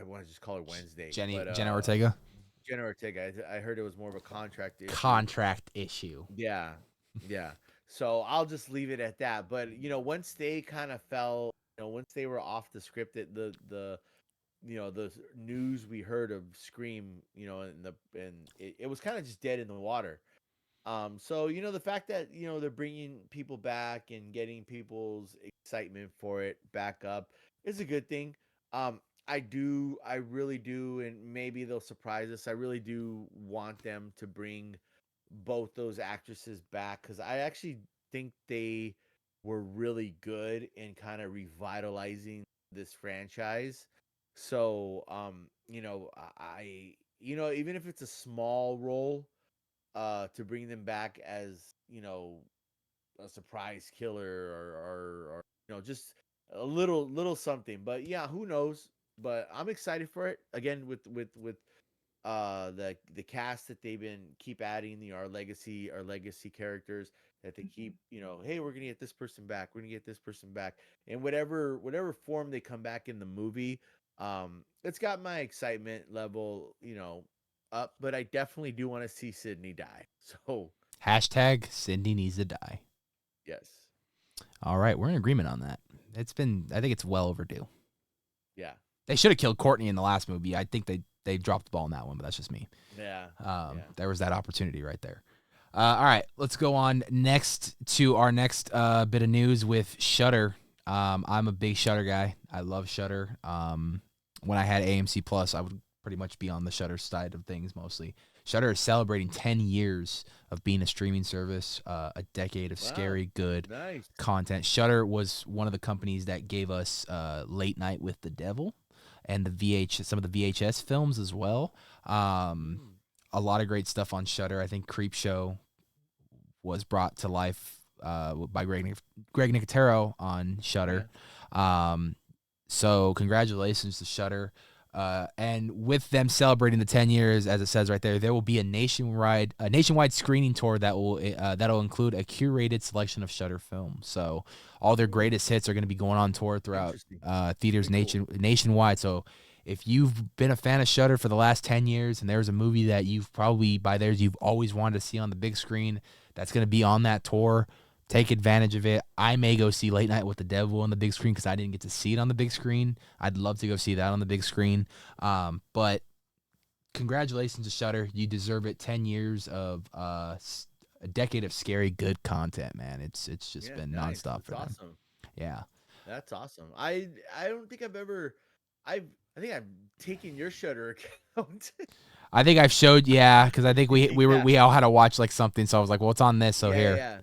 want to just call her Wednesday. Jenna Ortega. Jenna Ortega. I heard it was more of a contract issue. Contract issue. Yeah. Yeah. So I'll just leave it at that. But you know, once they kind of fell, you know, once they were off the script, the you know, the news we heard of Scream, you know, and it was kind of just dead in the water. So you know, the fact that you know they're bringing people back and getting people's excitement for it back up is a good thing. I really do, and maybe they'll surprise us. I really do want them to bring both those actresses back because I actually think they were really good in kind of revitalizing this franchise. So, you know, you know, even if it's a small role, to bring them back as you know a surprise killer or you know just a little something. But yeah, who knows? But I'm excited for it again with the cast that they've been keep adding our legacy characters that they keep, you know, hey, we're gonna get this person back, we're gonna get this person back, and whatever form they come back in the movie. It's got my excitement level, you know, up, but I definitely do want to see Sydney die. So Hashtag Cindy needs to die. yes. All right, we're in agreement on that. I think it's well overdue. Yeah. They should have killed Courtney in the last movie. I think they dropped the ball on that one, but that's just me. Yeah. There was that opportunity right there. All right, let's go on next to our next bit of news with Shudder. I'm a big Shudder guy. I love Shudder. When I had AMC Plus, I would pretty much be on the Shudder side of things mostly. Shudder is celebrating 10 years of being a streaming service, a decade of scary, good content. Shudder was one of the companies that gave us Late Night with the Devil and some of the VHS films as well. A lot of great stuff on Shudder. I think Creepshow was brought to life by Greg Nicotero on Shudder. Yeah. So congratulations to Shudder. And with them celebrating the 10 years, as it says right there, there will be a nationwide screening tour that will that'll include a curated selection of Shudder films. So all their greatest hits are going to be going on tour throughout theaters nationwide. So if you've been a fan of Shudder for the last 10 years and there's a movie that you've always wanted to see on the big screen that's going to be on that tour, take advantage of it. I may go see Late Night with the Devil on the big screen because I didn't get to see it on the big screen. I'd love to go see that on the big screen. But congratulations to Shudder. You deserve it. 10 years of a decade of scary, good content, man. It's just been nonstop for them. Awesome. Yeah. That's awesome. I don't think I think I've taken your Shudder account. I think I've showed, because I think we all had to watch like something, so I was like, well, it's on this, so here. Yeah.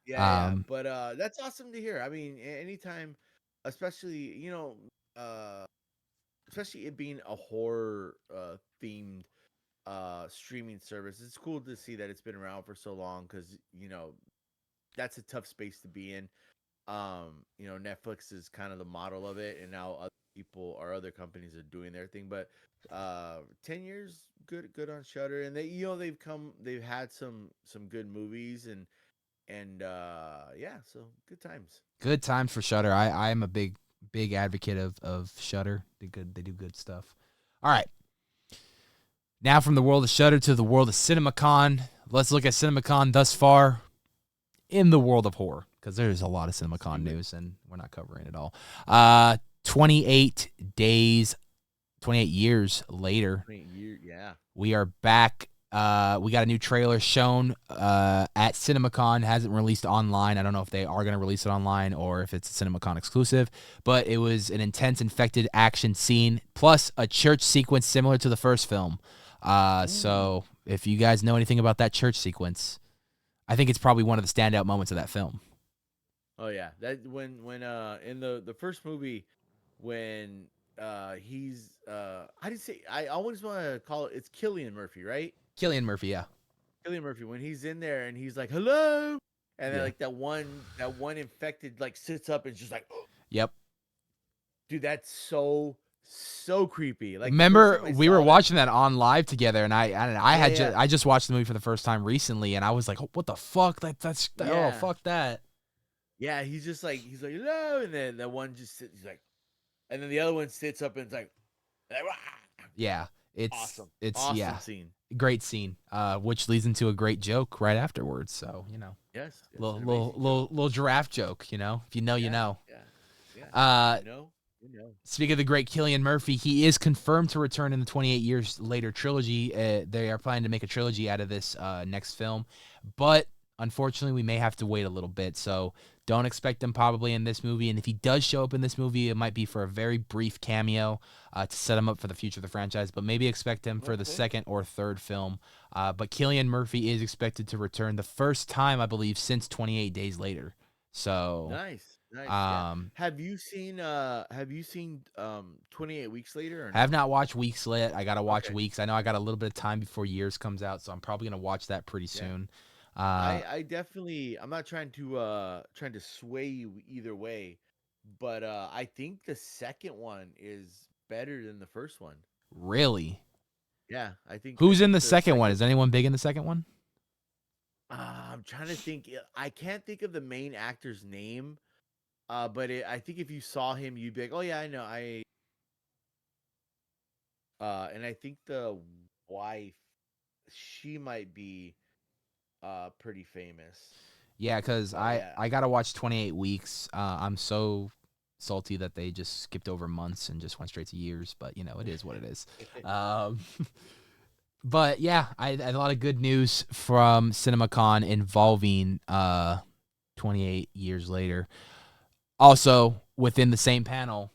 Yeah. Um, But that's awesome to hear. I mean, anytime, especially uh, especially it being a horror themed streaming service, it's cool to see that it's been around for so long because that's a tough space to be in. Netflix is kind of the model of it, and now other people or other companies are doing their thing. But 10 years, good on Shutter, and they've had some good movies and yeah, so good times. good times for Shutter. I am a big advocate of Shutter. They do good stuff. All right. Now from the world of Shutter to the world of CinemaCon. Let's look at CinemaCon thus far in the world of horror, because there's a lot of CinemaCon news and we're not covering it all. 28 days, 28 years later, Yeah. we are back. We got a new trailer shown at CinemaCon. It hasn't released online. I don't know if they are going to release it online or if it's a CinemaCon exclusive, but it was an intense infected action scene plus a church sequence similar to the first film. So if you guys know anything about that church sequence, I think it's probably one of the standout moments of that film. Oh yeah, that when in the first movie when he's I didn't say I always want to call it's Killian Murphy, right? Cillian Murphy, yeah. Killian Murphy when he's in there and he's like hello, and then Yeah. like that one infected like sits up and it's just like Yep. dude, that's so creepy. Like the first Remember, time I we were saw that, watching that on live together, and I don't know, yeah, I just watched the movie for the first time recently, and I was like, oh, what the fuck? Oh, yeah, fuck that. yeah. He's like hello, and then that one just sits, he's like, and then the other one sits up and it's like "Rah!" Yeah, Awesome, it's awesome yeah, scene. great scene. Which leads into a great joke right afterwards. So Yes, little an little amazing joke. little giraffe joke. If you know, you Yeah, know. yeah, yeah. Uh, You know, you know. Speaking of the great Cillian Murphy, he is confirmed to return in the 28 years later trilogy. They are planning to make a trilogy out of this next film, but unfortunately, we may have to wait a little bit. So don't expect him probably in this movie. And if he does show up in this movie, it might be for a very brief cameo to set him up for the future of the franchise. But maybe expect him for the Okay. second or third film. But Cillian Murphy is expected to return the first time, I believe, since 28 days later. So. Nice, nice. Yeah. Um, Have you seen 28 Weeks Later or Have no? not watched Weeks yet. I gotta watch Okay. Weeks. I know I got a little bit of time before Years comes out, so I'm probably gonna watch that pretty Yeah. soon. I definitely I'm not trying to sway you either way, but I think the second one is better than the first one. Really? Yeah, I Who's in think the the second one? second Is anyone big in the second one? I'm trying to think. I can't think of the main actor's name. But I think if you saw him, you'd be like, "Oh yeah, I know." And I think the wife, she might be pretty famous. Yeah, because But I yeah, I gotta watch 28 Weeks. I'm so salty that they just skipped over months and just went straight to years, but it is what it is. Um, but yeah, I had a lot of good news from CinemaCon involving 28 years later. Also, within the same panel,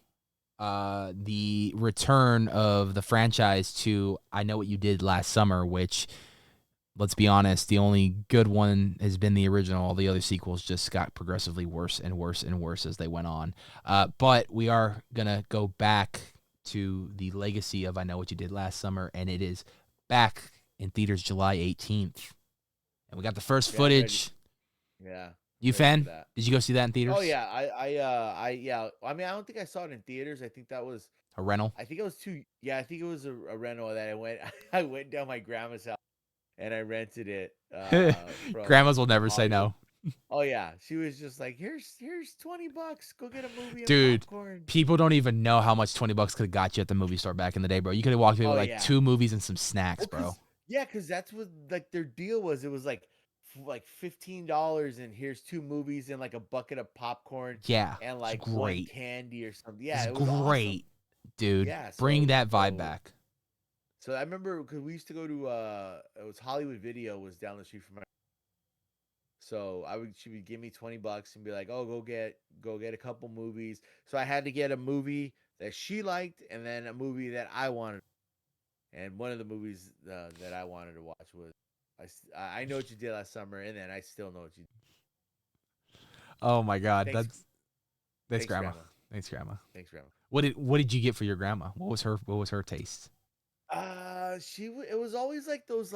the return of the franchise to I Know What You Did Last Summer, which, let's be honest, the only good one has been the original. All the other sequels just got progressively worse and worse and worse as they went on. But we are going to go back to the legacy of I Know What You Did Last Summer, and it is back in theaters July 18th. And we got the first yeah, I'm ready. footage. Yeah, You I'm ready for fan? that. Did you go see that in Oh theaters? yeah, yeah. I mean, I don't think I saw it in theaters. I think that was, A rental? I think it was too. Yeah, I think it was a rental that I went. I went down my grandma's house and I rented it Grandmas will from never say Hollywood. no. Oh yeah, she was just like, here's $20. Go get a movie and Dude, popcorn. people don't even know how much 20 bucks could have got you at the movie store back in the day, bro. You could have walked away Oh with like yeah. two movies and some snacks, Well, bro. cause that's what like their deal was. It was like $15 and here's two movies and like a bucket of popcorn Yeah, and it's like one great. candy or something. It's Yeah, it was awesome. great, dude. Yeah, Bring so that vibe so back. so I remember because we used to go to it was Hollywood Video was down the street from my. So she would give me $20 and be like, "Oh, go get a couple movies." So I had to get a movie that she liked and then a movie that I wanted. And one of the movies that I wanted to watch was I Know What You Did Last Summer, and then I Still Know What You Did. Oh my God, Thanks, that's thanks, grandma. grandma. Thanks, grandma. Thanks, grandma. What did you get for your grandma? What was her taste? It was always like those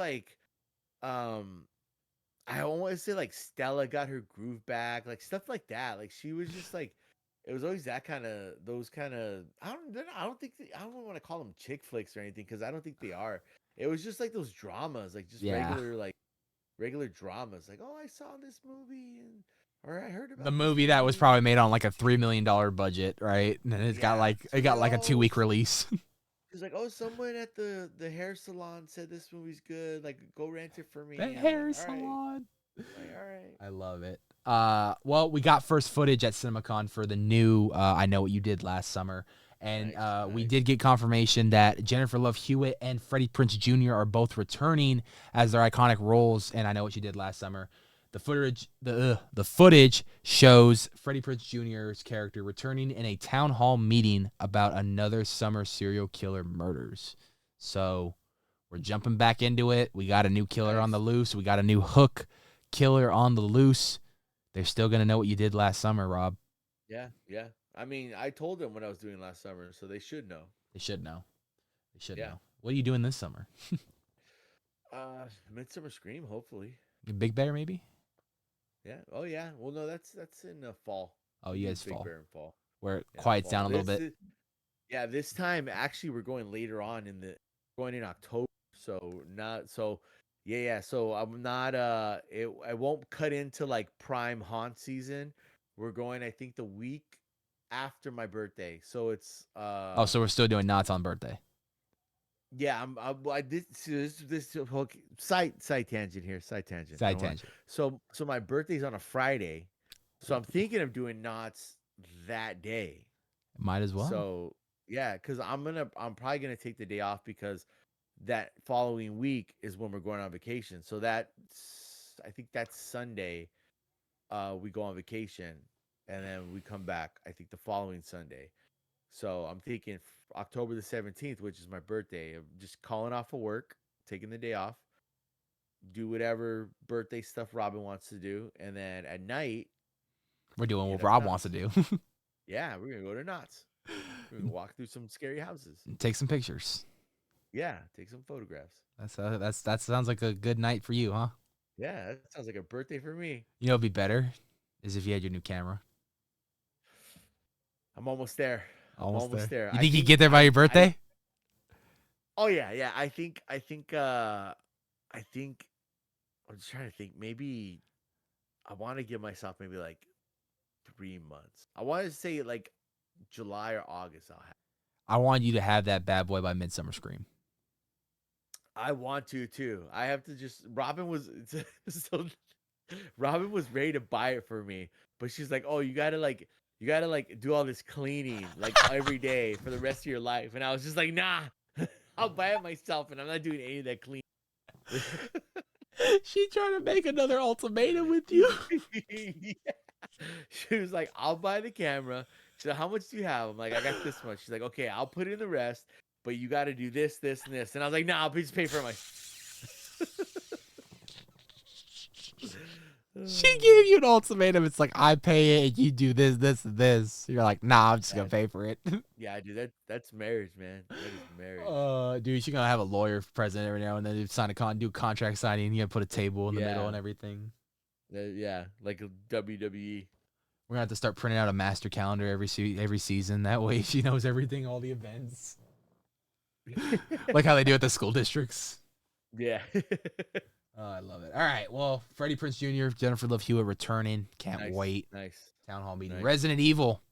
um I always say like Stella got her groove back, like stuff like that. Like she was just like, it was always that kind of those kind of. I don't think I don't want to call them chick flicks or anything because I don't think they are. It was just like those dramas, like just Yeah. regular dramas. Like, oh, I saw this movie or I heard The about this movie that was movie. probably made on like a $3 million budget, right? And it's got Yeah, it got like a 2 week release. she's like, oh, someone at the hair salon said this movie's good. Like, go rent it for The me. I'm like, hair all right, salon. all right. I love it. Well, we got first footage at CinemaCon for the new I Know What You Did Last Summer. And we Nice. did get confirmation that Jennifer Love Hewitt and Freddie Prinze Jr. are both returning as their iconic roles in I Know What You Did Last Summer. The footage shows Freddie Prinze Jr.'s character returning in a town hall meeting about another summer serial killer murders. So we're jumping back into it. We got a new killer on the Nice. loose. We got a new hook killer on the loose. They're still gonna know what you did last summer, Rob. Yeah, yeah. I mean, I told them what I was doing last summer, so they should know. They should know. They should Yeah. know. What are you doing this summer? Midsummer Scream, hopefully. Big Bear, maybe? Yeah. Oh yeah. Well, no, that's in fall. Oh, We you do guys Big fall. Bear in fall. Where it Yeah, quiets fall. down a little bit. Yeah, this time actually we're going later on going in October. So not so. Yeah. So I'm not. I won't cut into like prime haunt season. We're going. I think the week after my birthday. So it's Oh, so we're still doing Knots on birthday. Yeah, I did this whole side tangent here, side tangent. Side tangent. So my birthday's on a Friday, so I'm thinking of doing knots that day. Might as well. So yeah, because I'm probably gonna take the day off because that following week is when we're going on vacation. So I think that's Sunday. We go on vacation and then we come back. I think the following Sunday. So I'm thinking October the 17th, which is my birthday, of just calling off of work, taking the day off, do whatever birthday stuff Robin wants to do, and then at night We're doing hit what up Rob wants to Knott's. do. Yeah, we're gonna go to Knott's. We're gonna walk through some scary houses. Take some pictures. Yeah, take some photographs. That sounds like a good night for you, huh? Yeah, that sounds like a birthday for me. You know, it'd be better is if you had your new camera. I'm almost there. I'm almost there. You think you get there by your birthday? Oh yeah. I think I'm just trying to think. Maybe I want to give myself maybe like 3 months. I want to say like July or August. I want you to have that bad boy by Midsummer Scream. I want to too. I have to just. Robin was so. Robin was ready to buy it for me, but she's like, "Oh, you gotta do all this cleaning like every day for the rest of your life." And I was just like, "Nah, I'll buy it myself, and I'm not doing any of that cleaning." She trying to make another ultimatum with you. Yeah. She was like, "I'll buy the camera." She's like, "How much do you have?" I'm like, "I got this much." She's like, "Okay, I'll put in the rest, but you got to do this, this, and this." And I was like, "Nah, I'll just pay for it myself." She gave you an ultimatum. It's like, I pay it, and you do this, this, and this. You're like, nah, I'm just gonna pay for it. Yeah, dude, that's marriage, man. That is marriage. Dude, she's gonna have a lawyer present every now and then. Do contract signing. You gotta put a table in the middle Yeah. and everything. Yeah, like a WWE. We're gonna have to start printing out a master calendar every season. That way, she knows everything, all the events, like how they do at the school districts. Yeah. Oh, I love it. All right, well, Freddie Prinze Jr., Jennifer Love Hewitt returning. Can't wait. Nice. Town hall meeting. Nice. Resident Evil.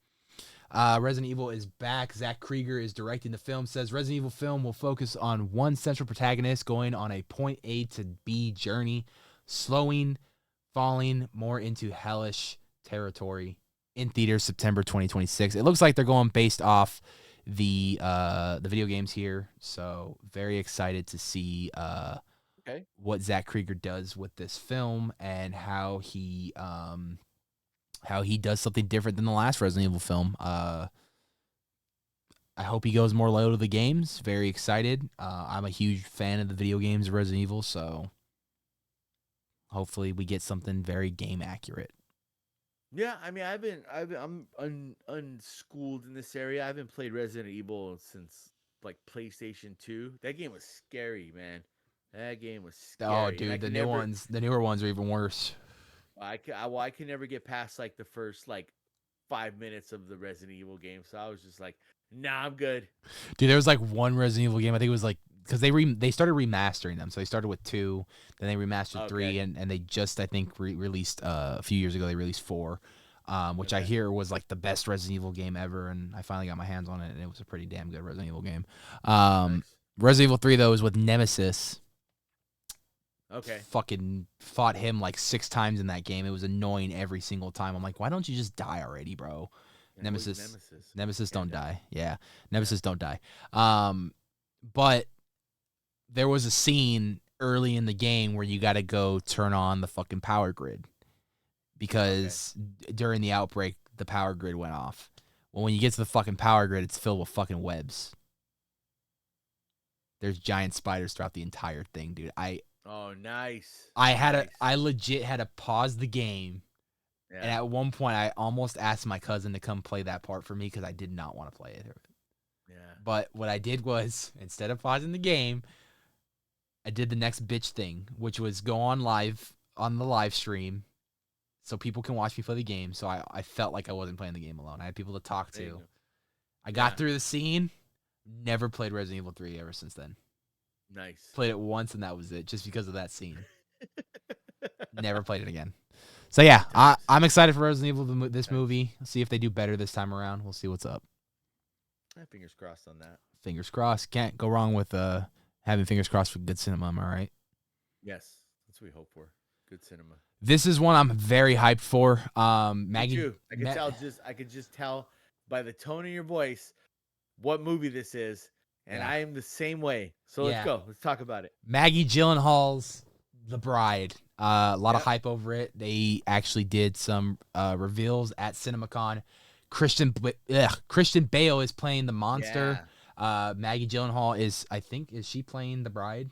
Resident Evil is back. Zach Krieger is directing the film. Says Resident Evil film will focus on one central protagonist going on a point A to B journey, falling more into hellish territory. In theaters September 2026. It looks like they're going based off the video games here. So very excited to see what Zach Krieger does with this film and how he does something different than the last Resident Evil film. I hope he goes more low to the games. Very excited. I'm a huge fan of the video games of Resident Evil, so hopefully we get something very game accurate. Yeah, I mean, I'm unschooled in this area. I haven't played Resident Evil since like PlayStation 2. That game was scary, man. That game was Oh, scary, and I dude, can never, the newer ones are even worse. I can never get past like the first like 5 minutes of the Resident Evil game. So I was just like, nah, I'm good. Dude, there was like one Resident Evil game. I think it was like because they started remastering them. So they started with 2, then they remastered 3, Okay, and they just I think released a few years ago. They released 4, which I okay, hear was like the best Resident Evil game ever. And I finally got my hands on it, and it was a pretty damn good Resident Evil game. nice. Resident Evil 3 though is with Nemesis. Okay, Fucking fought him like 6 times in that game. It was annoying every single time. I'm like, why don't you just die already, bro? and who's Nemesis. Nemesis? Nemesis Can't don't die. Yeah. Nemesis don't die. But there was a scene early in the game where you got to go turn on the fucking power grid because during the outbreak the power grid went off. Well, when you get to the fucking power grid, it's filled with fucking webs. There's giant spiders throughout the entire thing, dude. Oh, nice. I legit had to pause the game. Yeah. And at one point, I almost asked my cousin to come play that part for me because I did not want to play it. Yeah. But what I did was, instead of pausing the game, I did the next bitch thing, which was go on the live stream so people can watch me play the game. So I felt like I wasn't playing the game alone. I had people to talk There you to. go. I got Yeah. through the scene, never played Resident Evil 3 ever since then. Nice. Played it once, and that was it, just because of that scene. Never played it again. So yeah, I'm excited for Resident Evil this movie. Let's see if they do better this time around. We'll see what's up. Fingers crossed on that. Fingers crossed. Can't go wrong with having fingers crossed for good cinema. Am I right? Yes, that's what we hope for. Good cinema. This is one I'm very hyped for. Maggie, Me too. I could just tell by the tone of your voice what movie this is, and Yeah. I am the same way. So Yeah. let's go. Let's talk about it. Maggie Gyllenhaal's The Bride. A lot of Yep. hype over it. They actually did some reveals at CinemaCon. Christian Bale is playing the monster. Maggie Gyllenhaal is she playing the bride?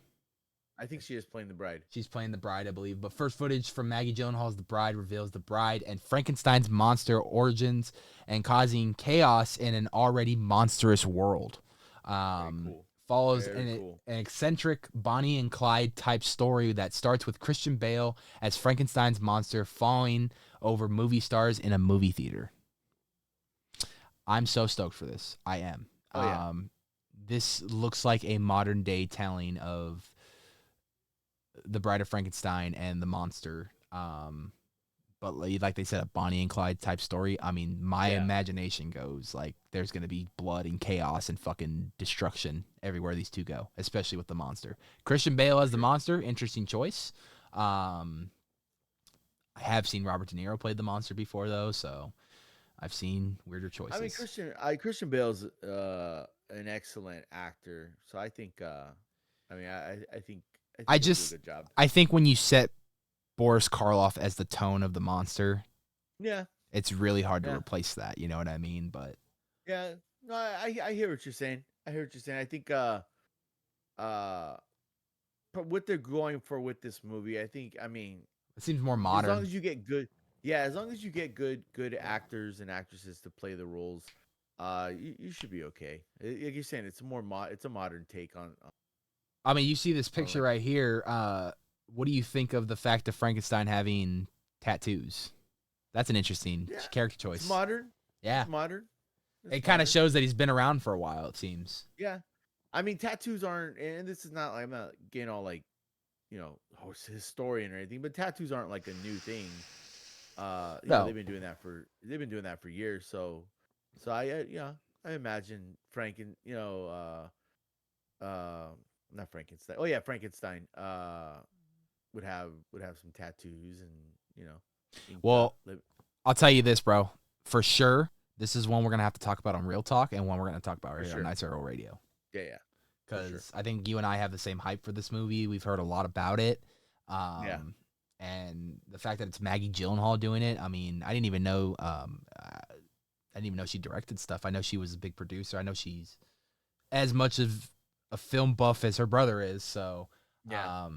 I think she is playing the bride. She's playing the bride, I believe. But first footage from Maggie Gyllenhaal's The Bride reveals the bride and Frankenstein's monster origins and causing chaos in an already monstrous world. Cool. Follows Very an cool. eccentric Bonnie and Clyde type story that starts with Christian Bale as Frankenstein's monster falling over movie stars in a movie theater. I'm so stoked for this. I am. Oh, yeah. This looks like a modern day telling of The Bride of Frankenstein and the monster. But like they said, a Bonnie and Clyde type story. I mean, my imagination goes like there's going to be blood and chaos and fucking destruction everywhere these two go, especially with the monster. Christian Bale as the monster, interesting choice. I have seen Robert De Niro play the monster before, though, so I've seen weirder choices. I mean, Christian Bale's an excellent actor, so I think. I think he'll do a good job. I think when you set Boris Karloff as the tone of the monster, Yeah, it's really hard to replace that. You know what I mean? But yeah, no, I hear what you're saying. I think but what they're going for with this movie, I mean, it seems more modern. as long as you get good actors and actresses to play the roles, you should be okay. Like you're saying, it's a modern take on. I mean, you see this picture right here. What do you think of the fact of Frankenstein having tattoos? That's an interesting character choice. It's modern. Yeah, It's modern. It kind of shows that he's been around for a while. It seems. Yeah, I mean, tattoos aren't, and this is not like I'm not getting all like, historian or anything, but tattoos aren't like a new thing. No. They've been doing that for years. So I imagine not Frankenstein. Oh yeah, Frankenstein. Would have some tattoos and Well, I'll tell you this, bro. For sure, this is one we're gonna have to talk about on Real Talk, and one we're gonna talk about right here on Nights Earl Radio. Yeah. Because I think you and I have the same hype for this movie. We've heard a lot about it. And the fact that it's Maggie Gyllenhaal doing it, I mean, I didn't even know she directed stuff. I know she was a big producer. I know she's as much of a film buff as her brother is. So, I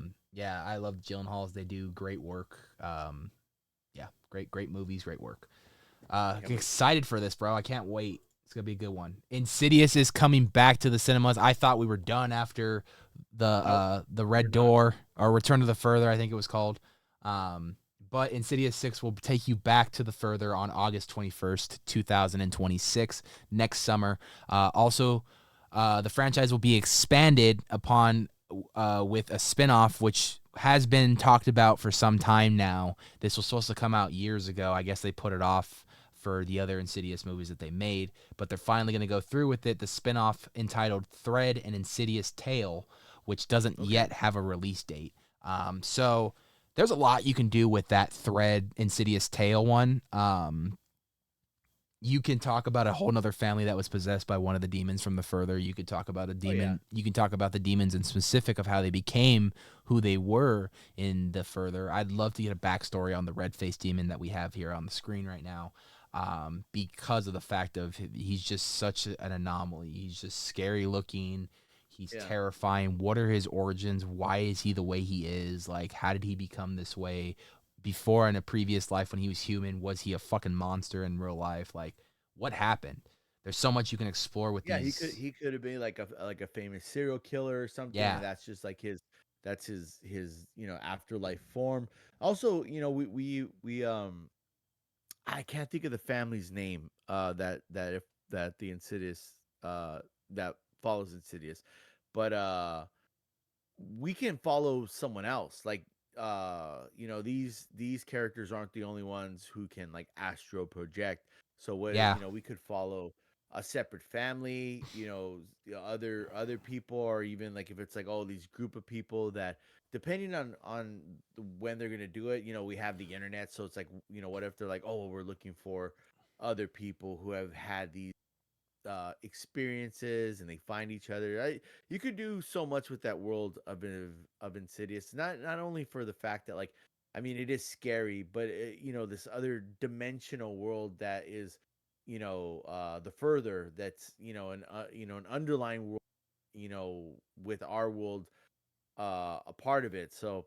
love Gyllenhaals. They do great work. Great movies, great work. Excited for this, bro. I can't wait. It's gonna be a good one. Insidious is coming back to the cinemas. I thought we were done after the Red Door or Return to the Further, I think it was called. But Insidious 6 will take you back to the Further on August 21st, 2026, next summer. Also, the franchise will be expanded upon with a spinoff, which has been talked about for some time now. This was supposed to come out years ago. I guess they put it off for the other Insidious movies that they made, but they're finally going to go through with it. The spinoff entitled Thread and Insidious Tale, which doesn't yet have a release date. So there's a lot you can do with that Thread Insidious Tale one. You can talk about a whole nother family that was possessed by one of the demons from the Further. You could talk about a demon. You can talk about the demons in specific of how they became who they were in the Further. I'd love to get a backstory on the red-faced demon that we have here on the screen right now. Because of the fact of he's just such an anomaly. He's just scary looking. He's terrifying. What are his origins? Why is he the way he is? Like, how did he become this way? Before, in a previous life when he was human, was he a fucking monster in real life? Like, what happened? There's so much you can explore with these. He could have been like a famous serial killer or something. Yeah. And that's just like his afterlife form. Also, we I can't think of the family's name that the Insidious that follows Insidious, but we can follow someone else. Like these characters aren't the only ones who can like astro project. So what we could follow a separate family, other people, or even like if it's like these group of people that depending on when they're gonna do it, we have the internet, so it's like what if they're like, oh, we're looking for other people who have had these experiences and they find each other. You could do so much with that world of Insidious, not only for the fact that like I mean it is scary, but this other dimensional world that is the Further, that's an underlying world, with our world a part of it. So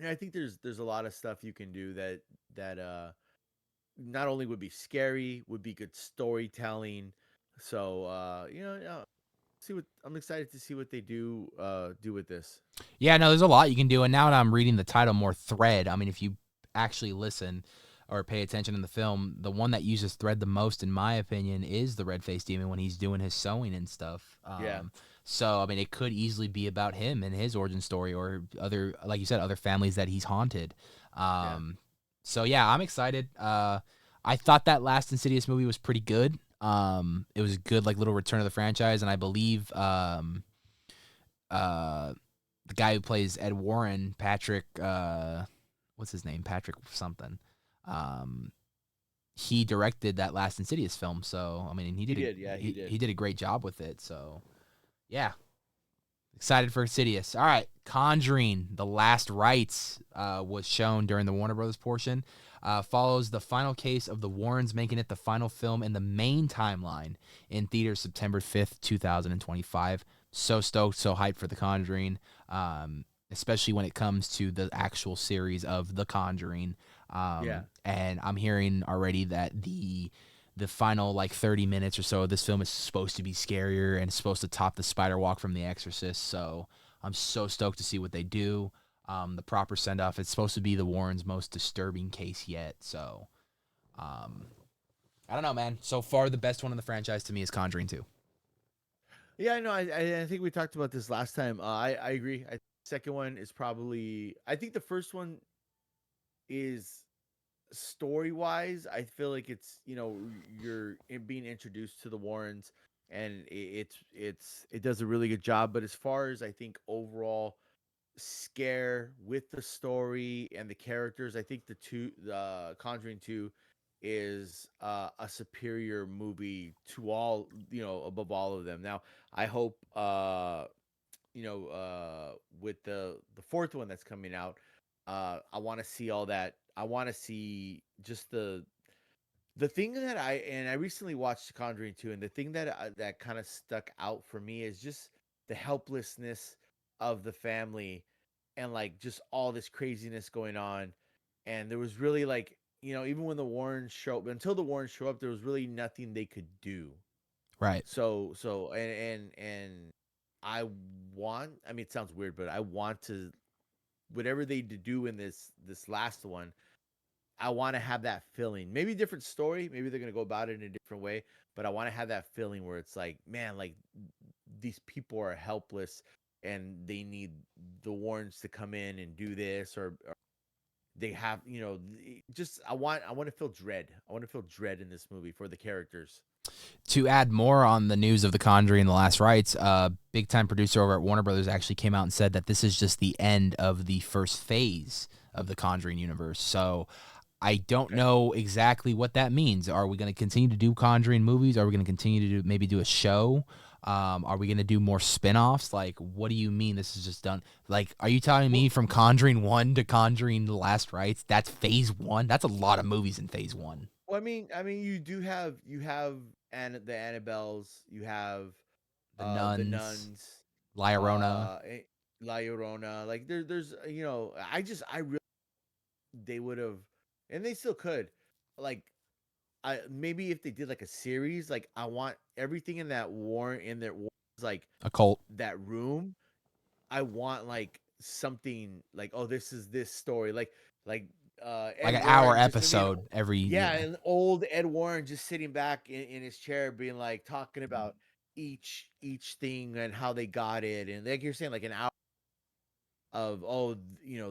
I think there's a lot of stuff you can do that not only would be scary, would be good storytelling. So see what I'm excited to see what they do with this. Yeah, no, there's a lot you can do. And now that I'm reading the title more, Thread, I mean, if you actually listen or pay attention in the film, the one that uses thread the most, in my opinion, is the red-faced demon when he's doing his sewing and stuff. So, I mean, it could easily be about him and his origin story, or other, like you said, other families that he's haunted. So, yeah, I'm excited. I thought that last Insidious movie was pretty good. It was a good, like, little return of the franchise, and I believe the guy who plays Ed Warren, Patrick, what's his name? Patrick something. He directed that last Insidious film, so I mean, he did a great job with it. So, yeah, excited for Insidious. All right, Conjuring: The Last Rites was shown during the Warner Brothers portion. Follows the final case of the Warrens, making it the final film in the main timeline in theaters September 5th, 2025. So stoked, so hyped for The Conjuring, especially when it comes to the actual series of The Conjuring. And I'm hearing already that the final like 30 minutes or so of this film is supposed to be scarier and supposed to top the spider walk from The Exorcist. So I'm so stoked to see what they do. The proper send off. It's supposed to be the Warrens' most disturbing case yet. So I don't know, man. So far, the best one in the franchise to me is Conjuring 2. Yeah, no, I think we talked about this last time. I agree. Second one is probably. I think the first one is story wise. I feel like it's you're being introduced to the Warrens, and it does a really good job. But as far as I think overall scare with the story and the characters, I think the Conjuring 2 is a superior movie to all above all of them. Now I hope with the fourth one that's coming out, I want to see all that. I want to see just the thing that I recently watched Conjuring 2, and the thing that kind of stuck out for me is just the helplessness of the family, and like just all this craziness going on. And there was really like even when the Warrens show up, until the Warrens show up, there was really nothing they could do. Right. So and I want. I mean, it sounds weird, but I want to whatever they do in this last one. I want to have that feeling. Maybe a different story. Maybe they're gonna go about it in a different way. But I want to have that feeling where it's like, man, like these people are helpless and they need the Warrens to come in and do this, or they have, just I want to feel dread. I want to feel dread in this movie for the characters. To add more on the news of The Conjuring and The Last Rites, big time producer over at Warner Brothers actually came out and said that this is just the end of the first phase of the Conjuring universe. So I don't know exactly what that means. Are we going to continue to do Conjuring movies? Are we going to continue to maybe do a show? Are we going to do more spin-offs? Like, what do you mean this is just done? Like, are you telling me from Conjuring 1 to Conjuring The Last Rites, that's phase 1? That's a lot of movies in phase 1. Well, I mean, you have the Annabelles, you have the nuns, La Llorona. La Llorona. Like there's I really they would have, and they still could, like I maybe if they did like a series, like I want everything in that like A cult. that room. I want like something like, oh, this is this story, like Like Ed an hour Warren, just maybe episode every yeah, year. an old Ed Warren just sitting back in his chair, being like talking about each thing and how they got it, and like you're saying, like an hour of, oh,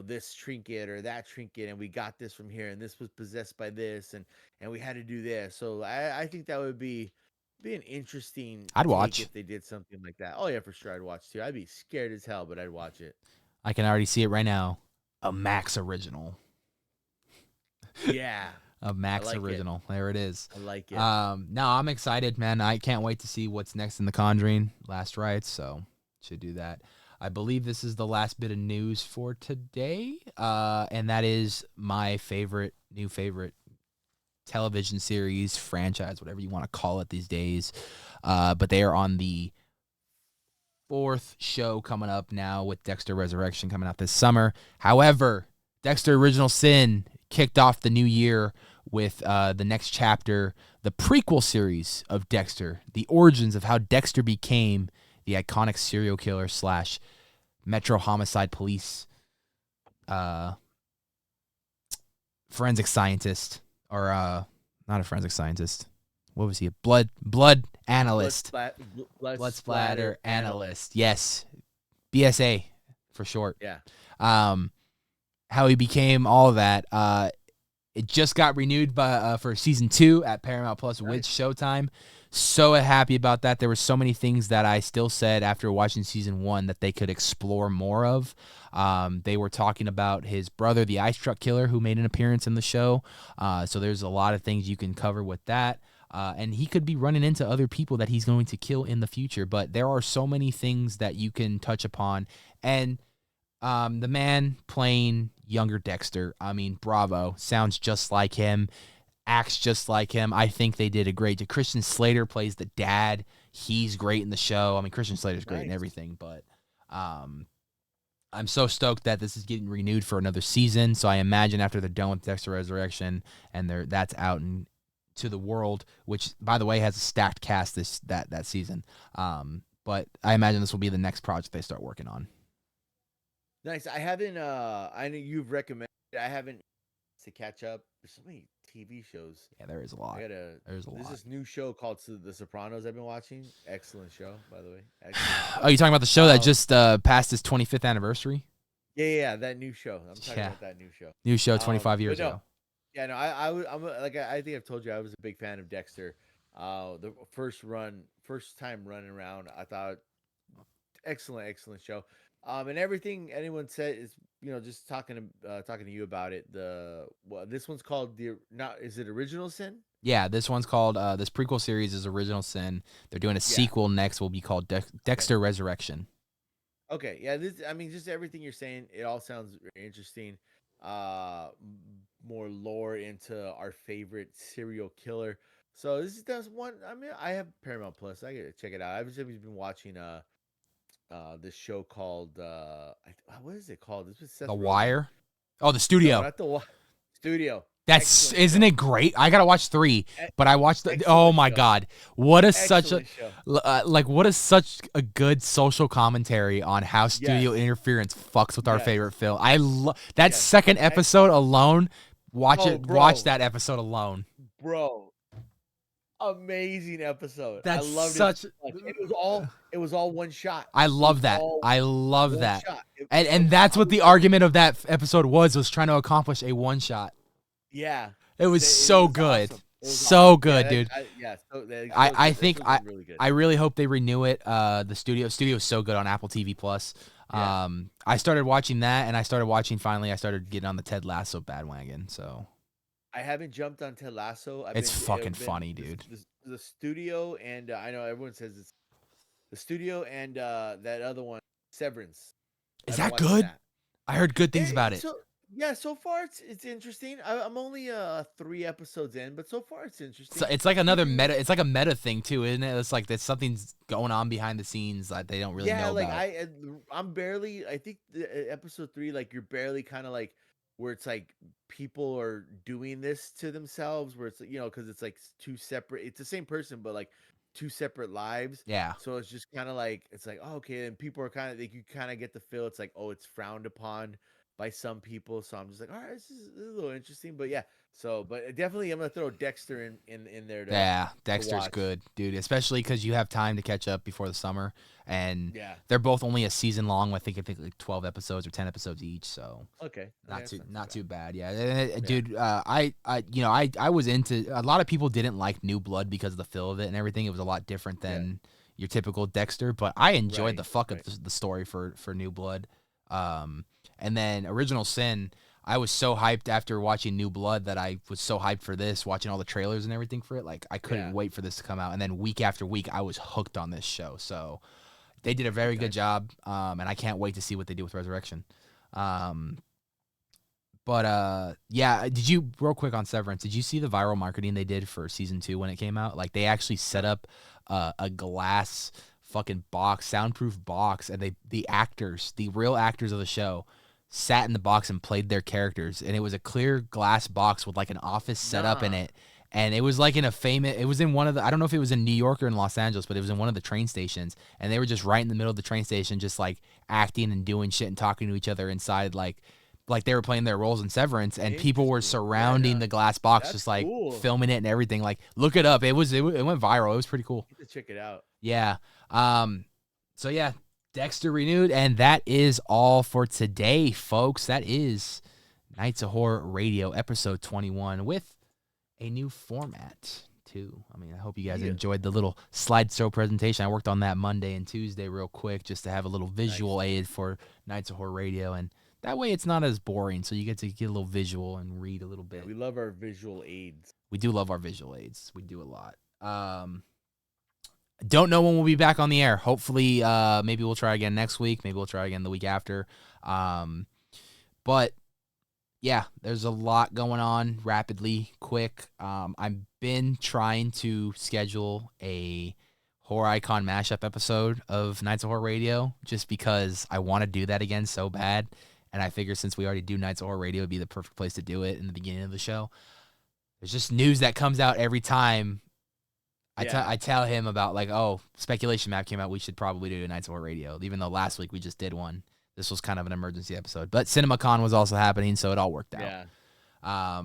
this trinket or that trinket, and we got this from here, and this was possessed by this, and we had to do this. So I think that would be an interesting I'd take watch. if they did something like that. Oh yeah, for sure, I'd watch too. I'd be scared as hell, but I'd watch it. I can already see it right now. A Max original. Yeah, A Max like it. original. There it is. I like it. No, I'm excited, man. I can't wait to see what's next in The Conjuring, Last Rites, so should do that. I believe this is the last bit of news for today, and that is my new favorite television series, franchise, whatever you want to call it these days. But they are on the 4th show coming up now with Dexter Resurrection coming out this summer. However, Dexter Original Sin kicked off the new year with the next chapter, the prequel series of Dexter, the origins of how Dexter became the iconic serial killer / Metro Homicide Police forensic scientist, or not a forensic scientist. What was he? A blood analyst. Blood splatter analyst. Yes. BSA for short. Yeah. How he became all of that. It just got renewed for season 2 at Paramount Plus with Showtime. So happy about that. There were so many things that I still said after watching season 1 that they could explore more of. They were talking about his brother, the ice truck killer, who made an appearance in the show. So there's a lot of things you can cover with that. And he could be running into other people that he's going to kill in the future. But there are so many things that you can touch upon. And the man playing younger Dexter, I mean, bravo. Sounds just like him. Acts just like him. I think they did a great job. Christian Slater plays the dad. He's great in the show. I mean, Christian Slater's great in everything, but I'm so stoked that this is getting renewed for another season. So I imagine after they're done with Dexter Resurrection and that's out to the world, which by the way has a stacked cast that season. But I imagine this will be the next project they start working on. Nice. I haven't. I know you've recommended. I haven't to catch up. There's so many TV shows. Yeah, there is a lot. There's this new show called The Sopranos I've been watching. Excellent show, by the way. Excellent. Oh, you talking about the show that just passed its 25th anniversary? Yeah, that new show. I'm talking about that new show. New show 25 years ago. Yeah, no, I think I've told you I was a big fan of Dexter. The first time running around, I thought excellent show. And everything anyone said is, just talking to you about it. This one's called is it Original Sin? Yeah, this one's called this prequel series is Original Sin. They're doing a sequel next, will be called Dexter Resurrection. Okay, yeah, just everything you're saying, it all sounds very interesting. More lore into our favorite serial killer. So that's one. I mean, I have Paramount Plus. I gotta check it out. I've just been watching this show called what is it called? This was Seth The Rogen. Wire. Oh, The Studio. No, not the Studio. Isn't it great? I gotta watch 3, but I watched the. Oh my god, what a such a what is such a good social commentary on how studio interference fucks with our favorite film. I love that second episode alone. Watch that episode alone, bro. Amazing episode. That's I loved such. it. It was all one shot. I love that. I love that. And So that's what the argument of that episode was trying to accomplish a one shot. Yeah. It was so good. Awesome. It was So awesome. good, dude. I think really good. I really hope they renew it. The studio is so good on Apple TV Plus. Yeah. I started watching that, and I started getting on the Ted Lasso bandwagon. So I haven't jumped on Ted Lasso. it's fucking funny, dude. The studio and I know everyone says it's the studio and that other one, Severance. Is that good? I heard good things about it. So far it's interesting. I'm only 3 episodes in, but so far it's interesting. So it's like another meta. It's like a meta thing too, isn't it? It's like there's something's going on behind the scenes that they don't really know about. I'm barely. I think episode 3, like you're barely kind of like where it's like people are doing this to themselves, where it's because it's like 2 separate. It's the same person, but like 2 separate lives. Yeah. So it's just kind of like it's like okay, and people are kind of you kind of get the feel it's like it's frowned upon by some people, so I'm just like, all right, this is a little interesting, but yeah. So, but definitely, I'm gonna throw Dexter in there. Dexter's good, dude. Especially because you have time to catch up before the summer, and they're both only a season long. I think like 12 episodes or 10 episodes each. So not too bad. Yeah, dude. I was into. A lot of people didn't like New Blood because of the feel of it and everything. It was a lot different than your typical Dexter, but I enjoyed the fuck of the story for New Blood. And then Original Sin, I was so hyped after watching New Blood that I was so hyped for this, watching all the trailers and everything for it. Like, I couldn't wait for this to come out. And then week after week, I was hooked on this show. So they did a very good job, and I can't wait to see what they do with Resurrection. Did you, real quick on Severance, did you see the viral marketing they did for season 2 when it came out? Like, they actually set up a glass fucking box, soundproof box, and the real actors of the show sat in the box and played their characters, and it was a clear glass box with like an office set up in it, and it was like it was in one of the, I don't know if it was in New York or in Los Angeles, but it was in one of the train stations, and they were just right in the middle of the train station, just like acting and doing shit and talking to each other inside, like they were playing their roles in Severance, and people were surrounding the glass box. That's just like filming it and everything. Like, look it up. It went viral. It was pretty cool. You have to check it out. Yeah. So yeah, Dexter renewed, and that is all for today, folks. That is Nights of Horror Radio, episode 21, with a new format too. I mean, I hope you guys enjoyed the little slideshow presentation. I worked on that Monday and Tuesday real quick just to have a little visual aid for Nights of Horror Radio, and that way it's not as boring, so you get to get a little visual and read a little bit. Yeah, we love our visual aids. We do love our visual aids. We do a lot. Don't know when we'll be back on the air. Hopefully, maybe we'll try again next week. Maybe we'll try again the week after. But yeah, there's a lot going on rapidly, quick. I've been trying to schedule a Horror Icon mashup episode of Nights of Horror Radio just because I want to do that again so bad. And I figure since we already do Nights of Horror Radio, it'd be the perfect place to do it in the beginning of the show. There's just news that comes out every time. I tell him about, like, Speculation Map came out. We should probably do a Nights of Horror Radio, even though last week we just did one. This was kind of an emergency episode. But CinemaCon was also happening, so it all worked out. Yeah.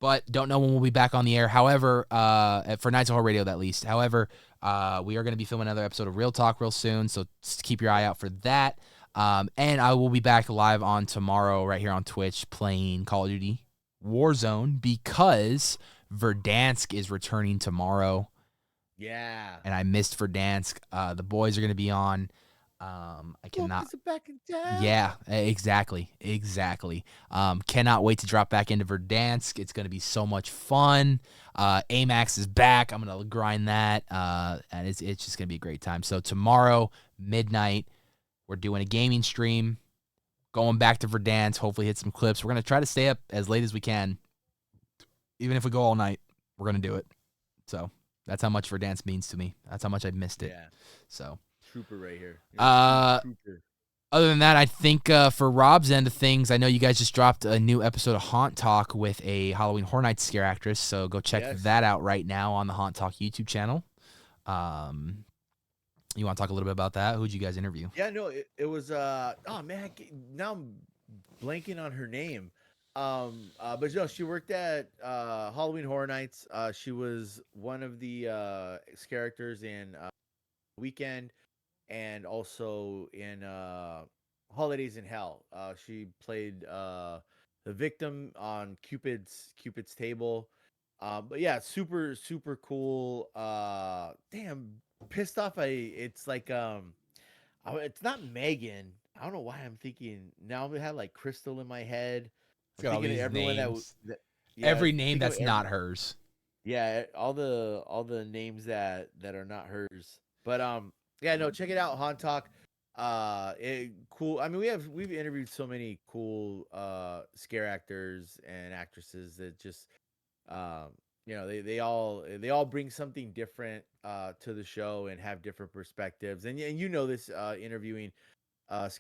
But don't know when we'll be back on the air. However, for Nights of Horror Radio, at least. However, we are going to be filming another episode of Real Talk real soon, so keep your eye out for that. And I will be back live on tomorrow right here on Twitch playing Call of Duty Warzone because Verdansk is returning tomorrow. Yeah. And I missed Verdansk. The boys are going to be on. I cannot. Back in town. Yeah, exactly. Cannot wait to drop back into Verdansk. It's going to be so much fun. Amax is back. I'm going to grind that. And it's just going to be a great time. So tomorrow, midnight, we're doing a gaming stream. Going back to Verdansk. Hopefully hit some clips. We're going to try to stay up as late as we can. Even if we go all night, we're going to do it. So that's how much Verdansk means to me. That's how much I've missed it. Yeah. So. Trooper right here. Other than that, I think for Rob's end of things, I know you guys just dropped a new episode of Haunt Talk with a Halloween Horror Nights scare actress, so go check that out right now on the Haunt Talk YouTube channel. You want to talk a little bit about that? Who'd you guys interview? Yeah, no, it was oh man, now I'm blanking on her name. But no, she worked at Halloween Horror Nights. She was one of the characters in Weekend and also in Holidays in Hell. She played the victim on Cupid's Table. But yeah, super cool. Damn, pissed off. It's like it's not Megan. I don't know why I'm thinking now. I had like Crystal in my head. It's got all Thinking of these everyone names. yeah, Every name think of that's not hers. yeah, all the names that are not hers. But yeah, no, check it out, Han Talk. Cool. I mean, we've interviewed so many cool scare actors and actresses that just um they all bring something different to the show and have different perspectives. And you know this interviewing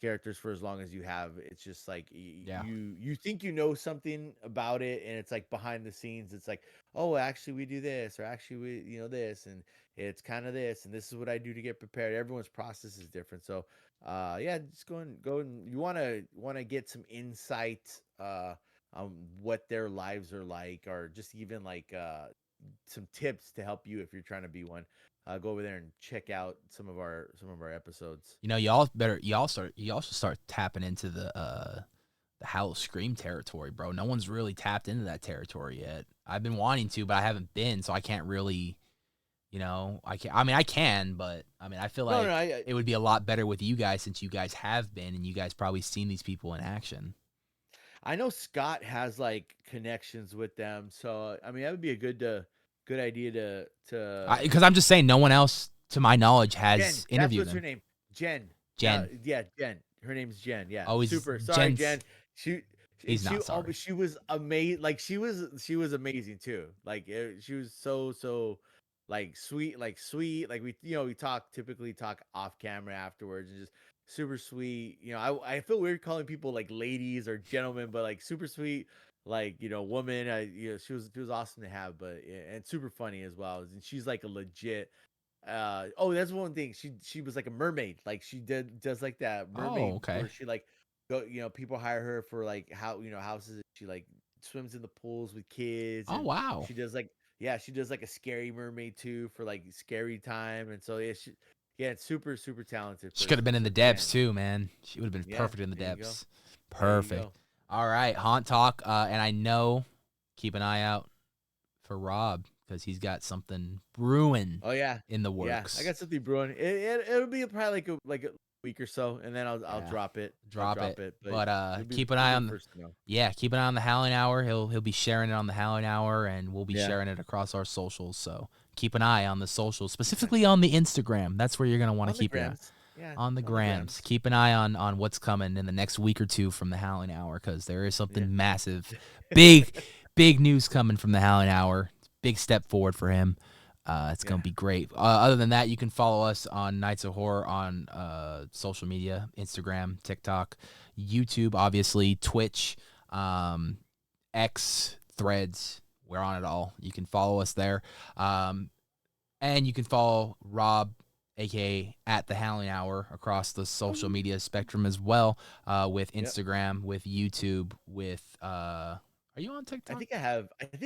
characters for as long as you have, it's just like Yeah. you think you know something about it, and it's like behind the scenes it's like, oh, actually we do this, or actually we this, and it's kind of this, and this is what I do to get prepared. Everyone's process is different. So yeah, just go and you want to get some insight on what their lives are like, or just even like some tips to help you if you're trying to be one. Go over there and check out some of our episodes. You know, y'all should start tapping into the Howl Scream territory, bro. No one's really tapped into that territory yet. I've been wanting to, but I haven't been, so I can't really, I can, but I mean, I feel like it would be a lot better with you guys since you guys have been and you guys probably seen these people in action. I know Scott has like connections with them, so I mean that would be a good idea to. Because I'm just saying, no one else, to my knowledge, has interviewed That's them. her name, Jen. Jen. Yeah, Jen. Her name's Jen. Yeah. Oh, super. Sorry, Jen's, Jen. He's not sorry. She was amazing. Like she was amazing too. Like she was so like sweet. Like we typically talk off camera afterwards, and just super sweet. I feel weird calling people like ladies or gentlemen, but like super sweet. Like woman. She was awesome to have, but and super funny as well. And she's like a legit. That's one thing. She was like a mermaid. Like she does like that mermaid where she like go. People hire her for like houses. She like swims in the pools with kids. Oh, wow. She does like a scary mermaid too for like scary time. And so it's super talented. She could have been in the depths too, man. She would have been perfect in the depths. Perfect. All right, Haunt Talk, and I know, keep an eye out for Rob because he's got something brewing. Oh yeah, in the works. Yeah, I got something brewing. It'll be probably like a week or so, and then I'll drop it. Drop it. But keep an eye on keep an eye on the Howling Hour. He'll be sharing it on the Howling Hour, and we'll be sharing it across our socials. So keep an eye on the socials, specifically on the Instagram. That's where you're gonna want to keep it. Yeah, on the grams. Keep an eye on what's coming in the next week or two from the Howling Hour, because there is something massive, big news coming from the Howling Hour. Big step forward for him. It's going to be great. Other than that, you can follow us on Nights of Horror on social media, Instagram, TikTok, YouTube, obviously, Twitch, X, Threads. We're on it all. You can follow us there. And you can follow Rob, a.k.a. at the Howling Hour, across the social media spectrum as well, with Instagram, with YouTube, with are you on TikTok? I think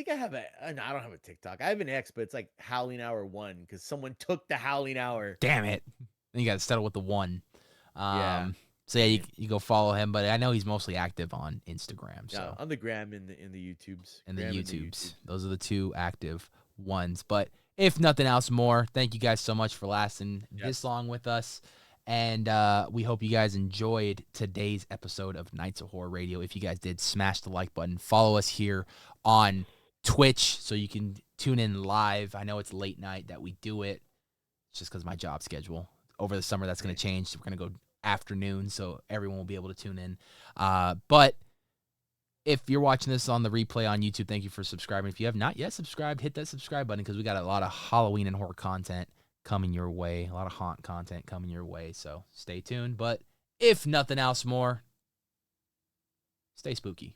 I have no, I don't have a TikTok. I have an X, but it's like Howling Hour 1 because someone took the Howling Hour. Damn it. Then you got to settle with the 1. So yeah, you go follow him, but I know he's mostly active on Instagram. So on the gram in the YouTubes. And the YouTubes. Those are the two active ones. But if nothing else more, thank you guys so much for lasting this long with us. And we hope you guys enjoyed today's episode of Nights of Horror Radio. If you guys did, smash the like button. Follow us here on Twitch so you can tune in live. I know it's late night that we do it. It's just because of my job schedule. Over the summer, that's going to change. We're going to go afternoon, so everyone will be able to tune in. But if you're watching this on the replay on YouTube, thank you for subscribing. If you have not yet subscribed, hit that subscribe button because we got a lot of Halloween and horror content coming your way, a lot of haunt content coming your way. So stay tuned. But if nothing else more, stay spooky.